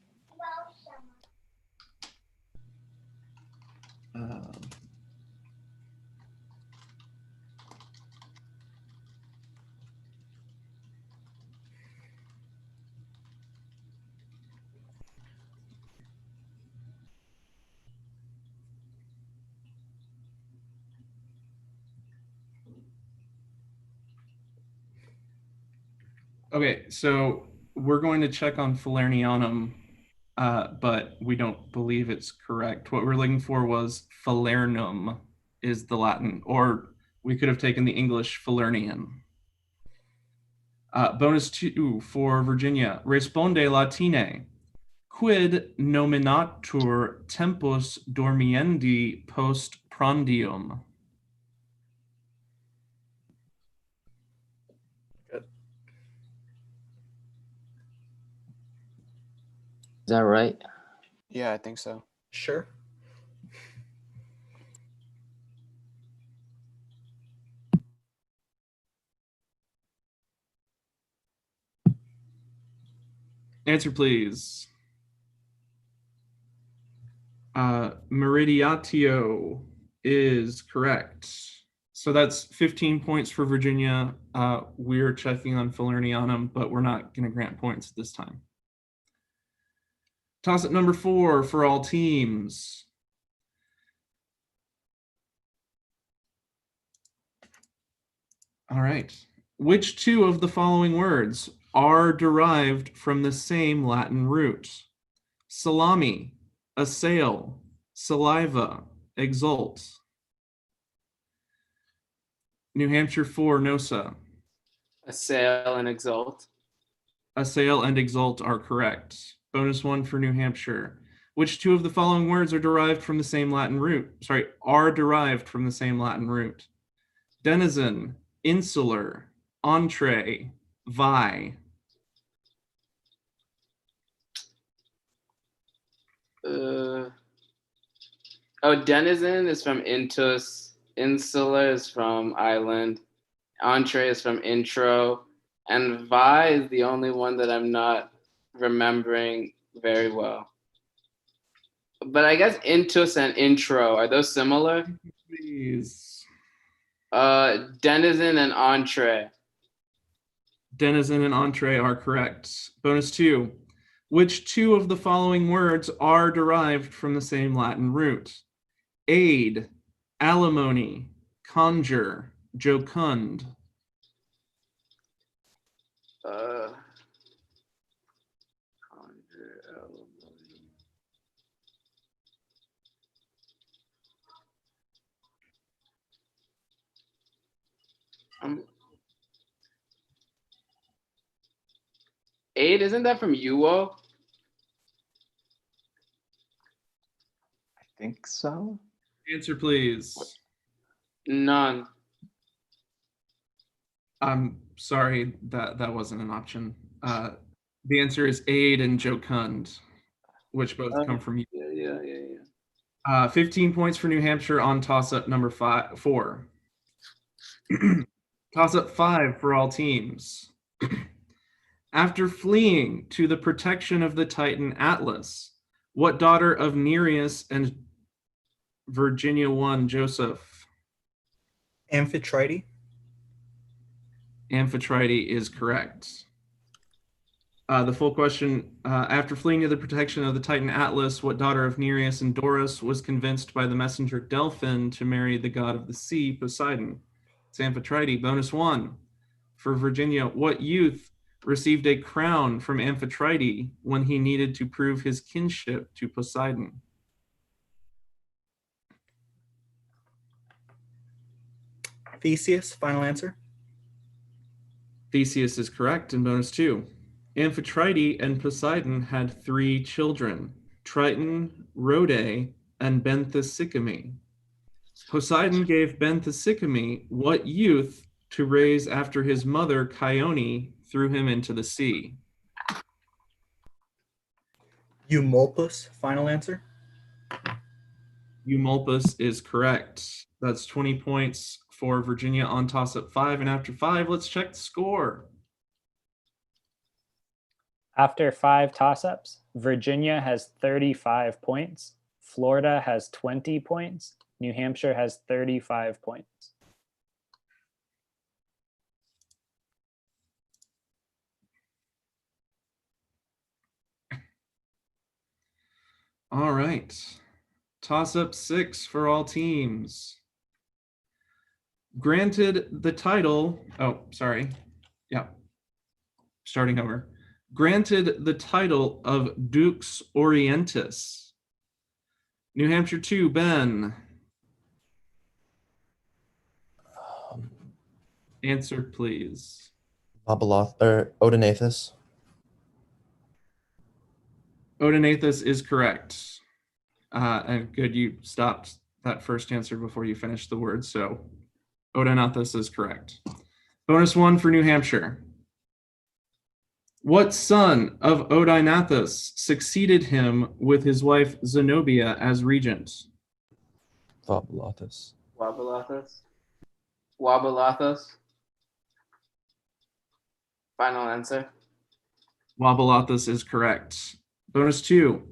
Okay, so we're going to check on Falernianum, but we don't believe it's correct. What we're looking for was Falernum is the Latin, or we could have taken the English Falernian. Bonus 2 for Virginia. Responde Latine. Quid nominatur tempus dormiendi post prandium? Is that right? Yeah, I think so. Sure. Answer, please. Meridiatio is correct. So that's 15 points for Virginia. We're checking on Falernianum, but we're not going to grant points this time. Toss-up number 4 for all teams. All right. Which 2 of the following words are derived from the same Latin root? Salami, assail, saliva, exult. New Hampshire 4, Nosa. Assail and exalt. Assail and exalt are correct. Bonus one for New Hampshire. Which two of the following words are derived from the same Latin root? Are derived from the same Latin root. Denizen, insular, entree, vi. Denizen is from intus. Insular is from island. Entree is from intro. And vi is the only one that I'm not remembering very well. But I guess intus and intro, are those similar? Please. Denizen and entree. Denizen and entree are correct. Bonus two. Which two of the following words are derived from the same Latin root? Aid, alimony, conjure, jocund. Conjure, alimony. Aid, isn't that from Uo? I think so. Answer, please. None. I'm sorry, that wasn't an option. The answer is aid and jocund, which both come from you. Yeah. 15 points for New Hampshire on toss-up number 4. Toss-up 5 for all teams. After fleeing to the protection of the Titan Atlas, what daughter of Nereus and Virginia won Joseph? Amphitrite. Amphitrite is correct. The full question, after fleeing to the protection of the Titan Atlas, what daughter of Nereus and Doris was convinced by the messenger Delphin to marry the god of the sea, Poseidon? It's Amphitrite. Bonus 1. For Virginia, what youth received a crown from Amphitrite when he needed to prove his kinship to Poseidon? Theseus, final answer. Theseus is correct in bonus 2. Amphitrite and Poseidon had 3 children, Triton, Rhode, and Benthesichime. Poseidon gave Benthesichime what youth to raise after his mother, Chione, threw him into the sea? Eumolpus, final answer. Eumolpus is correct. That's 20 points for Virginia on toss-up 5. And after 5, let's check the score. After 5 toss-ups, Virginia has 35 points. Florida has 20 points. New Hampshire has 35 points. All right. Toss-up 6 for all teams. Granted the title, starting over. Granted the title of Dux Orientis. New Hampshire 2, Ben. Answer, please. Odenathus. Odenathus is correct. And good, you stopped that first answer before you finished the word, so Odenathus is correct. Bonus 1 for New Hampshire. What son of Odenathus succeeded him with his wife Zenobia as regent? Vabalathus. Wabalathus. Final answer. Wabalathus is correct. Bonus 2.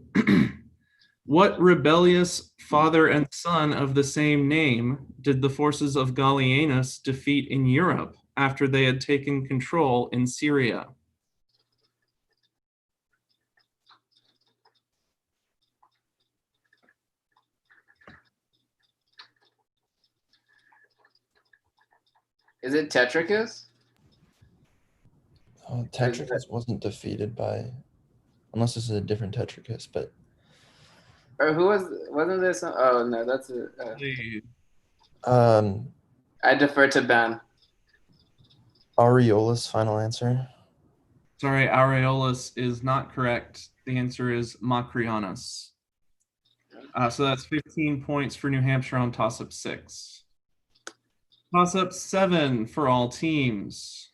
What rebellious father and son of the same name did the forces of Gallienus defeat in Europe after they had taken control in Syria? Is it Tetricus? Tetricus wasn't defeated by, unless this is a different Tetricus, but. Or who wasn't there some, oh no, that's it. I defer to Ben. Aureola's final answer. Sorry, Aureolus is not correct. The answer is Macrianus. So that's 15 points for New Hampshire on toss-up 6. Toss-up 7 for all teams.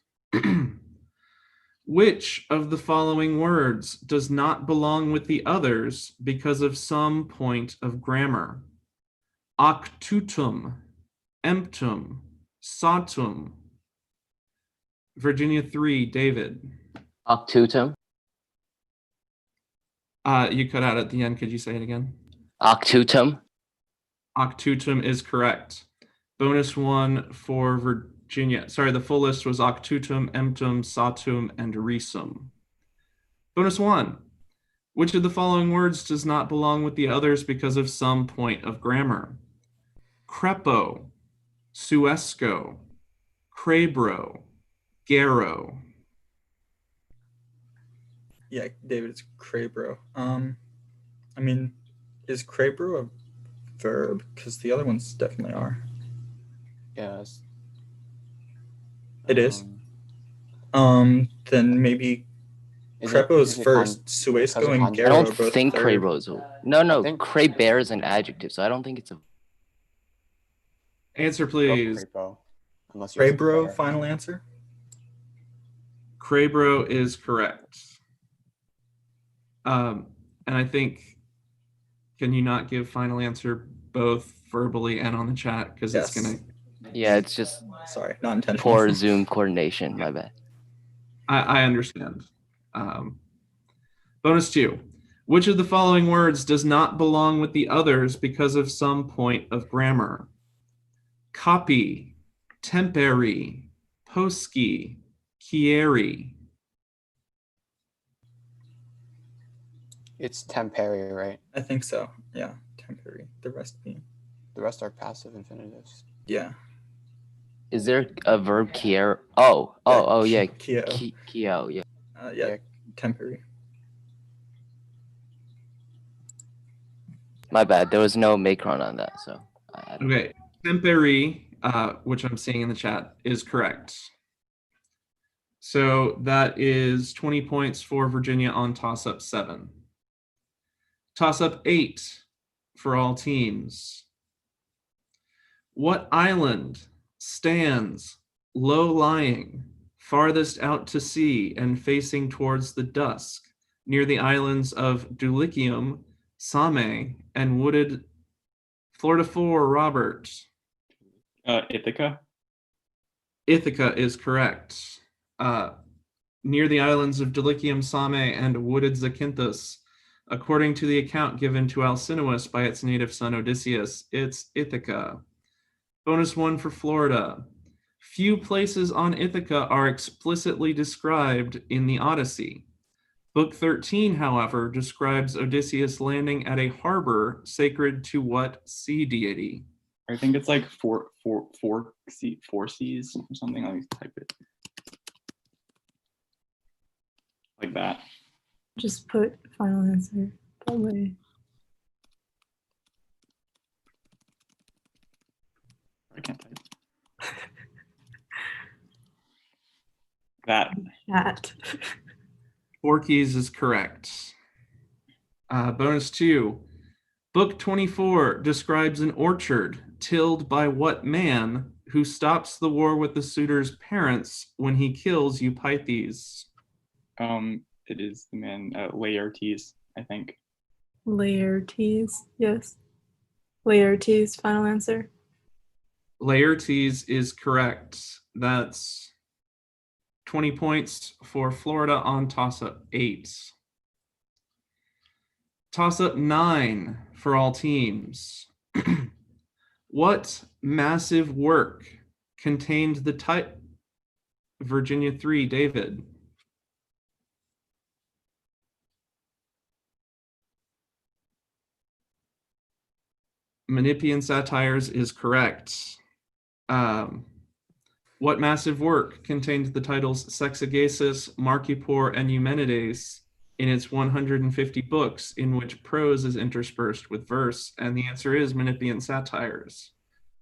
Which of the following words does not belong with the others because of some point of grammar? Octutum, emptum, satum. Virginia 3, David. Octutum. You cut out at the end. Could you say it again? Octutum. Octutum is correct. Bonus 1 for Virginia. Sorry, the full list was octutum, emptum, satum, and risum. Bonus 1. Which of the following words does not belong with the others because of some point of grammar? Crepo, suesco, crabro, garo. Yeah, David, it's crabro. I mean, is crabro a verb? Because the other ones definitely are. Yes. It is. Then maybe crepo's first, suesco and I garo don't are both think third. crabro is no. Crabear is an adjective, so I don't think it's a. Answer, please. Crabro, final answer? Crabro is correct. And I think, can you not give final answer both verbally and on the chat? Because it's going to. Yeah, it's just. Sorry, not intentional. Poor Zoom coordination, my bad. I understand. Bonus 2. Which of the following words does not belong with the others because of some point of grammar? Copy, temperi, posci, chieri. It's temperi, right? I think so. Yeah, temperi. The rest are passive infinitives. Yeah. Is there a verb chier? Yeah. Chio. Chio, yeah. Yeah, temperi. My bad. There was no macron on that, so. Okay, temperi, which I'm seeing in the chat, is correct. So that is 20 points for Virginia on toss-up 7. Toss-up 8 for all teams. What island stands low-lying, farthest out to sea and facing towards the dusk, near the islands of Dulichium, Same, and wooded Florida 4, Robert? Ithaca. Ithaca is correct. Near the islands of Dulichium, Same, and wooded Zakynthus. According to the account given to Alcinous by its native son Odysseus, it's Ithaca. Bonus 1 for Florida. Few places on Ithaca are explicitly described in the Odyssey. Book 13, however, describes Odysseus landing at a harbor sacred to what sea deity? I think it's like four seas or something. Let me type it. Like that. Just put final answer. Probably. I can't type. That. Chat. Forky's is correct. Bonus 2. Book 24 describes an orchard tilled by what man who stops the war with the suitor's parents when he kills Eupeithes? It is the man Laertes, I think. Laertes, yes. Laertes, final answer. Laertes is correct. That's 20 points for Florida on toss-up 8. Toss-up 9 for all teams. What massive work contained the type? Virginia 3, David. Menippean Satires is correct. What massive work contained the titles Sexagesis, Markippor, and Eumenides in its 150 books in which prose is interspersed with verse? And the answer is Menippean Satires,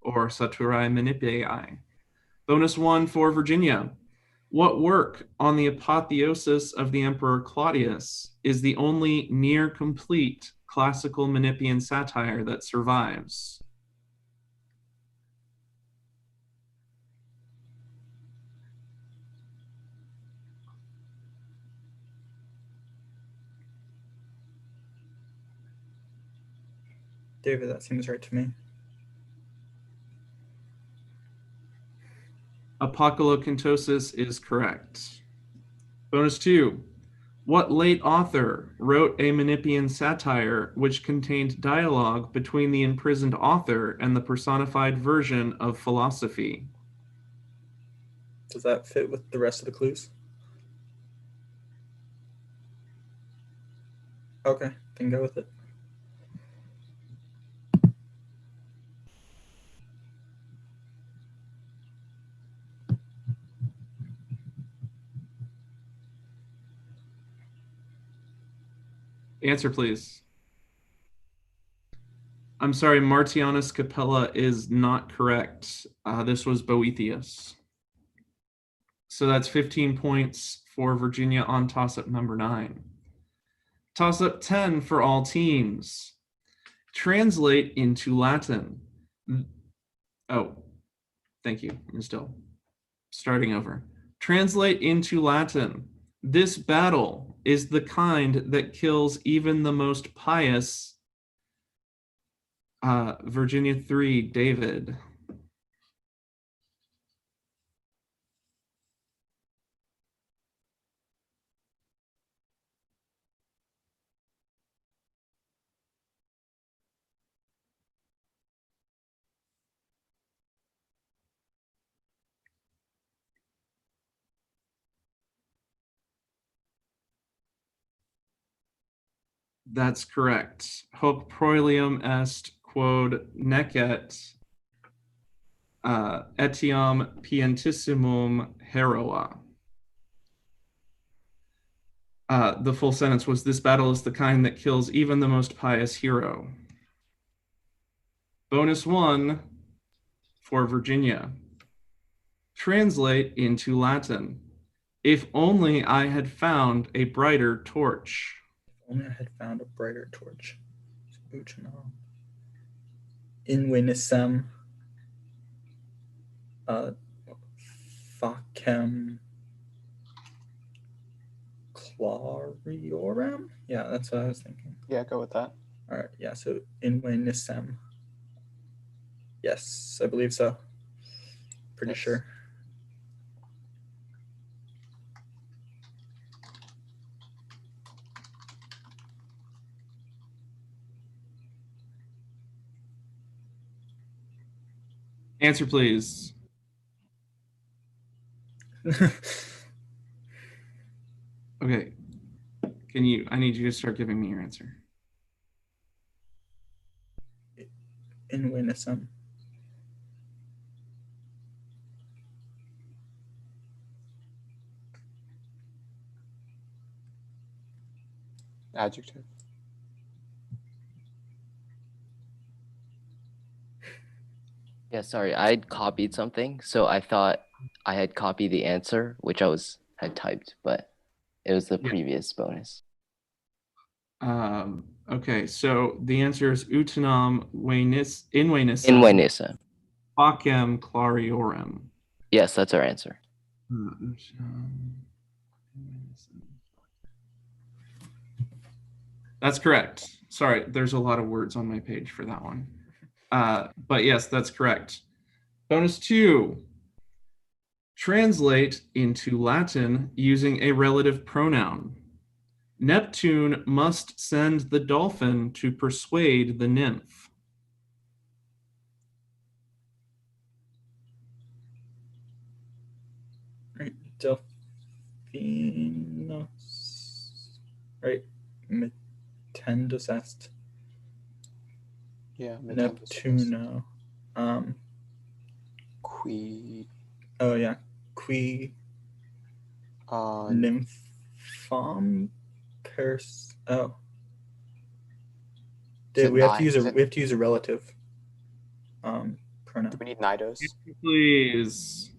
or Saturae Menippei. Bonus 1 for Virginia. What work on the apotheosis of the Emperor Claudius is the only near complete classical Menippean satire that survives? David, that seems right to me. Apocolocyntosis is correct. Bonus 2. What late author wrote a Menippean satire which contained dialogue between the imprisoned author and the personified version of philosophy? Does that fit with the rest of the clues? Okay, then go with it. Answer, please. I'm sorry, Martianus Capella is not correct. This was Boethius. So that's 15 points for Virginia on toss-up number 9. Toss-up 10 for all teams. Translate into Latin. Oh, thank you. I'm still starting over. Translate into Latin. This battle is the kind that kills even the most pious. Virginia 3, David. That's correct. Hoc proelium est quod necet etiam pientissimum heroa. The full sentence was, this battle is the kind that kills even the most pious hero. Bonus 1 for Virginia. Translate into Latin. If only I had found a brighter torch. If only I had found a brighter torch. Invenisem facem clariorem? Yeah, that's what I was thinking. Yeah, go with that. All right, yeah, so invenisem. Yes, I believe so. Pretty sure. Answer, please. Okay. I need you to start giving me your answer. Invenisem. Adjective. Yeah, sorry, I'd copied something, so I thought I had copied the answer, which had typed, but it was the previous bonus. Okay, so the answer is utinam invenisem. Invenisem. Facem clariorem. Yes, that's our answer. That's correct. Sorry, there's a lot of words on my page for that one. But yes, that's correct. Bonus 2. Translate into Latin using a relative pronoun. Neptune must send the dolphin to persuade the nymph. Right, Delphinos. Right, Mitendus est. Yeah, Neptuno. Qui. Oh yeah, qui. Nymphom. Pers. Oh. Dave, we have to use a relative. Pronoun. Do we need Nidos? Please.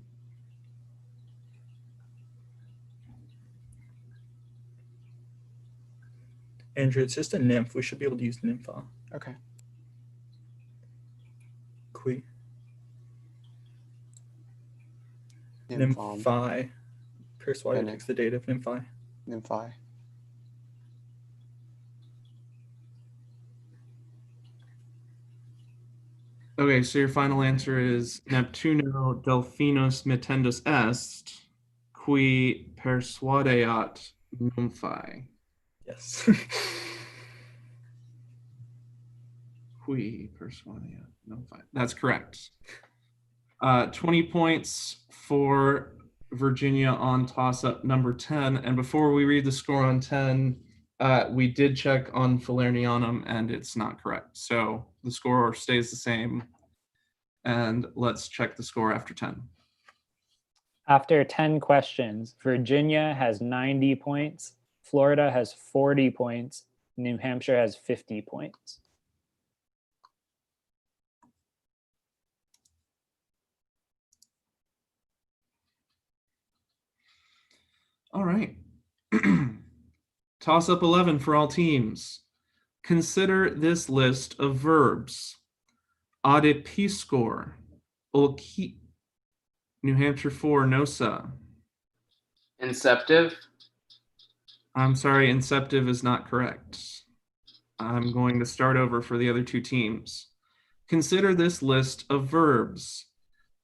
Andrew, it's just a nymph. We should be able to use nympha. Okay. Qui. Nymphon. Nymphi. Persuader And takes the dative. Nymphi. Nymphi. Okay, so your final answer is Neptuno Delphinos mitendus est, qui persuadeat nymphae. Yes. Qui persuadeat nymphae. That's correct. 20 points for Virginia on toss-up number 10. And before we read the score on 10, we did check on Falernianum and it's not correct. So the score stays the same. And let's check the score after 10. After 10 questions, Virginia has 90 points, Florida has 40 points, New Hampshire has 50 points. All right. Toss up 11 for all teams. Consider this list of verbs. Adipiscor, ulki, New Hampshire 4, nosa. Inceptive. I'm sorry, inceptive is not correct. I'm going to start over for the other two teams. Consider this list of verbs.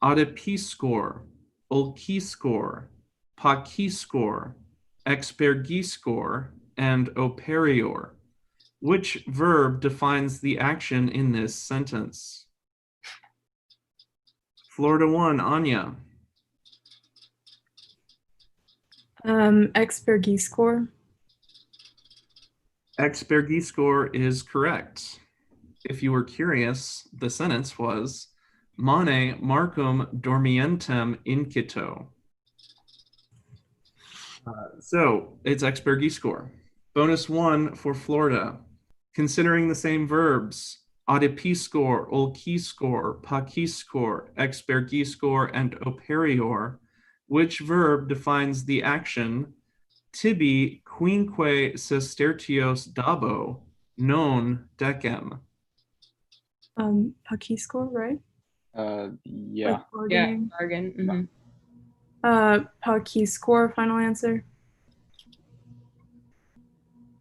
Adipiscor, ulkiscor, pakiscor, expergiscor, and operior. Which verb defines the action in this sentence? Florida 1, Anya. Expergiscor. Expergiscor is correct. If you were curious, the sentence was Mane Marcum dormientem incito. So it's expergiscor. Bonus 1 for Florida. Considering the same verbs, adipiscor, ulkiscor, pakiscor, expergiscor, and operior, which verb defines the action tibi quinque sestertios dabo non decem? Pakiscor, right? Yeah. Like bargaining. Bargain. Mhm. Pakiscor, final answer.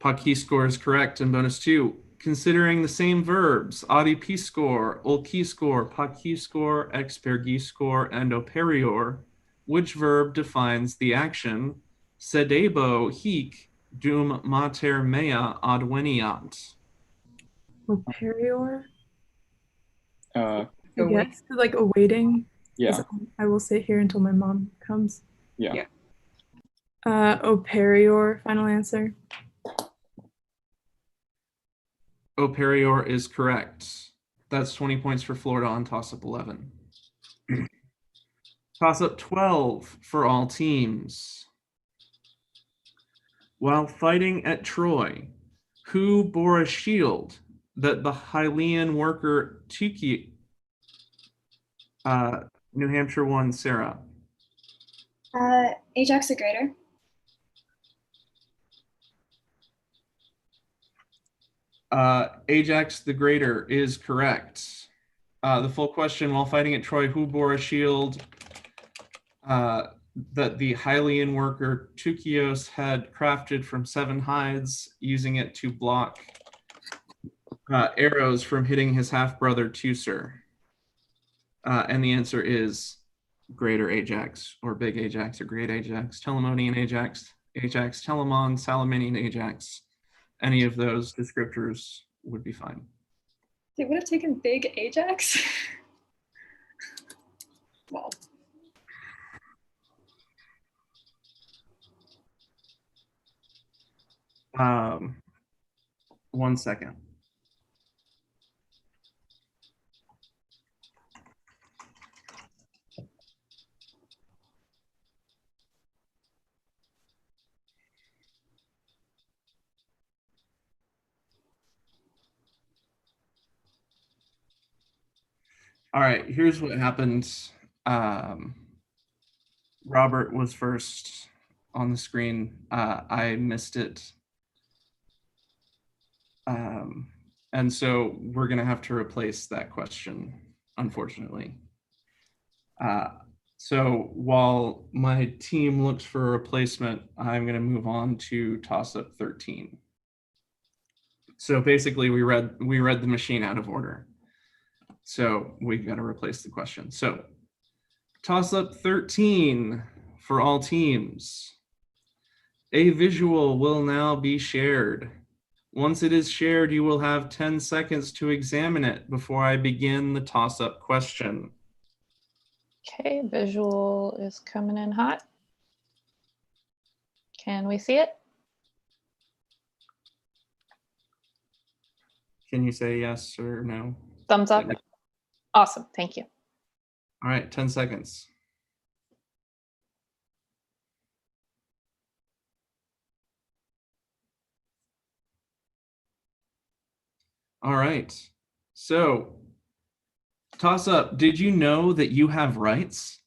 Pakiscor is correct. And bonus 2, considering the same verbs, adipiscor, ulkiscor, pakiscor, expergiscor, and operior, which verb defines the action sedebo hic dum mater mea adveniat? Operior, Uh, I guess. Like awaiting. yeah. I will sit here until my mom comes. Yeah. Operior, final answer. Operior is correct. That's 20 points for Florida on toss-up 11. Toss-up 12 for all teams. While fighting at Troy, who bore a shield that the Hylian worker Tiki, New Hampshire 1, Sarah? Ajax the Greater. Ajax the Greater is correct. The full question, while fighting at Troy, who bore a shield that the Hylian worker Tukios had crafted from 7 hides, using it to block arrows from hitting his half-brother Teucer? And the answer is Greater Ajax, or Big Ajax, or Great Ajax, Telamonian Ajax, Ajax Telamon, Salaminian Ajax. Any of those descriptors would be fine. They would have taken Big Ajax. Wow. One second. All right, here's what happened. Robert was first on the screen. I missed it. And so we're going to have to replace that question, unfortunately. So while my team looks for a replacement, I'm going to move on to toss-up 13. So basically, we read the machine out of order. So we've got to replace the question. So toss-up 13 for all teams. A visual will now be shared. Once it is shared, you will have 10 seconds to examine it before I begin the toss-up question. Okay, visual is coming in hot. Can we see it? Can you say yes or no? Thumbs up. Awesome, thank you. All right, 10 seconds. All right, so toss up, did you know that you have rights?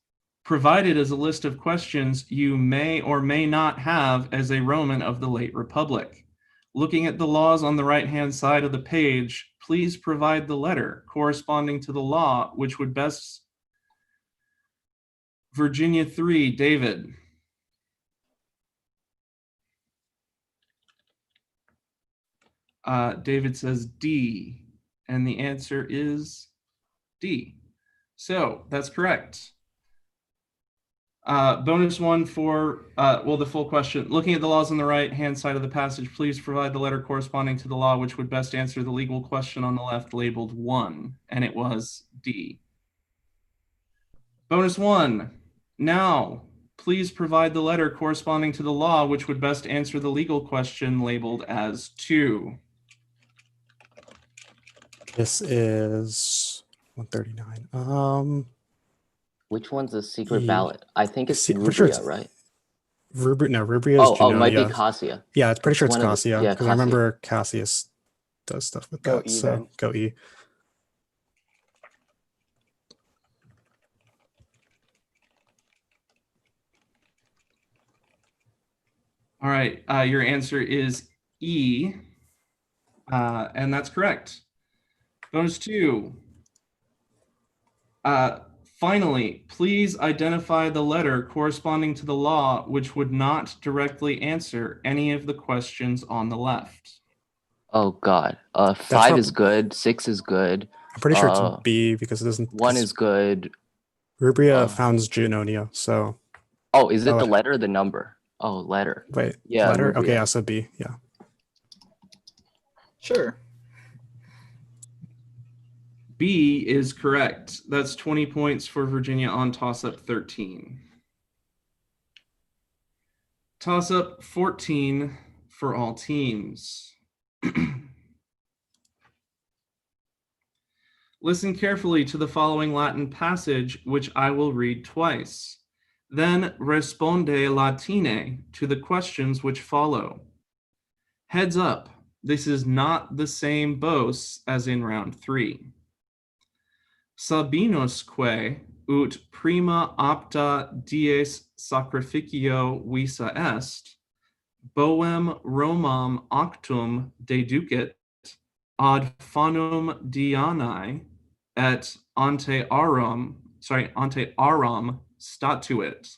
Provided as a list of questions you may or may not have as a Roman of the late Republic. Looking at the laws on the right-hand side of the page, please provide the letter corresponding to the law which would best... Virginia 3, David. David says D, and the answer is D. So that's correct. Bonus one for, the full question. Looking at the laws on the right-hand side of the passage, please provide the letter corresponding to the law which would best answer the legal question on the left labeled 1, and it was D. Bonus one. Now, please provide the letter corresponding to the law which would best answer the legal question labeled as 2. This is 139. Which one's a secret ballot? I think it's pretty Rubria, sure it's right? Rubria is Oh, it might be Cassia. Yeah, it's pretty sure it's one of the- Cassia, yeah, because I Cassia. remember Cassius does stuff with Go that. E, So then. Go E. All right, your answer is E, and that's correct. Bonus 2. Finally, please identify the letter corresponding to the law which would not directly answer any of the questions on the left. Oh God. 5 is good. 6 is good. I'm pretty sure it's B because it doesn't. 1 is good. Rubria founds Junonia, so. Oh, is it that the would- letter or the number? Oh, letter. Wait, Yeah, letter? Rubria. Okay, yeah, so B, yeah. Sure. B is correct. That's 20 points for Virginia on toss-up 13. Toss-up 14 for all teams. Listen carefully to the following Latin passage, which I will read twice. Then responde latine to the questions which follow. Heads up, this is not the same bos as in round 3. Sabinosque ut prima apta dies sacrificio visa est, boem Romam octum deducit ad fanum Dianae et ante aram statuit.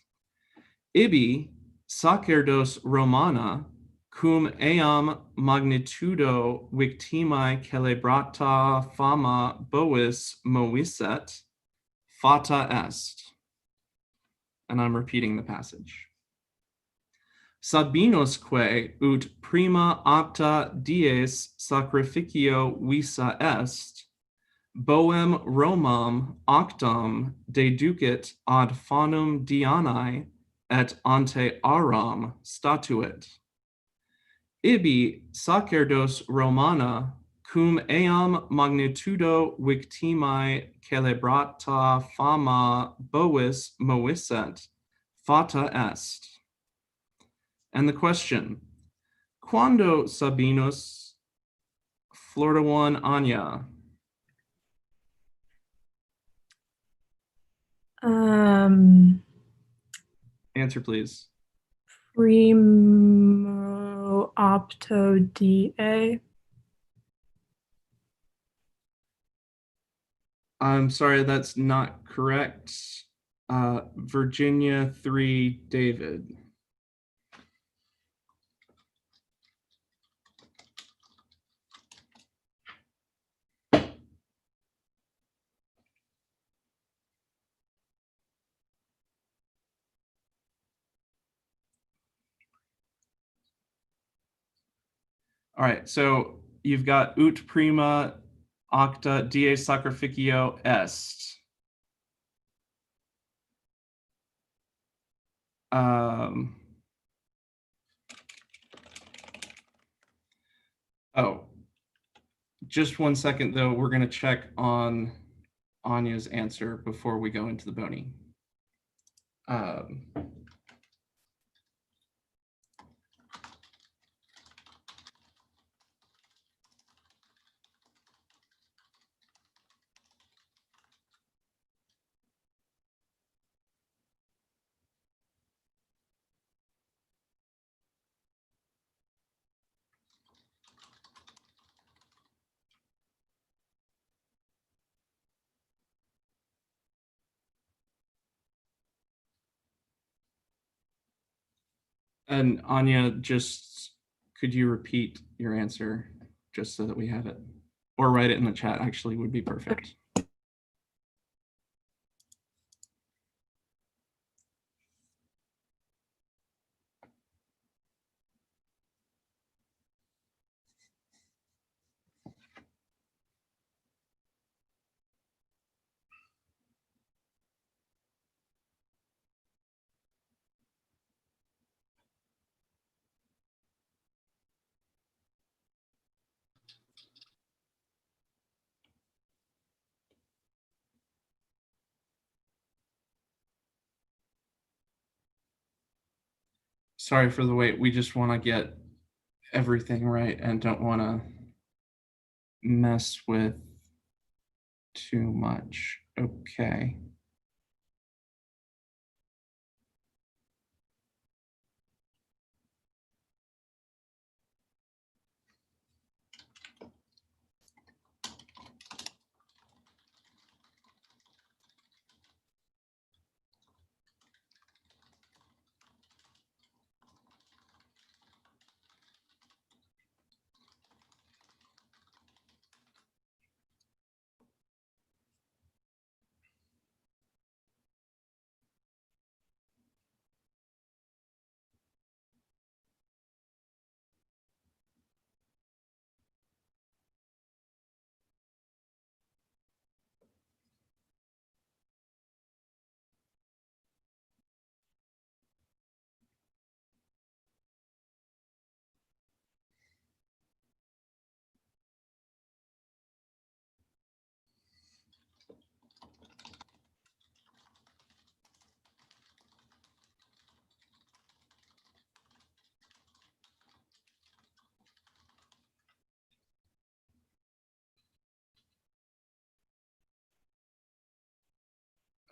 Ibi sacerdos Romana cum eam magnitudo victimae celebrata fama bois moviset, fata est. And I'm repeating the passage. Sabinosque ut prima apta dies sacrificio visa est, boem Romam octam deducit ad fanum Dianae et ante aram statuit. Ibi sacerdos Romana cum eam magnitudo victimae celebrata fama bois moviset, fata est. And the question, quando Sabinus, Florida 1, Anya? Answer, please. Primo opto DA. I'm sorry, that's not correct. Virginia 3, David. All right, so you've got ut prima octa die sacrificio est. Oh, just 1 second though. We're going to check on Anya's answer before we go into the bony. And Anya, just could you repeat your answer just so that we have it? Or write it in the chat actually would be perfect. Sorry for the wait. We just want to get everything right and don't want to mess with too much. Okay.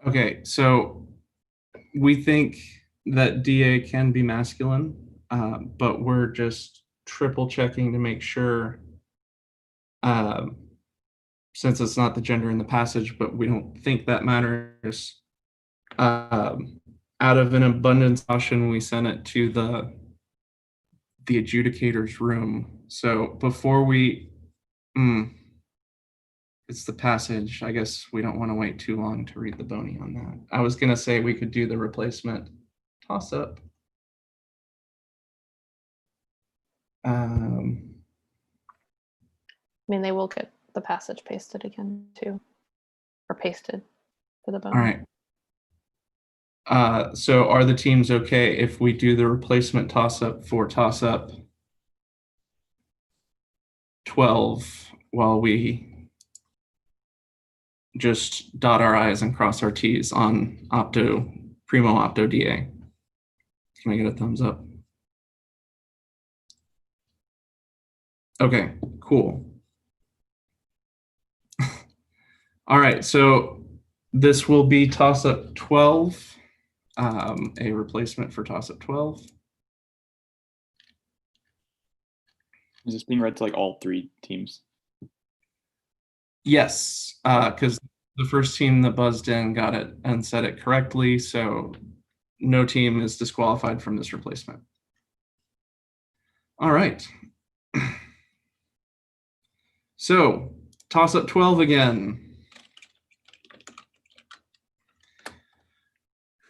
Okay, so we think that DA can be masculine, but we're just triple checking to make sure, since it's not the gender in the passage, but we don't think that matters. Out of an abundance of caution, we sent it to the adjudicator's room. So before we, it's the passage. I guess we don't want to wait too long to read the bony on that. I was going to say we could do the replacement toss up. I mean, they will get the passage pasted again too, or pasted for the bony. All right. So are the teams okay if we do the replacement toss up for toss up 12 while we just dot our I's and cross our T's on primo opto DA? Can I get a thumbs up? Okay, cool. All right, so this will be toss up 12, a replacement for toss up 12. Is this being read to like all three teams? Yes, because The first team that buzzed in got it and said it correctly, so no team is disqualified from this replacement. All right. So, toss-up 12 again.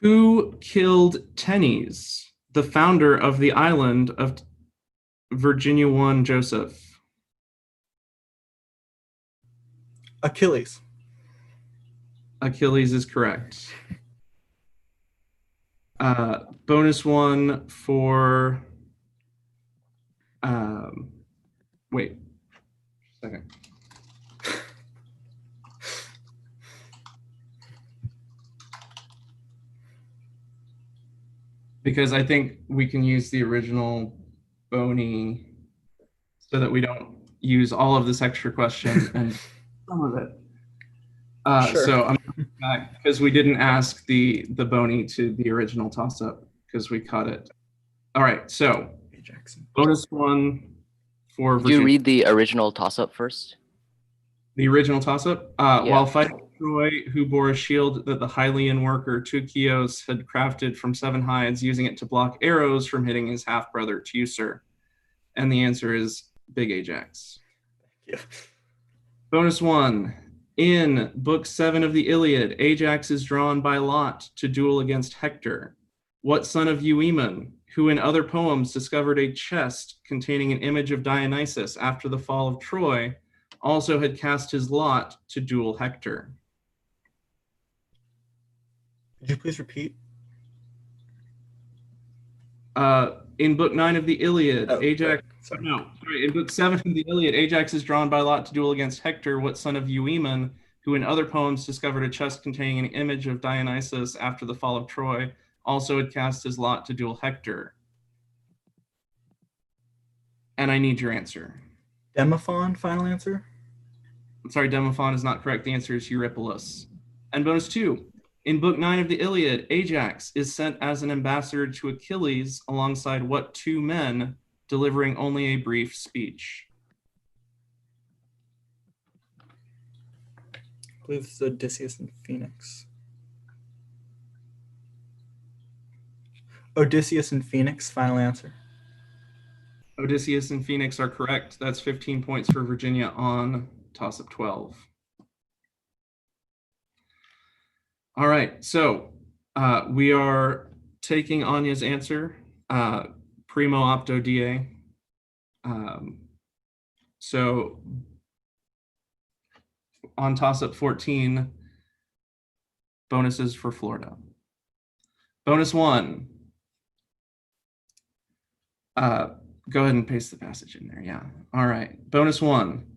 Who killed Tennies, the founder of the island of Virginia 1 Joseph? Achilles. Achilles is correct. Bonus one for, wait, a second. Because I think we can use the original Boney so that we don't use all of this extra question and some of it. Sure. So I'm back because we didn't ask the Boney to the original toss-up because we caught it. All right, so bonus one for Do Virginia. you read the original toss-up first? The original toss-up? Yeah. While fighting Troy, who bore a shield that the Hylian worker Tukios had crafted from 7 hides, using it to block arrows from hitting his half-brother Teucer. And the answer is Big Ajax. Yeah. Bonus one. In Book 7 of the Iliad, Ajax is drawn by lot to duel against Hector. What son of Euaemon, who in other poems discovered a chest containing an image of Dionysus after the fall of Troy, also had cast his lot to duel Hector? Could you please repeat? In Book 9 of the Iliad, in Book 7 of the Iliad, Ajax is drawn by lot to duel against Hector, what son of Euaemon, who in other poems discovered a chest containing an image of Dionysus after the fall of Troy, also had cast his lot to duel Hector. And I need your answer. Demophon, final answer? I'm sorry, Demophon is not correct. The answer is Eurypylus. And bonus two. In Book 9 of the Iliad, Ajax is sent as an ambassador to Achilles alongside what 2 men, delivering only a brief speech? I believe it's Odysseus and Phoenix. Odysseus and Phoenix, final answer. Odysseus and Phoenix are correct. That's 15 points for Virginia on toss-up 12. All right, so we are taking Anya's answer, primo opto die. So on toss-up 14, bonuses for Florida. Bonus one. Go ahead and paste the passage in there, yeah. All right, bonus one.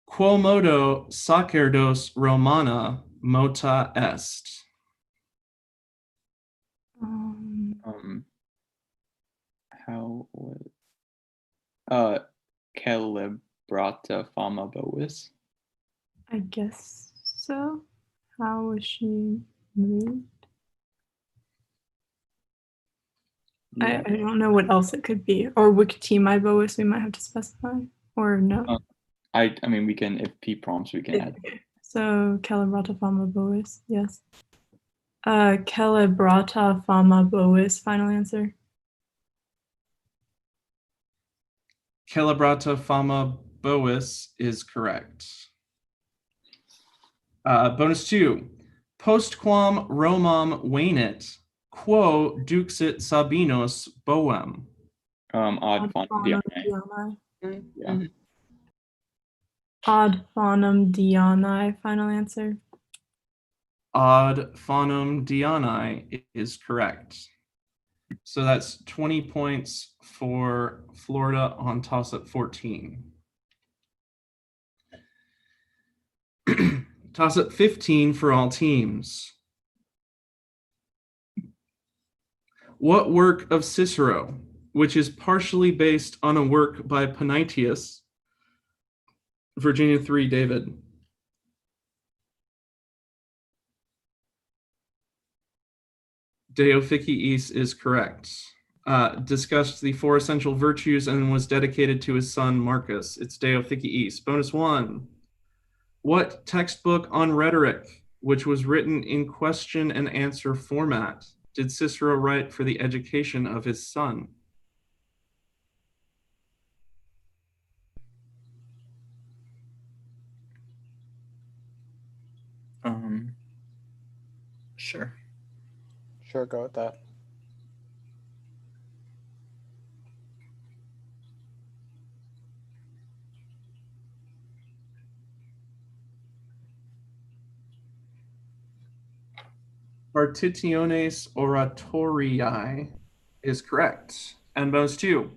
Quo modo sacerdos Romana mota est? How was Celebrata fama bovis? I guess so. How was she moved? Yeah. I don't know what else it could be. Or Wiktima bovis we might have to specify. Or no. I mean, we can, if P prompts, we can add. Okay. So Celebrata fama bovis, yes. Celebrata fama bovis, final answer. Celebrata fama bovis is correct. Bonus two. Postquam Romam venit, quo duxit Sabinos boem? Ad fonum Dianae. Yeah. Ad fonum Dianae, final answer. Ad fonum Dianae is correct. So that's 20 points for Florida on toss-up 14. Toss-up 15 for all teams. What work of Cicero, which is partially based on a work by Panaetius, Virginia 3, David? De Officiis is correct. Discussed the 4 essential virtues and was dedicated to his son Marcus. It's De Officiis. Bonus one. What textbook on rhetoric which was written in question and answer format, did Cicero write for the education of his son? Sure. Sure, go with that. Partitiones Oratoriae is correct. And bonus 2.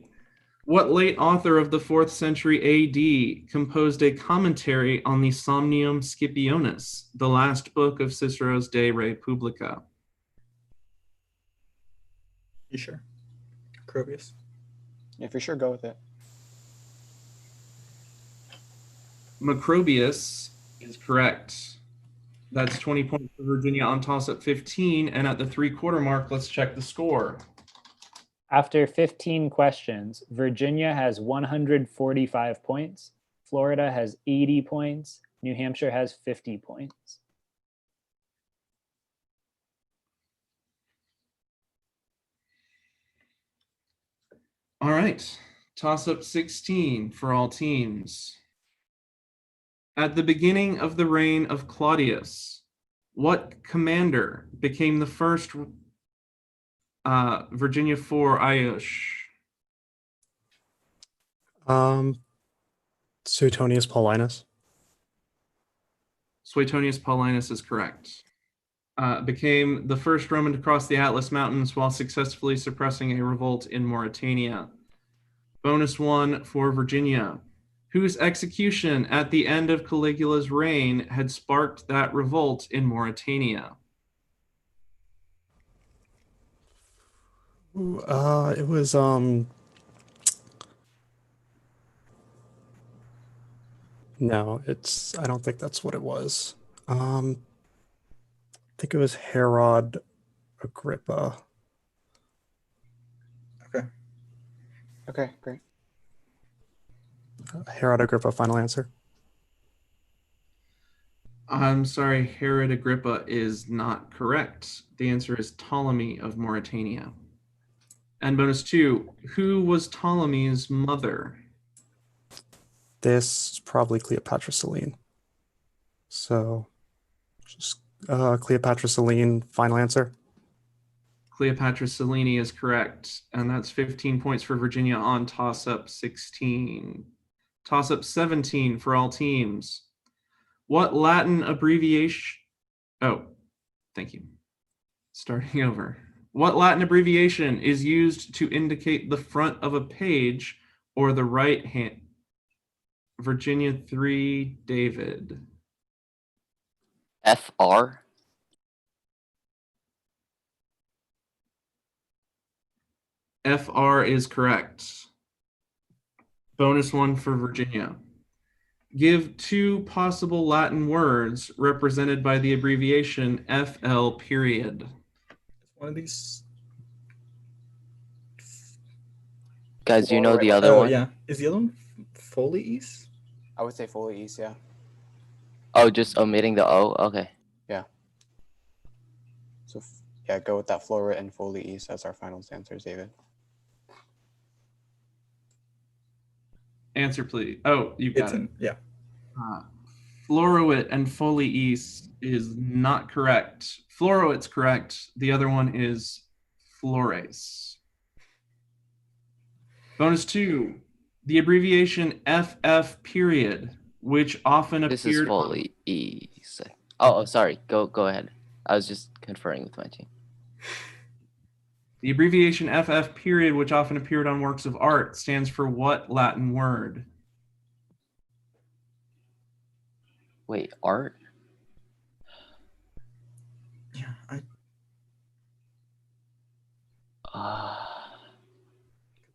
What late author of the 4th century AD composed a commentary on the Somnium Scipionis, the last book of Cicero's De Re Publica? You sure? Macrobius? If you're sure, go with it. Macrobius is correct. That's 20 points for Virginia on toss-up 15. And at the 3/4 mark, let's check the score. After 15 questions, Virginia has 145 points, Florida has 80 points, New Hampshire has 50 points. All right, toss-up 16 for all teams. At the beginning of the reign of Claudius, what commander became the first Virginia 4 Ayush? Suetonius Paulinus. Suetonius Paulinus is correct. Became the first Roman to cross the Atlas Mountains while successfully suppressing a revolt in Mauritania. Bonus 1 for Virginia, whose execution at the end of Caligula's reign had sparked that revolt in Mauritania. It was no, I don't think that's what it was. I think it was Herod Agrippa. Okay, great. Herod Agrippa, final answer. I'm sorry, Herod Agrippa is not correct. The answer is Ptolemy of Mauritania. And bonus 2, who was Ptolemy's mother? This is probably Cleopatra Selene. So just Cleopatra Selene, final answer. Cleopatra Selene is correct. And that's 15 points for Virginia on toss-up 16. Toss-up 17 for all teams. What Latin abbreviation? Oh, thank you. Starting over. What Latin abbreviation is used to indicate the front of a page or the right hand? Virginia 3, David. FR? FR is correct. Bonus 1 for Virginia. Give 2 possible Latin words represented by the abbreviation FL period. One of these. Guys, do you know the other one? Yeah. Is the other one Folies? I would say Folies, yeah. Oh, just omitting the O? Okay. Yeah. So, yeah, go with that Flora and Folies as our final answers, David. Answer, please. Oh, you got it. Yeah. Florowit and Folies is not correct. Florowit's correct. The other one is Flores. Bonus 2. The abbreviation FF period, which often This appeared is Folies. Oh, sorry. Go ahead. I was just conferring with my team. The abbreviation FF period, which often appeared on works of art, stands for what Latin word? Wait, art? Yeah, Could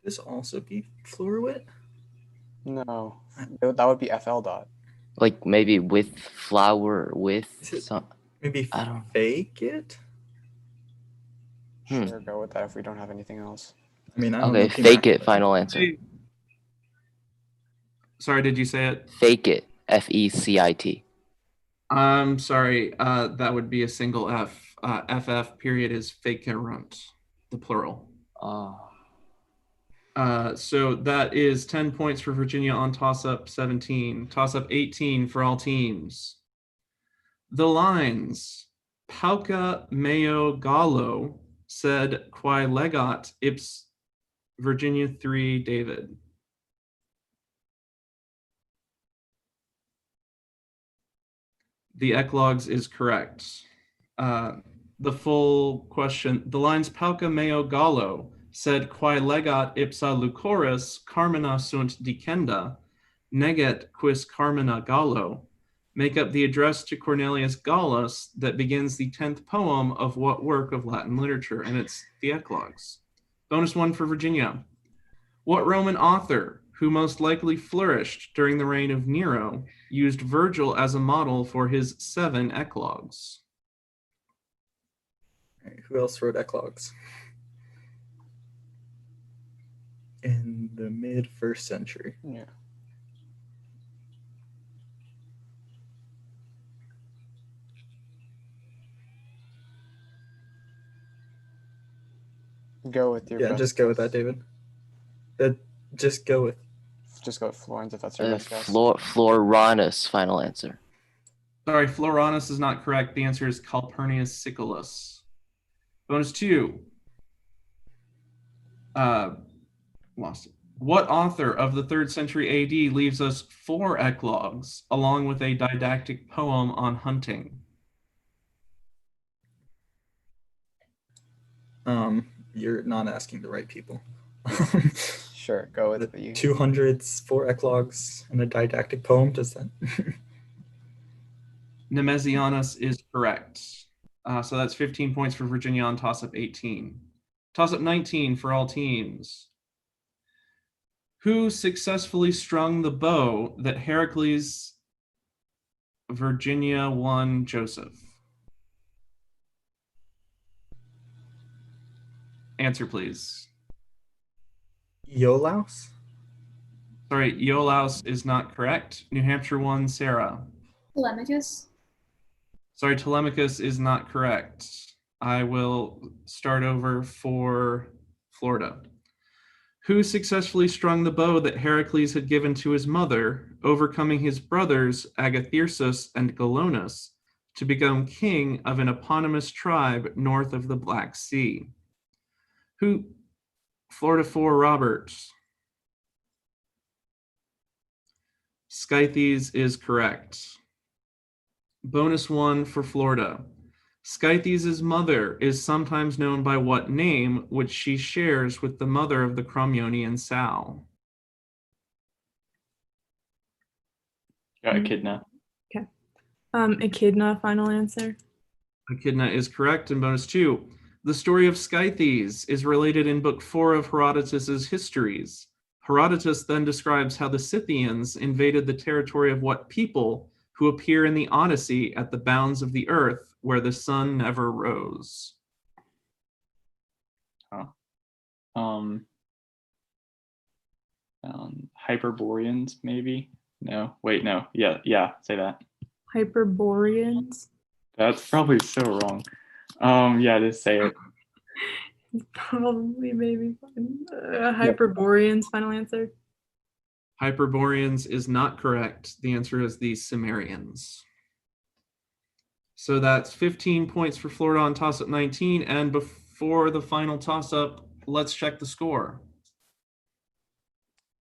this also be Fluorwit? No, that would be FL dot. Like maybe with flower, with some. Maybe I don't. fake it? Sure, go with that if we don't have anything else. I mean, I don't know. Fake it, final answer. Sorry, did you say it? Fake it, FECIT. I'm sorry, that would be a single F. FF period is fäkerrunt, the plural. So that is 10 points for Virginia on toss-up 17. Toss-up 18 for all teams. The lines, Pauca meo gallo, said quae legat ips Virginia 3 David. The eclogues is correct. The full question, the lines Pauca meo gallo said quae legat ipsa lucoris carmina sunt dicenda, neget quis carmina gallo, make up the address to Cornelius Gallus that begins the 10th poem of what work of Latin literature? And it's the eclogues. Bonus one for Virginia. What Roman author, who most likely flourished during the reign of Nero, used Virgil as a model for his 7 eclogues? Right, who else wrote eclogues? In the mid-1st century. Yeah. Go with your best just go with guess. that, David. Just go with Florence if that's your best guess. Floranus, final answer. Sorry, Floranus is not correct. The answer is Calpurnius Siculus. Bonus 2. Lost it. What author of the 3rd century AD leaves us 4 eclogues along with a didactic poem on hunting? You're not asking the right people. Sure, go with the you. 200s, 4 eclogues, and a didactic poem. Does that? Nemesianus is correct. So that's 15 points for Virginia on toss-up 18. Toss-up 19 for all teams. Who successfully strung the bow that Heracles, Virginia won Joseph? Answer, please. Iolaus? Sorry, Iolaus is not correct. New Hampshire won Sarah. Telemachus? Sorry, Telemachus is not correct. I will start over for Florida. Who successfully strung the bow that Heracles had given to his mother, overcoming his brothers Agathyrsus and Galonus, to become king of an eponymous tribe north of the Black Sea? Who? Florida 4, Roberts. Scythes is correct. Bonus 1 for Florida. Scythes' mother is sometimes known by what name, which she shares with the mother of the Cromyonian sow? Echidna. Okay. Echidna, final answer. Echidna is correct. And bonus 2. The story of Scythes is related in Book 4 of Herodotus's Histories. Herodotus then describes how the Scythians invaded the territory of what people who appear in the Odyssey at the bounds of the earth where the sun never rose. Hyperboreans, maybe? No, wait, no. Yeah, say that. Hyperboreans? That's probably so wrong. Yeah, just say it. Probably, maybe. Hyperboreans, final answer. Hyperboreans is not correct. The answer is the Cimmerians. So that's 15 points for Florida on toss-up 19. And before the final toss-up, let's check the score.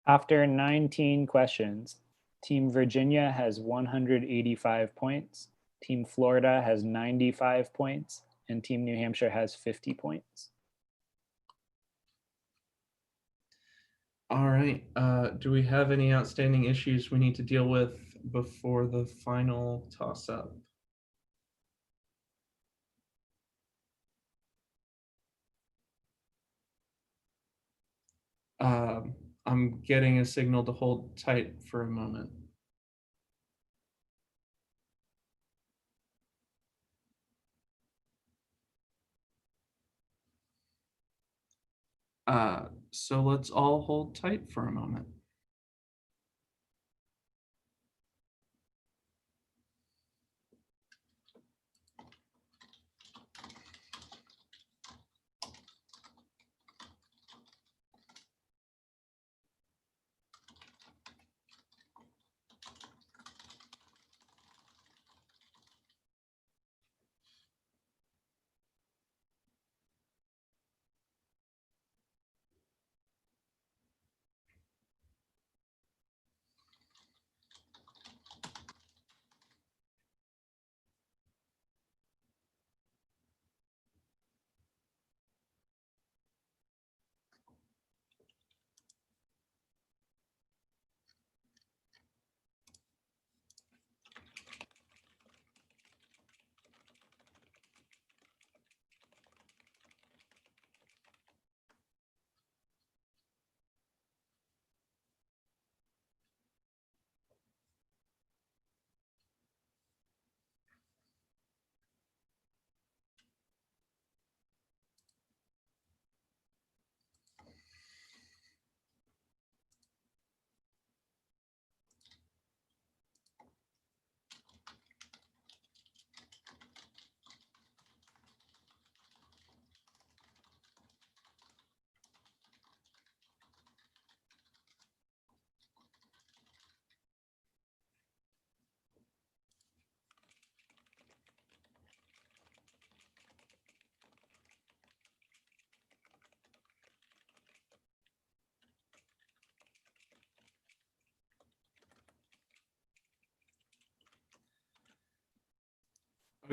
After 19 questions, Team Virginia has 185 points, Team Florida has 95 points, and Team New Hampshire has 50 points. All right. Do we have any outstanding issues we need to deal with before the final toss-up? I'm getting a signal to hold tight for a moment. So let's all hold tight for a moment.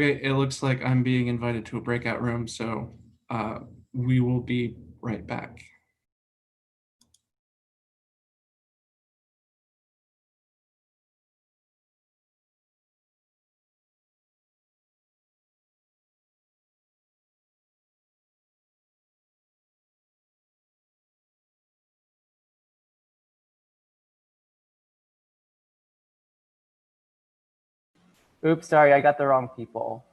Okay, it looks like I'm being invited to a breakout room, so we will be right back. Oops, sorry, I got the wrong people.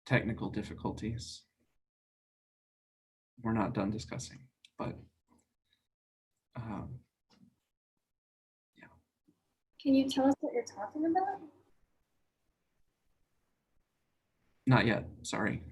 Technical difficulties. We're not done discussing, but yeah. Can you tell us what you're talking about? Not yet, sorry.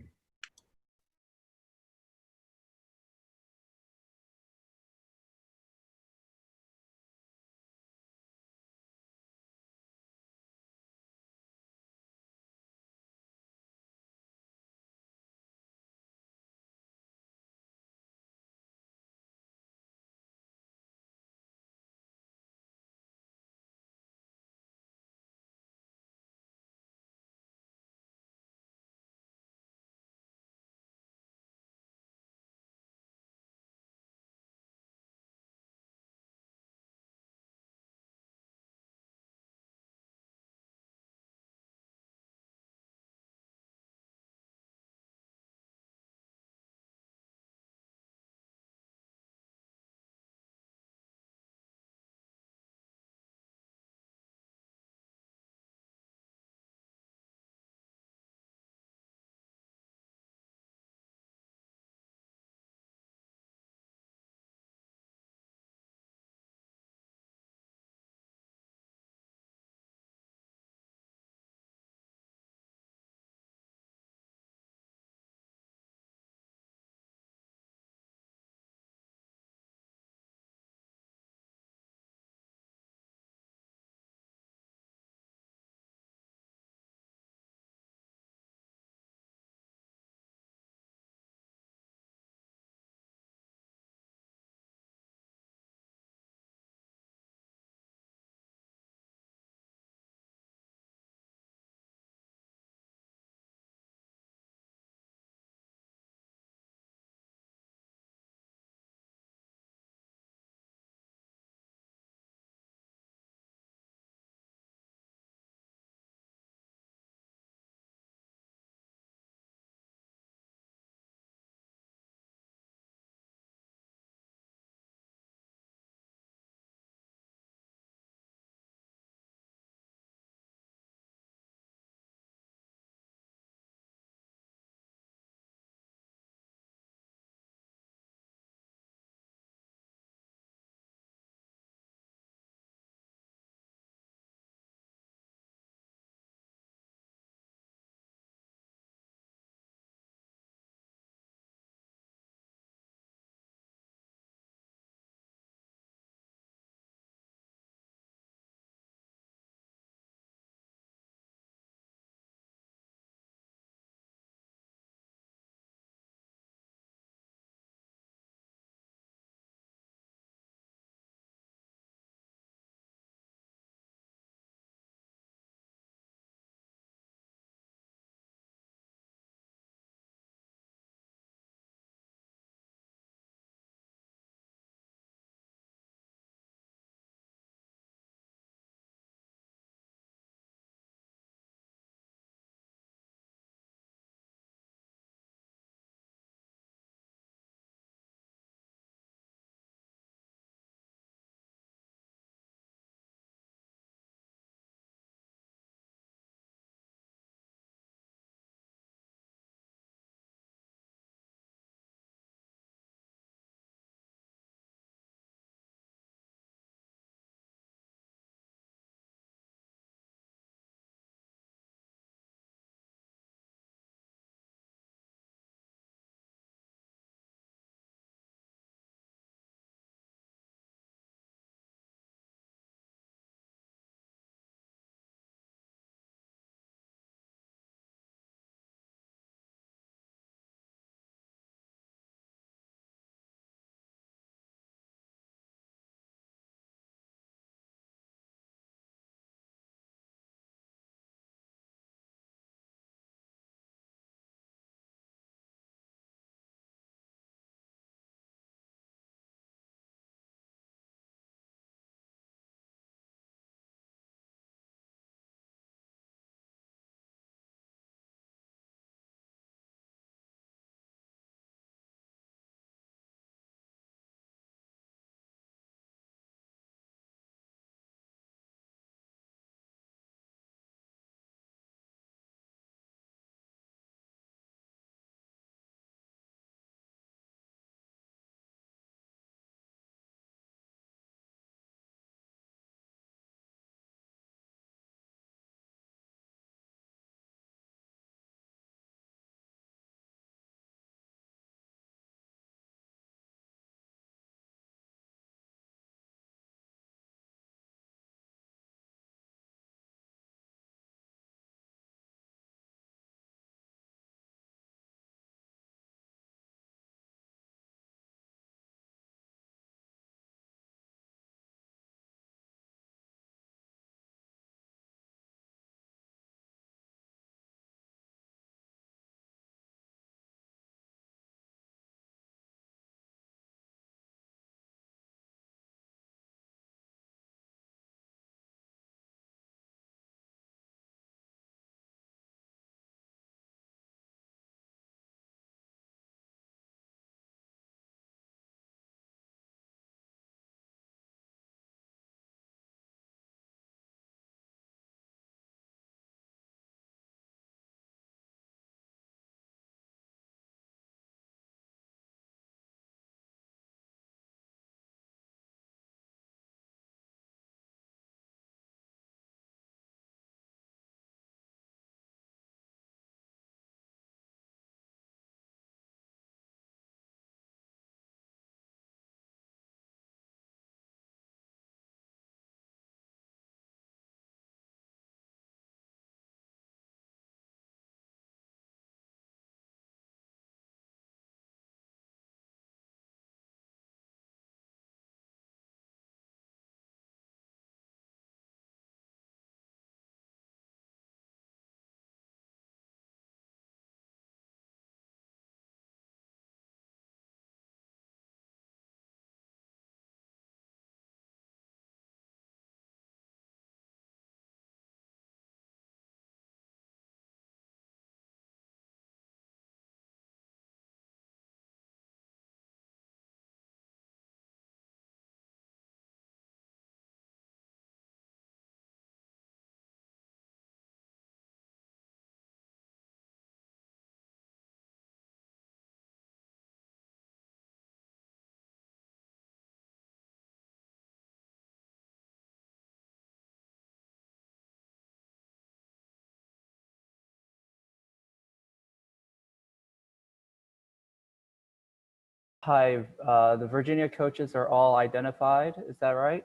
Hi, the Virginia coaches are all identified. Is that right?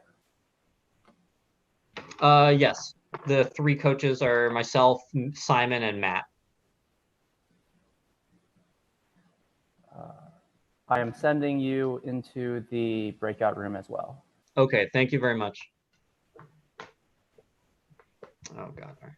Yes. The three coaches are myself, Simon, and Matt. I am sending you into the breakout room as well. Okay, thank you very much. Oh, God. All right.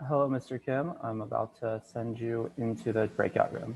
Hello, Mr. Kim. I'm about to send you into the breakout room.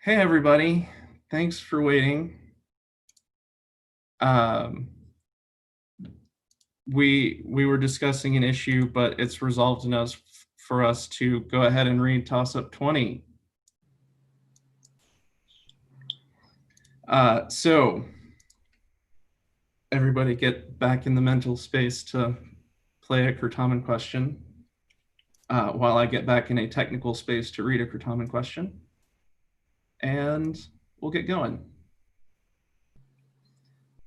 Hey everybody, thanks for waiting. We were discussing an issue, but it's resolved enough for us to go ahead and read toss-up 20. So everybody get back in the mental space to play a Certamen question while I get back in a technical space to read a Certamen question. And we'll get going.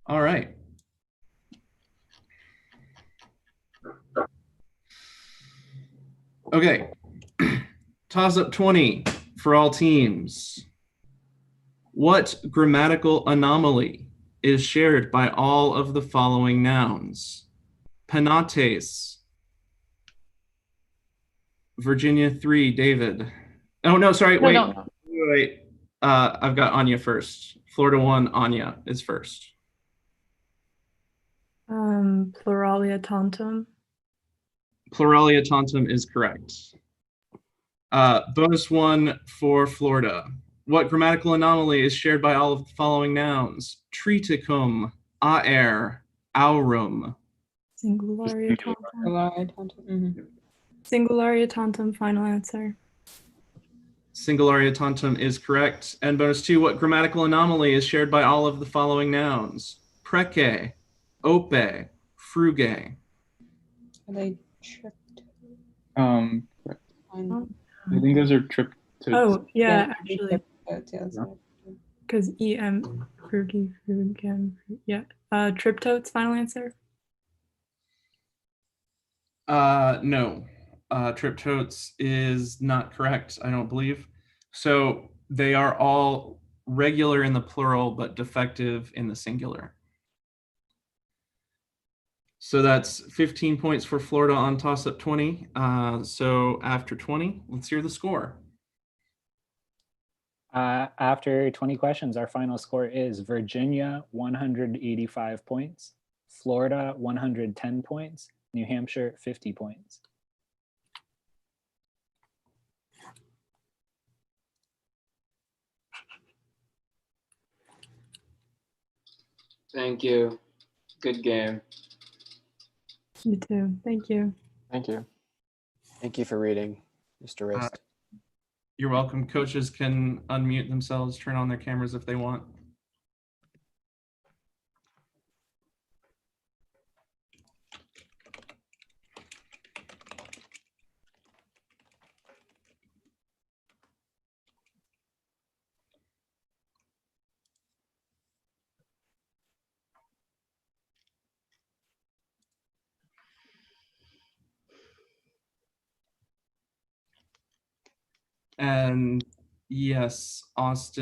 All right. Okay. Toss-up 20 for all teams. What grammatical anomaly is shared by all of the following nouns? Penates. Virginia 3, David. Oh, no, sorry, wait. No. Wait. I've got Anya first. Florida 1, Anya is first. Pluralia tantum. Pluralia tantum is correct. Bonus 1 for Florida. What grammatical anomaly is shared by all of the following nouns? Triticum, aer, aurum. Singularia tantum. Singularia tantum, final answer. Singularia tantum is correct. And bonus 2, what grammatical anomaly is shared by all of the following nouns? Prece, ope, fruge. Are they tripped? I think those are trip to. Oh, yeah, Yeah, actually. Because frugi, yeah. Triptotes, final answer. No. Triptotes is not correct, I don't believe. So they are all regular in the plural, but defective in the singular. So that's 15 points for Florida on toss-up 20. So after 20, let's hear the score. After 20 questions, our final score is Virginia, 185 points, Florida, 110 points, New Hampshire, 50 points. Thank you. Good game. You too. Thank you. Thank you. Thank you for reading, Mr. Rist. You're welcome. Coaches can unmute themselves, turn on their cameras if they want. And yes, Austin.